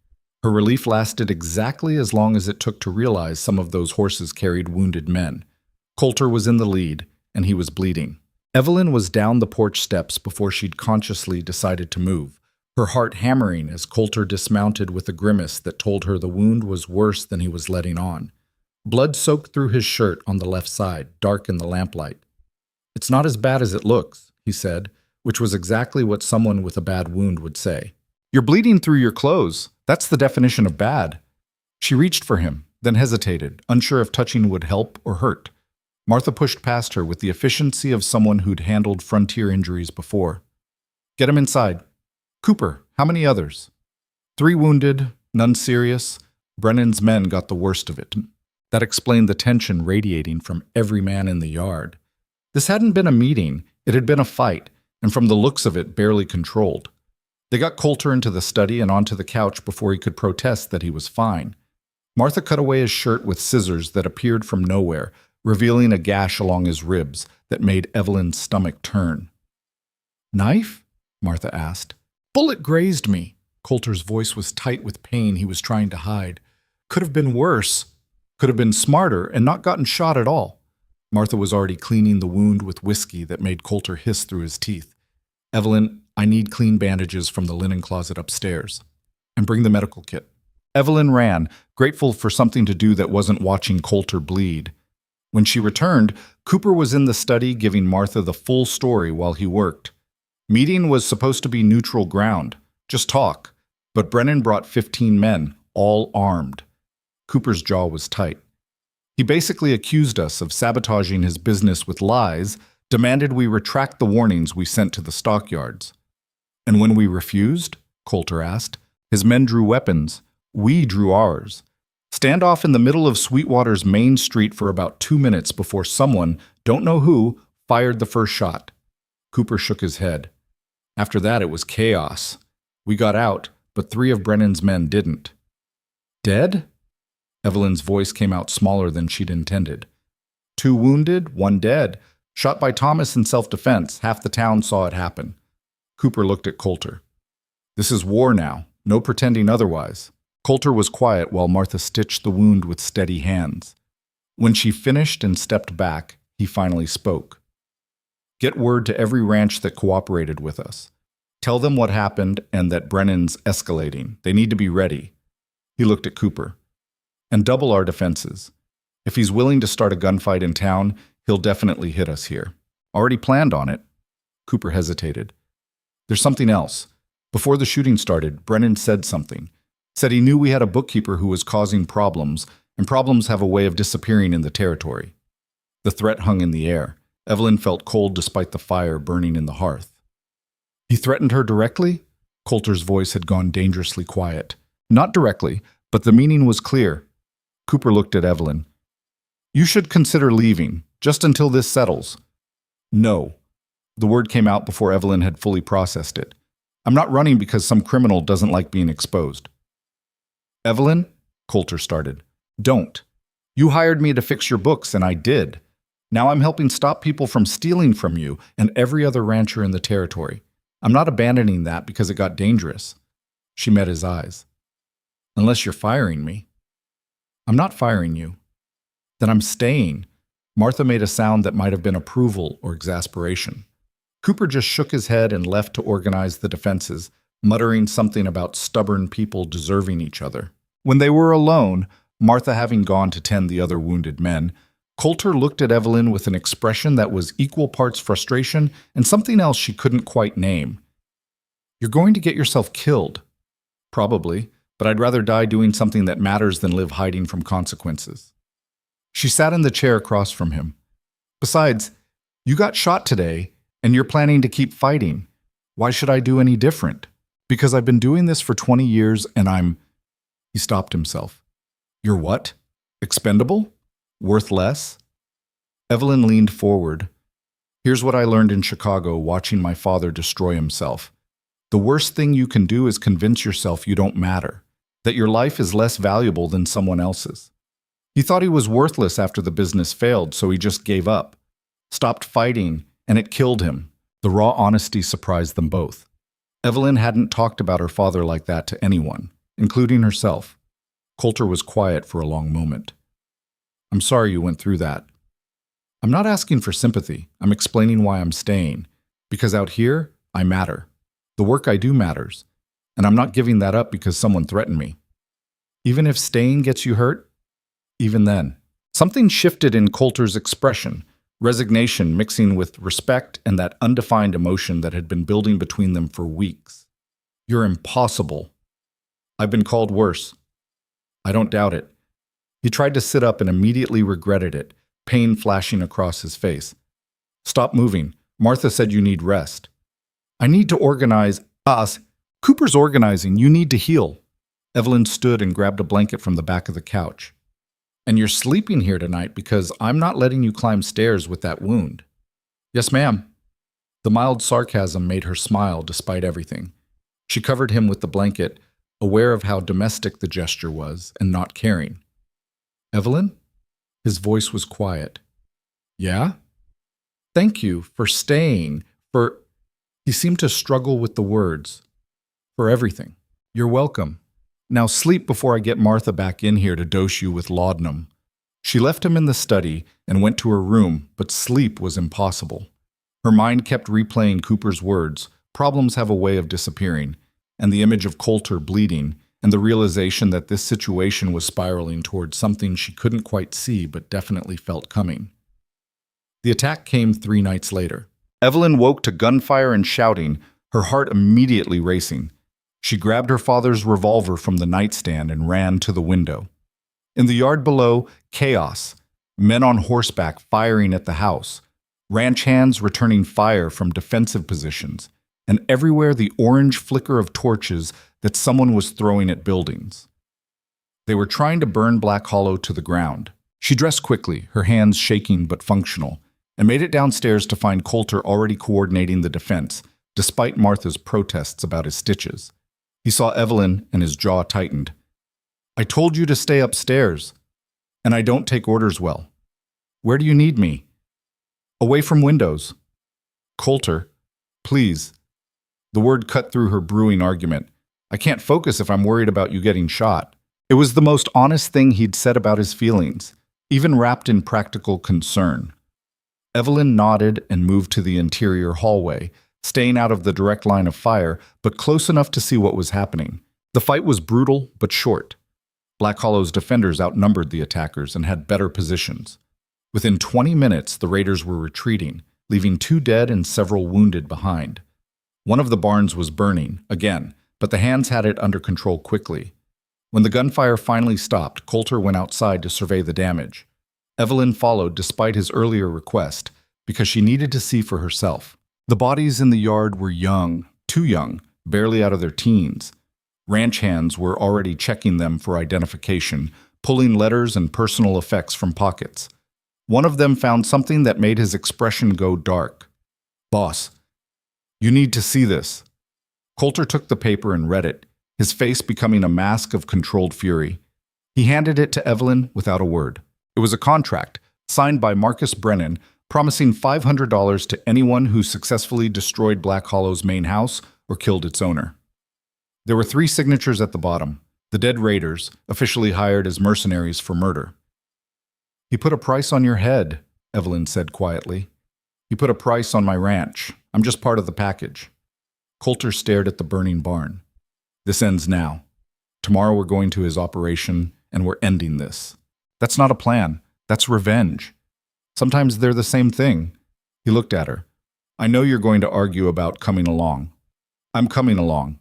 Her relief lasted exactly as long as it took to realize some of those horses carried wounded men. Coulter was in the lead, and he was bleeding. Evelyn was down the porch steps before she'd consciously decided to move, her heart hammering as Coulter dismounted with a grimace that told her the wound was worse than he was letting on. Blood soaked through his shirt on the left side, dark in the lamplight. "It's not as bad as it looks," he said, which was exactly what someone with a bad wound would say. "You're bleeding through your clothes. That's the definition of bad." She reached for him, then hesitated, unsure if touching would help or hurt. Martha pushed past her with the efficiency of someone who'd handled frontier injuries before. "Get him inside." "Cooper, how many others?" 3 wounded, none serious. Brennan's men got the worst of it. That explained the tension radiating from every man in the yard. This hadn't been a meeting, it had been a fight, and from the looks of it, barely controlled. They got Coulter into the study and onto the couch before he could protest that he was fine. Martha cut away his shirt with scissors that appeared from nowhere, revealing a gash along his ribs that made Evelyn's stomach turn. "Knife?" Martha asked. "Bullet grazed me." Coulter's voice was tight with pain he was trying to hide. "Could have been worse. Could have been smarter and not gotten shot at all." Martha was already cleaning the wound with whiskey that made Coulter hiss through his teeth. "Evelyn, I need clean bandages from the linen closet upstairs. And bring the medical kit." Evelyn ran, grateful for something to do that wasn't watching Coulter bleed. When she returned, Cooper was in the study giving Martha the full story while he worked. Meeting was supposed to be neutral ground, just talk, but Brennan brought 15 men, all armed. Cooper's jaw was tight. He basically accused us of sabotaging his business with lies, demanded we retract the warnings we sent to the stockyards. "And when we refused?" Coulter asked. "His men drew weapons. We drew ours. Standoff in the middle of Sweetwater's main street for about 2 minutes before someone, don't know who, fired the first shot." Cooper shook his head. "After that, it was chaos. We got out, but 3 of Brennan's men didn't." "Dead?" Evelyn's voice came out smaller than she'd intended. 2 wounded, 1 dead. Shot by Thomas in self-defense. Half the town saw it happen." Cooper looked at Coulter. "This is war now. No pretending otherwise." Coulter was quiet while Martha stitched the wound with steady hands. When she finished and stepped back, he finally spoke. "Get word to every ranch that cooperated with us. Tell them what happened and that Brennan's escalating. They need to be ready." He looked at Cooper. "And double our defenses. If he's willing to start a gunfight in town, he'll definitely hit us here. Already planned on it." Cooper hesitated. "There's something else. Before the shooting started, Brennan said something. Said he knew we had a bookkeeper who was causing problems, and problems have a way of disappearing in the territory." The threat hung in the air. Evelyn felt cold despite the fire burning in the hearth. "He threatened her directly?" Coulter's voice had gone dangerously quiet. "Not directly, but the meaning was clear." Cooper looked at Evelyn. "You should consider leaving, just until this settles." "No." The word came out before Evelyn had fully processed it. "I'm not running because some criminal doesn't like being exposed." "Evelyn," Coulter started, "don't. You hired me to fix your books, and I did. Now I'm helping stop people from stealing from you and every other rancher in the territory. I'm not abandoning that because it got dangerous." She met his eyes. "Unless you're firing me." "I'm not firing you." "Then I'm staying." Martha made a sound that might have been approval or exasperation. Cooper just shook his head and left to organize the defenses, muttering something about stubborn people deserving each other. When they were alone, Martha having gone to tend the other wounded men, Coulter looked at Evelyn with an expression that was equal parts frustration and something else she couldn't quite name. "You're going to get yourself killed." "Probably, but I'd rather die doing something that matters than live hiding from consequences." She sat in the chair across from him. "Besides, you got shot today, and you're planning to keep fighting. Why should I do any different? Because I've been doing this for 20 years and I'm—" He stopped himself. "You're what? Expendable? Worth less?" Evelyn leaned forward. "Here's what I learned in Chicago watching my father destroy himself. The worst thing you can do is convince yourself you don't matter, that your life is less valuable than someone else's." He thought he was worthless after the business failed, so he just gave up. Stopped fighting, and it killed him. The raw honesty surprised them both. Evelyn hadn't talked about her father like that to anyone, including herself. Coulter was quiet for a long moment. "I'm sorry you went through that." "I'm not asking for sympathy. I'm explaining why I'm staying. Because out here, I matter. The work I do matters. And I'm not giving that up because someone threatened me. Even if staying gets you hurt, even then." Something shifted in Coulter's expression, resignation mixing with respect and that undefined emotion that had been building between them for weeks. "You're impossible. I've been called worse." "I don't doubt it." He tried to sit up and immediately regretted it, pain flashing across his face. "Stop moving. Martha said you need rest." "I need to organize us. Cooper's organizing. You need to heal." Evelyn stood and grabbed a blanket from the back of the couch. "And you're sleeping here tonight because I'm not letting you climb stairs with that wound." "Yes, ma'am." The mild sarcasm made her smile despite everything. She covered him with the blanket, aware of how domestic the gesture was and not caring. "Evelyn?" His voice was quiet. "Yeah?" "Thank you for staying, for—" He seemed to struggle with the words. "For everything." "You're welcome. Now sleep before I get Martha back in here to dose you with laudanum." She left him in the study and went to her room, but sleep was impossible. Her mind kept replaying Cooper's words, "Problems have a way of disappearing," and the image of Coulter bleeding, and the realization that this situation was spiraling towards something she couldn't quite see but definitely felt coming. The attack came 3 nights later. Evelyn woke to gunfire and shouting, her heart immediately racing. She grabbed her father's revolver from the nightstand and ran to the window. In the yard below, chaos. Men on horseback firing at the house. Ranch hands returning fire from defensive positions. And everywhere the orange flicker of torches that someone was throwing at buildings. They were trying to burn Black Hollow to the ground. She dressed quickly, her hands shaking but functional, and made it downstairs to find Coulter already coordinating the defense, despite Martha's protests about his stitches. He saw Evelyn and his jaw tightened. "I told you to stay upstairs, and I don't take orders well. Where do you need me?" "Away from windows." "Coulter, please." The word cut through her brewing argument. "I can't focus if I'm worried about you getting shot." It was the most honest thing he'd said about his feelings, even wrapped in practical concern. Evelyn nodded and moved to the interior hallway, staying out of the direct line of fire, but close enough to see what was happening. The fight was brutal but short. Black Hollow's defenders outnumbered the attackers and had better positions. Within 20 minutes, the raiders were retreating, leaving 2 dead and several wounded behind. One of the barns was burning, again, but the hands had it under control quickly. When the gunfire finally stopped, Coulter went outside to survey the damage. Evelyn followed despite his earlier request, because she needed to see for herself. The bodies in the yard were young, too young, barely out of their teens. Ranch hands were already checking them for identification, pulling letters and personal effects from pockets. One of them found something that made his expression go dark. "Boss, you need to see this." Coulter took the paper and read it, his face becoming a mask of controlled fury. He handed it to Evelyn without a word. It was a contract, signed by Marcus Brennan, promising $500 to anyone who successfully destroyed Black Hollow's main house or killed its owner. There were 3 signatures at the bottom, the dead raiders, officially hired as mercenaries for murder. "He put a price on your head," Evelyn said quietly. "He put a price on my ranch. I'm just part of the package." Coulter stared at the burning barn. This ends now. Tomorrow we're going to his operation, and we're ending this. That's not a plan. That's revenge. Sometimes they're the same thing. He looked at her. I know you're going to argue about coming along. I'm coming along.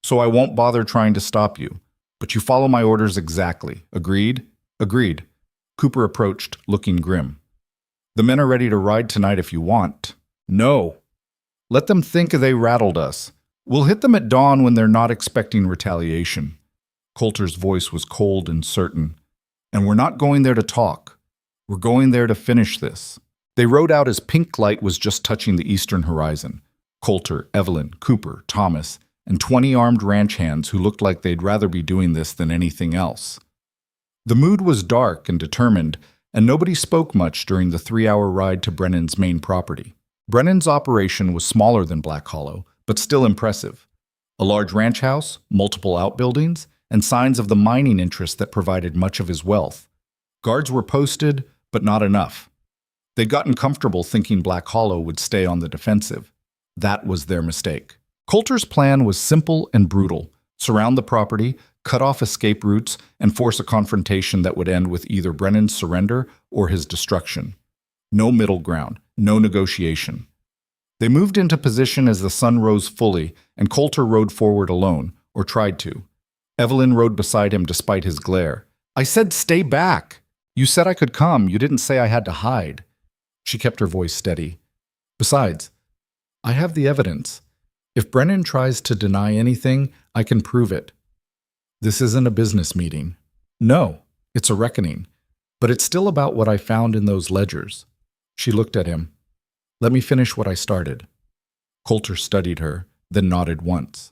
So I won't bother trying to stop you. But you follow my orders exactly. Agreed? Agreed. Cooper approached, looking grim. The men are ready to ride tonight if you want. No. Let them think they rattled us. We'll hit them at dawn when they're not expecting retaliation. Coulter's voice was cold and certain. And we're not going there to talk. We're going there to finish this. They rode out as pink light was just touching the eastern horizon. Coulter, Evelyn, Cooper, Thomas, and 20 armed ranch hands who looked like they'd rather be doing this than anything else. The mood was dark and determined, and nobody spoke much during the 3-hour ride to Brennan's main property. Brennan's operation was smaller than Black Hollow, but still impressive. A large ranch house, multiple outbuildings, and signs of the mining interest that provided much of his wealth. Guards were posted, but not enough. They'd gotten comfortable thinking Black Hollow would stay on the defensive. That was their mistake. Coulter's plan was simple and brutal. Surround the property, cut off escape routes, and force a confrontation that would end with either Brennan's surrender or his destruction. No middle ground, no negotiation. They moved into position as the sun rose fully, and Coulter rode forward alone, or tried to. Evelyn rode beside him despite his glare. I said stay back. You said I could come. You didn't say I had to hide. She kept her voice steady. Besides, I have the evidence. If Brennan tries to deny anything, I can prove it. This isn't a business meeting. No, it's a reckoning. But it's still about what I found in those ledgers. She looked at him. Let me finish what I started. Coulter studied her, then nodded once.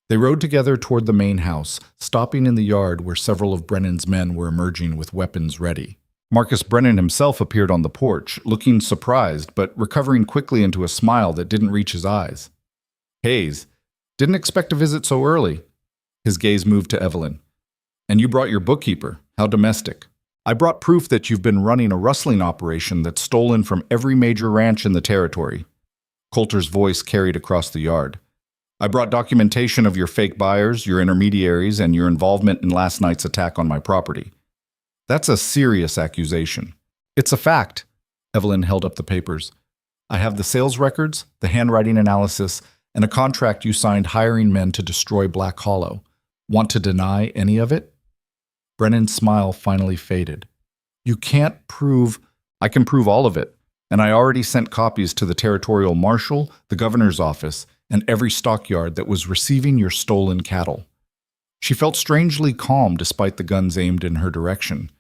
They rode together toward the main house, stopping in the yard where several of Brennan's men were emerging with weapons ready. Marcus Brennan himself appeared on the porch, looking surprised, but recovering quickly into a smile that didn't reach his eyes. Hayes, didn't expect a visit so early. His gaze moved to Evelyn. And you brought your bookkeeper. How domestic. I brought proof that you've been running a rustling operation that's stolen from every major ranch in the territory. Coulter's voice carried across the yard. I brought documentation of your fake buyers, your intermediaries, and your involvement in last night's attack on my property. That's a serious accusation. It's a fact. Evelyn held up the papers. I have the sales records, the handwriting analysis, and a contract you signed hiring men to destroy Black Hollow. Want to deny any of it? Brennan's smile finally faded. You can't prove... I can prove all of it, and I already sent copies to the territorial marshal, the governor's office, and every stockyard that was receiving your stolen cattle. She felt strangely calm despite the guns aimed in her direction.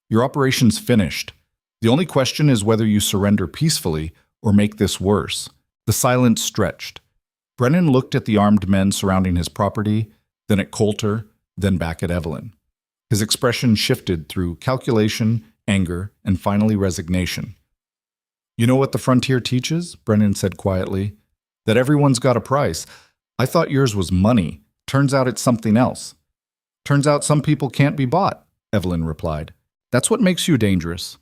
Your operation's finished. The only question is whether you surrender peacefully or make this worse. The silence stretched. Brennan looked at the armed men surrounding his property, then at Coulter, then back at Evelyn. His expression shifted through calculation, anger, and finally resignation. You know what the frontier teaches? Brennan said quietly. That everyone's got a price. I thought yours was money. Turns out it's something else. Turns out some people can't be bought, Evelyn replied. That's what makes you dangerous.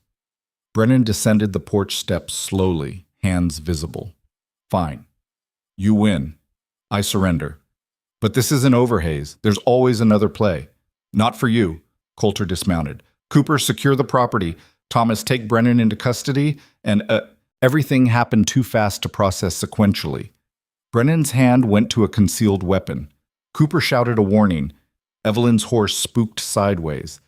Brennan descended the porch steps slowly, hands visible. Fine. You win. I surrender. But this isn't over, Hayes. There's always another play. Not for you. Coulter dismounted. Cooper, secure the property. Thomas, take Brennan into custody. And everything happened too fast to process sequentially. Brennan's hand went to a concealed weapon. Cooper shouted a warning. Evelyn's horse spooked sideways.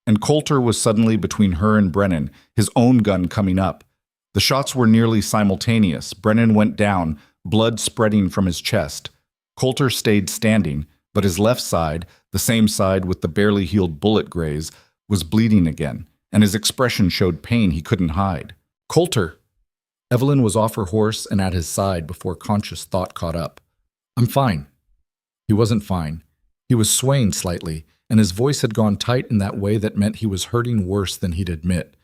And Coulter was suddenly between her and Brennan, his own gun coming up. The shots were nearly simultaneous. Brennan went down, blood spreading from his chest. Coulter stayed standing, but his left side, the same side with the barely healed bullet graze, was bleeding again, and his expression showed pain he couldn't hide. Coulter! Evelyn was off her horse and at his side before conscious thought caught up. I'm fine. He wasn't fine. He was swaying slightly, and his voice had gone tight in that way that meant he was hurting worse than he'd admit.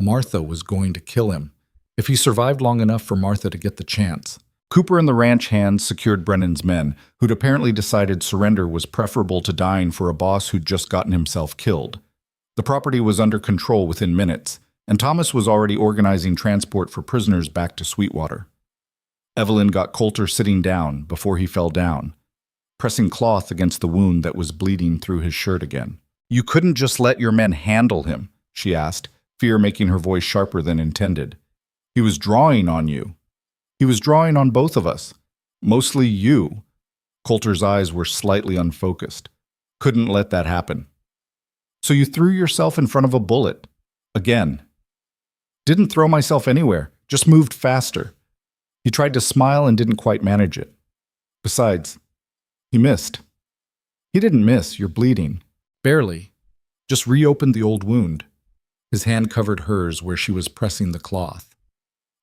Martha was going to kill him, if he survived long enough for Martha to get the chance. Cooper and the ranch hands secured Brennan's men, who'd apparently decided surrender was preferable to dying for a boss who'd just gotten himself killed. The property was under control within minutes, and Thomas was already organizing transport for prisoners back to Sweetwater. Evelyn got Coulter sitting down before he fell down, pressing cloth against the wound that was bleeding through his shirt again. You couldn't just let your men handle him, she asked, fear making her voice sharper than intended. He was drawing on you. He was drawing on both of us. Mostly you. Coulter's eyes were slightly unfocused. Couldn't let that happen. So you threw yourself in front of a bullet. Again. Didn't throw myself anywhere, just moved faster. He tried to smile and didn't quite manage it. Besides, he missed. He didn't miss, you're bleeding. Barely. Just reopened the old wound. His hand covered hers where she was pressing the cloth.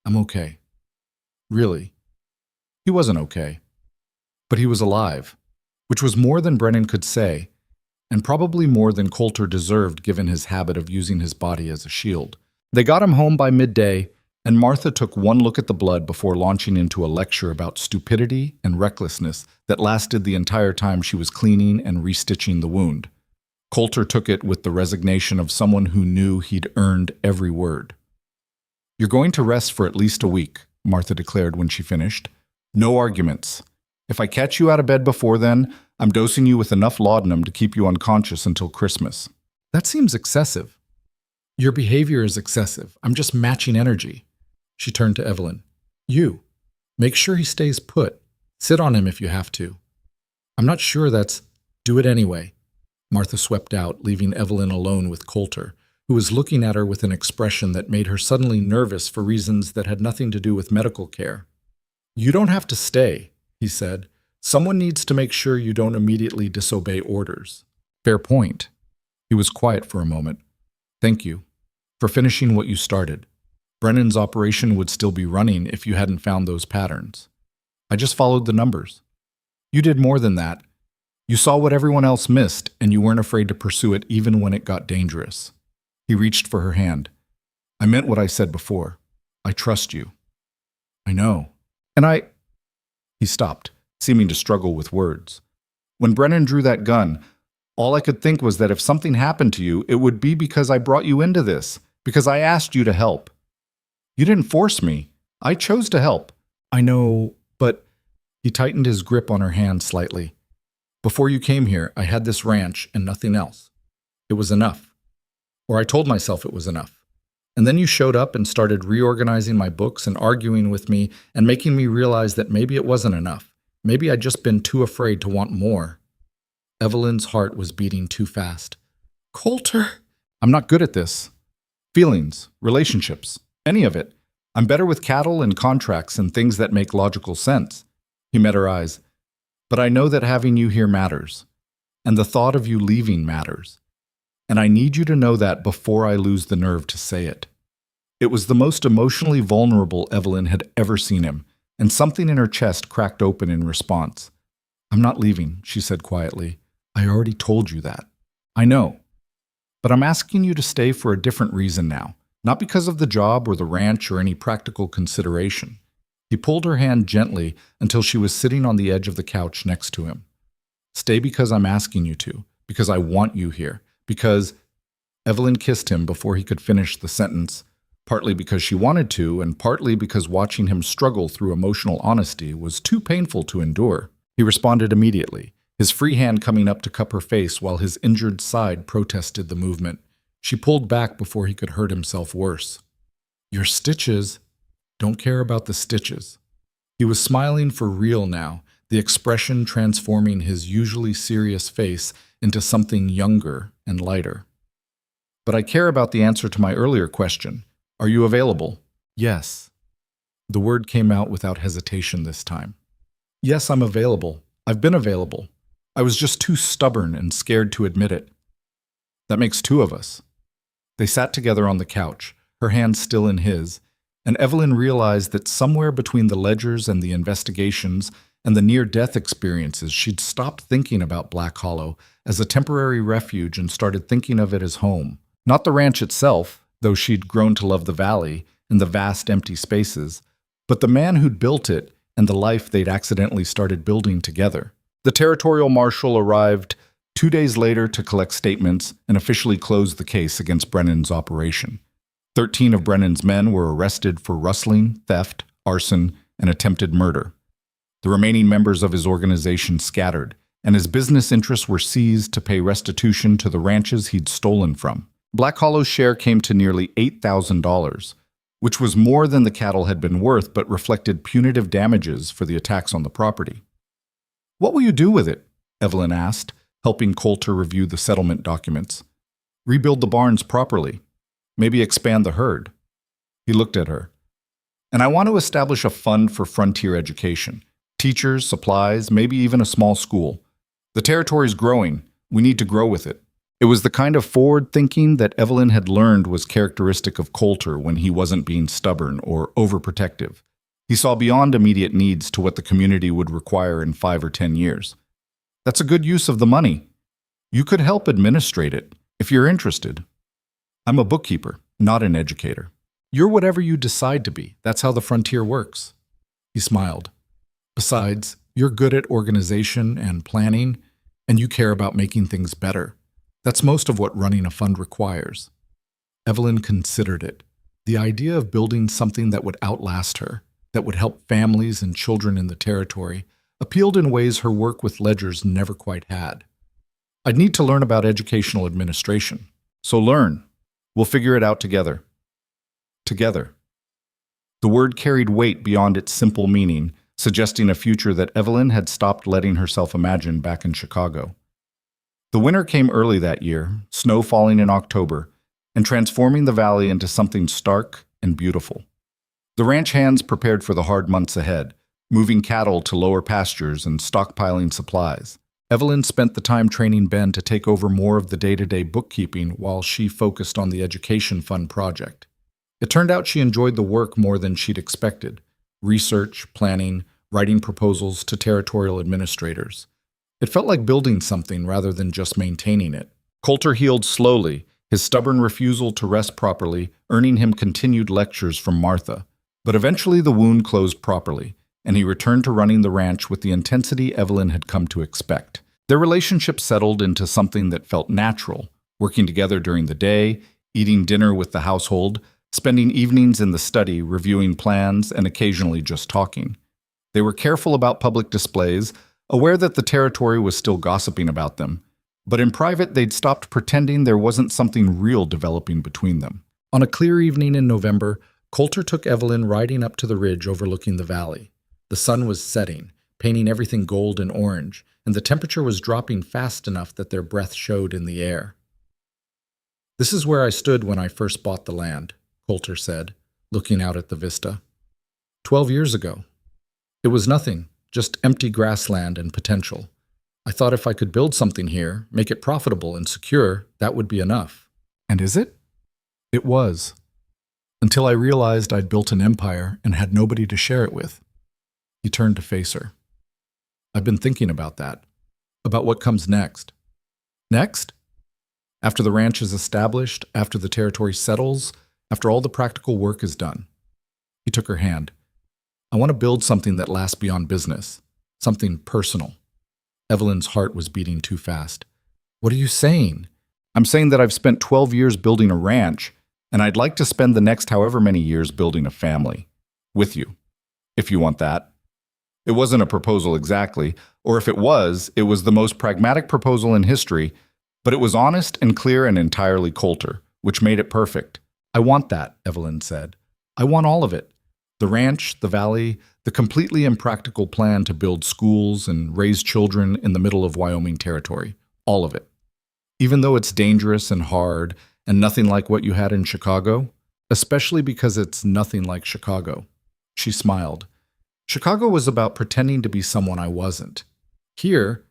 I'm okay. Really. He wasn't okay. But he was alive, which was more than Brennan could say, and probably more than Coulter deserved given his habit of using his body as a shield. They got him home by midday, and Martha took one look at the blood before launching into a lecture about stupidity and recklessness that lasted the entire time she was cleaning and restitching the wound. Coulter took it with the resignation of someone who knew he'd earned every word. You're going to rest for at least a week, Martha declared when she finished. No arguments. If I catch you out of bed before then, I'm dosing you with enough laudanum to keep you unconscious until Christmas. That seems excessive. Your behavior is excessive. I'm just matching energy. She turned to Evelyn. You. Make sure he stays put. Sit on him if you have to. I'm not sure that's... Do it anyway. Martha swept out, leaving Evelyn alone with Coulter, who was looking at her with an expression that made her suddenly nervous for reasons that had nothing to do with medical care. You don't have to stay, he said. Someone needs to make sure you don't immediately disobey orders. Fair point. He was quiet for a moment. Thank you for finishing what you started. Brennan's operation would still be running if you hadn't found those patterns. I just followed the numbers. You did more than that. You saw what everyone else missed, and you weren't afraid to pursue it even when it got dangerous. He reached for her hand. I meant what I said before. I trust you. I know. And I... He stopped, seeming to struggle with words. When Brennan drew that gun, all I could think was that if something happened to you, it would be because I brought you into this, because I asked you to help. You didn't force me. I chose to help. I know, but... He tightened his grip on her hand slightly. Before you came here, I had this ranch and nothing else. It was enough. Or I told myself it was enough. And then you showed up and started reorganizing my books and arguing with me and making me realize that maybe it wasn't enough. Maybe I'd just been too afraid to want more. Evelyn's heart was beating too fast. Coulter! I'm not good at this. Feelings, relationships, any of it. I'm better with cattle and contracts and things that make logical sense. He met her eyes. But I know that having you here matters. And the thought of you leaving matters. And I need you to know that before I lose the nerve to say it. It was the most emotionally vulnerable Evelyn had ever seen him, and something in her chest cracked open in response. I'm not leaving, she said quietly. I already told you that. I know. But I'm asking you to stay for a different reason now, not because of the job or the ranch or any practical consideration. He pulled her hand gently until she was sitting on the edge of the couch next to him. Stay because I'm asking you to, because I want you here, because... Evelyn kissed him before he could finish the sentence, partly because she wanted to, and partly because watching him struggle through emotional honesty was too painful to endure. He responded immediately, his free hand coming up to cup her face while his injured side protested the movement. She pulled back before he could hurt himself worse. Your stitches... Don't care about the stitches. He was smiling for real now, the expression transforming his usually serious face into something younger and lighter. But I care about the answer to my earlier question. Are you available? Yes. The word came out without hesitation this time. Yes, I'm available. I've been available. I was just too stubborn and scared to admit it. That makes two of us. They sat together on the couch, her hand still in his, and Evelyn realized that somewhere between the ledgers and the investigations and the near-death experiences, she'd stopped thinking about Black Hollow as a temporary refuge and started thinking of it as home. Not the ranch itself, though she'd grown to love the valley and the vast empty spaces, but the man who'd built it and the life they'd accidentally started building together. The territorial marshal arrived 2 days later to collect statements and officially close the case against Brennan's operation. 13 of Brennan's men were arrested for rustling, theft, arson, and attempted murder. The remaining members of his organization scattered, and his business interests were seized to pay restitution to the ranches he'd stolen from. Black Hollow's share came to nearly $8,000, which was more than the cattle had been worth but reflected punitive damages for the attacks on the property. "What will you do with it?" Evelyn asked, helping Coulter review the settlement documents. "Rebuild the barns properly. Maybe expand the herd." He looked at her. "And I want to establish a fund for frontier education. Teachers, supplies, maybe even a small school. The territory's growing. We need to grow with it." It was the kind of forward thinking that Evelyn had learned was characteristic of Coulter when he wasn't being stubborn or overprotective. He saw beyond immediate needs to what the community would require in 5 or 10 years. "That's a good use of the money. You could help administrate it, if you're interested." "I'm a bookkeeper, not an educator." "You're whatever you decide to be. That's how the frontier works." He smiled. "Besides, you're good at organization and planning, and you care about making things better. That's most of what running a fund requires." Evelyn considered it. The idea of building something that would outlast her, that would help families and children in the territory, appealed in ways her work with ledgers never quite had. "I'd need to learn about educational administration." "So learn. We'll figure it out together." Together. The word carried weight beyond its simple meaning, suggesting a future that Evelyn had stopped letting herself imagine back in Chicago. The winter came early that year, snow falling in October, and transforming the valley into something stark and beautiful. The ranch hands prepared for the hard months ahead, moving cattle to lower pastures and stockpiling supplies. Evelyn spent the time training Ben to take over more of the day-to-day bookkeeping while she focused on the education fund project. It turned out she enjoyed the work more than she'd expected: research, planning, writing proposals to territorial administrators. It felt like building something rather than just maintaining it. Coulter healed slowly, his stubborn refusal to rest properly earning him continued lectures from Martha. But eventually the wound closed properly, and he returned to running the ranch with the intensity Evelyn had come to expect. Their relationship settled into something that felt natural, working together during the day, eating dinner with the household, spending evenings in the study reviewing plans and occasionally just talking. They were careful about public displays, aware that the territory was still gossiping about them, but in private they'd stopped pretending there wasn't something real developing between them. On a clear evening in November, Coulter took Evelyn riding up to the ridge overlooking the valley. The sun was setting, painting everything gold and orange, and the temperature was dropping fast enough that their breath showed in the air. "This is where I stood when I first bought the land," Coulter said, looking out at the vista. 12 years ago. It was nothing. Just empty grassland and potential. I thought if I could build something here, make it profitable and secure, that would be enough." "And is it?" "It was. Until I realized I'd built an empire and had nobody to share it with." He turned to face her. "I've been thinking about that. About what comes next." "Next?" "After the ranch is established, after the territory settles, after all the practical work is done." He took her hand. "I want to build something that lasts beyond business, something personal." Evelyn's heart was beating too fast. "What are you saying?" "I'm saying that I've spent 12 years building a ranch, and I'd like to spend the next however many years building a family. With you. If you want that." It wasn't a proposal exactly, or if it was the most pragmatic proposal in history, but it was honest and clear and entirely Coulter, which made it perfect. "I want that," Evelyn said. "I want all of it. The ranch, the valley, the completely impractical plan to build schools and raise children in the middle of Wyoming territory. All of it. Even though it's dangerous and hard and nothing like what you had in Chicago, especially because it's nothing like Chicago." She smiled. "Chicago was about pretending to be someone I wasn't. Here,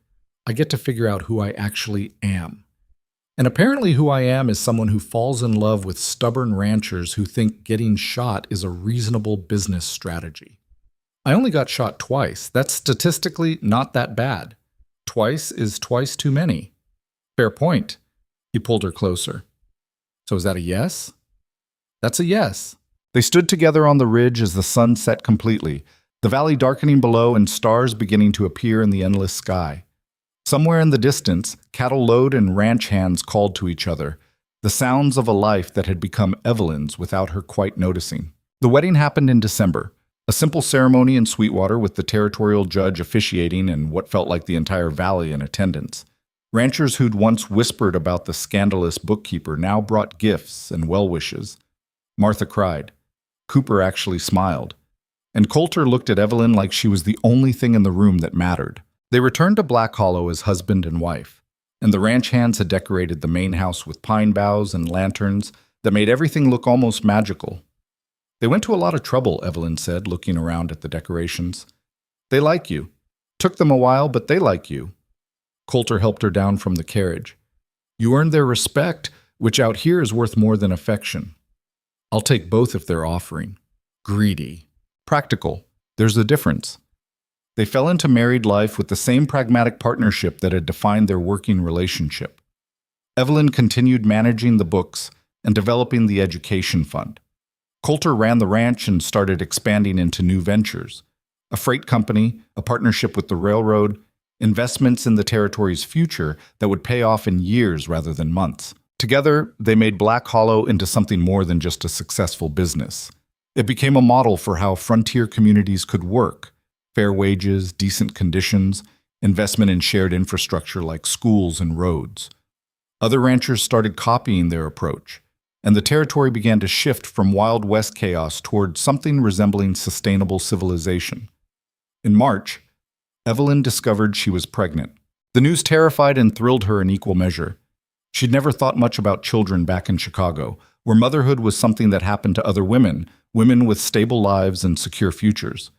I get to figure out who I actually am. And apparently who I am is someone who falls in love with stubborn ranchers who think getting shot is a reasonable business strategy. I only got shot twice. That's statistically not that bad. Twice is twice too many." "Fair point." He pulled her closer. "So is that a yes?" "That's a yes." They stood together on the ridge as the sun set completely, the valley darkening below and stars beginning to appear in the endless sky. Somewhere in the distance, cattle load and ranch hands called to each other, the sounds of a life that had become Evelyn's without her quite noticing. The wedding happened in December, A simple ceremony in Sweetwater with the territorial judge officiating and what felt like the entire valley in attendance. Ranchers who'd once whispered about the scandalous bookkeeper now brought gifts and well wishes. Martha cried. Cooper actually smiled. And Coulter looked at Evelyn like she was the only thing in the room that mattered. They returned to Black Hollow as husband and wife, and the ranch hands had decorated the main house with pine boughs and lanterns that made everything look almost magical. They went to a lot of trouble, Evelyn said, looking around at the decorations. They like you. Took them a while, but they like you. Coulter helped her down from the carriage. You earned their respect, which out here is worth more than affection. I'll take both if they're offering. Greedy. Practical. There's a difference. They fell into married life with the same pragmatic partnership that had defined their working relationship. Evelyn continued managing the books and developing the education fund. Coulter ran the ranch and started expanding into new ventures. A freight company, a partnership with the railroad, investments in the territory's future that would pay off in years rather than months. Together, they made Black Hollow into something more than just a successful business. It became a model for how frontier communities could work: fair wages, decent conditions, investment in shared infrastructure like schools and roads. Other ranchers started copying their approach, and the territory began to shift from Wild West chaos toward something resembling sustainable civilization. In March, Evelyn discovered she was pregnant. The news terrified and thrilled her in equal measure. She'd never thought much about children back in Chicago, where motherhood was something that happened to other women with stable lives and secure futures.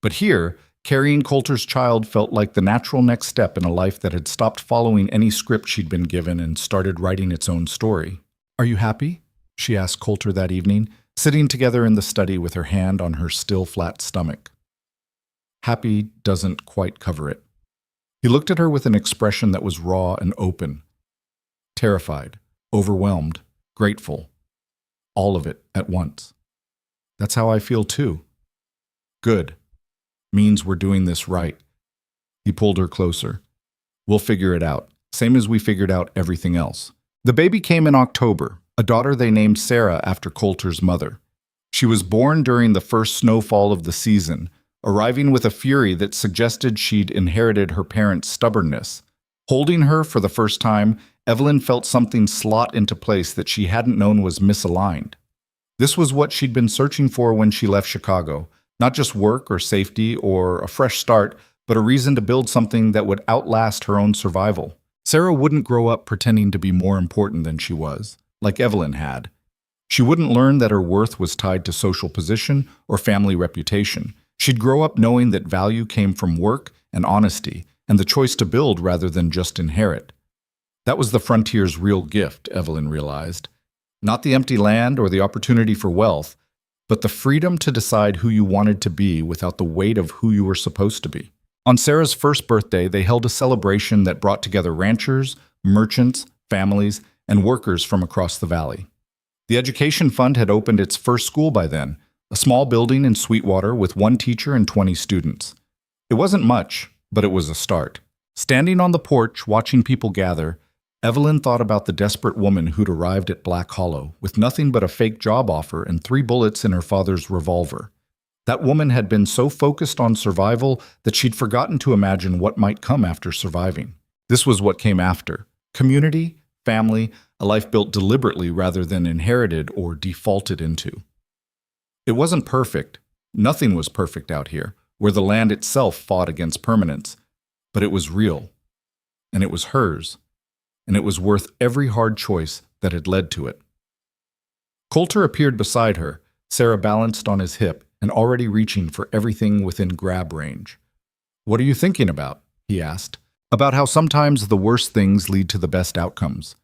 But here, carrying Coulter's child felt like the natural next step in a life that had stopped following any script she'd been given and started writing its own story. Are you happy? She asked Coulter that evening, sitting together in the study with her hand on her still flat stomach. Happy doesn't quite cover it. He looked at her with an expression that was raw and open. Terrified, overwhelmed, grateful. All of it at once. That's how I feel too. Good. Means we're doing this right. He pulled her closer. We'll figure it out, same as we figured out everything else. The baby came in October, a daughter they named Sarah after Coulter's mother. She was born during the first snowfall of the season, arriving with a fury that suggested she'd inherited her parents' stubbornness. Holding her for the first time, Evelyn felt something slot into place that she hadn't known was misaligned. This was what she'd been searching for when she left Chicago, not just work or safety or a fresh start, but a reason to build something that would outlast her own survival. Sarah wouldn't grow up pretending to be more important than she was, like Evelyn had. She wouldn't learn that her worth was tied to social position or family reputation. She'd grow up knowing that value came from work and honesty, and the choice to build rather than just inherit. That was the frontier's real gift, Evelyn realized. Not the empty land or the opportunity for wealth, but the freedom to decide who you wanted to be without the weight of who you were supposed to be. On Sarah's first birthday, they held a celebration that brought together ranchers, merchants, families, and workers from across the valley. The education fund had opened its first school by then, a small building in Sweetwater with 1 teacher and 20 students. It wasn't much, but it was a start. Standing on the porch, watching people gather, Evelyn thought about the desperate woman who'd arrived at Black Hollow with nothing but a fake job offer and 3 bullets in her father's revolver. That woman had been so focused on survival that she'd forgotten to imagine what might come after surviving. This was what came after: community, family, a life built deliberately rather than inherited or defaulted into. It wasn't perfect. Nothing was perfect out here, where the land itself fought against permanence. But it was real. And it was hers. And it was worth every hard choice that had led to it. Coulter appeared beside her, Sarah balanced on his hip and already reaching for everything within grab range. "What are you thinking about?" he asked. "About how sometimes the worst things lead to the best outcomes."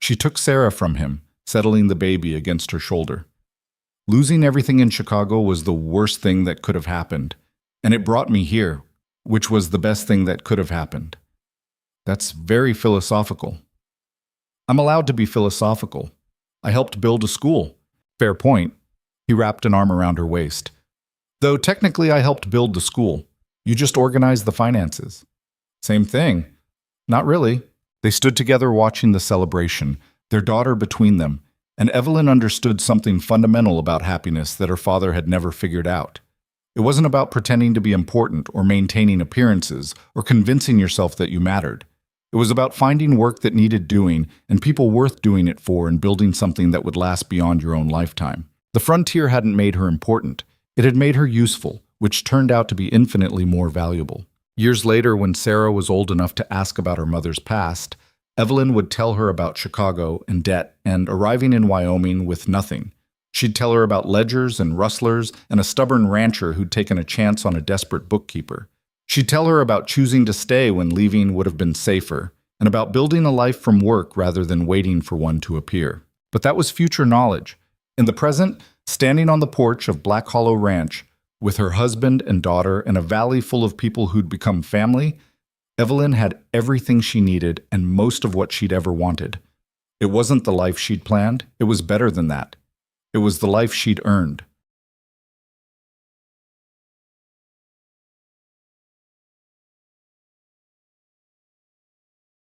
She took Sarah from him, settling the baby against her shoulder. Losing everything in Chicago was the worst thing that could have happened, and it brought me here, which was the best thing that could have happened. That's very philosophical. I'm allowed to be philosophical. I helped build a school. Fair point. He wrapped an arm around her waist. Though technically I helped build the school. You just organized the finances. Same thing. Not really. They stood together watching the celebration, their daughter between them, and Evelyn understood something fundamental about happiness that her father had never figured out. It wasn't about pretending to be important or maintaining appearances or convincing yourself that you mattered. It was about finding work that needed doing and people worth doing it for and building something that would last beyond your own lifetime. The frontier hadn't made her important. It had made her useful, which turned out to be infinitely more valuable. Years later, when Sarah was old enough to ask about her mother's past, Evelyn would tell her about Chicago and debt and arriving in Wyoming with nothing. She'd tell her about ledgers and rustlers and a stubborn rancher who'd taken a chance on a desperate bookkeeper. She'd tell her about choosing to stay when leaving would have been safer, and about building a life from work rather than waiting for one to appear. But that was future knowledge. In the present, standing on the porch of Black Hollow Ranch, with her husband and daughter and a valley full of people who'd become family, Evelyn had everything she needed and most of what she'd ever wanted. It wasn't the life she'd planned, it was better than that. It was the life she'd earned.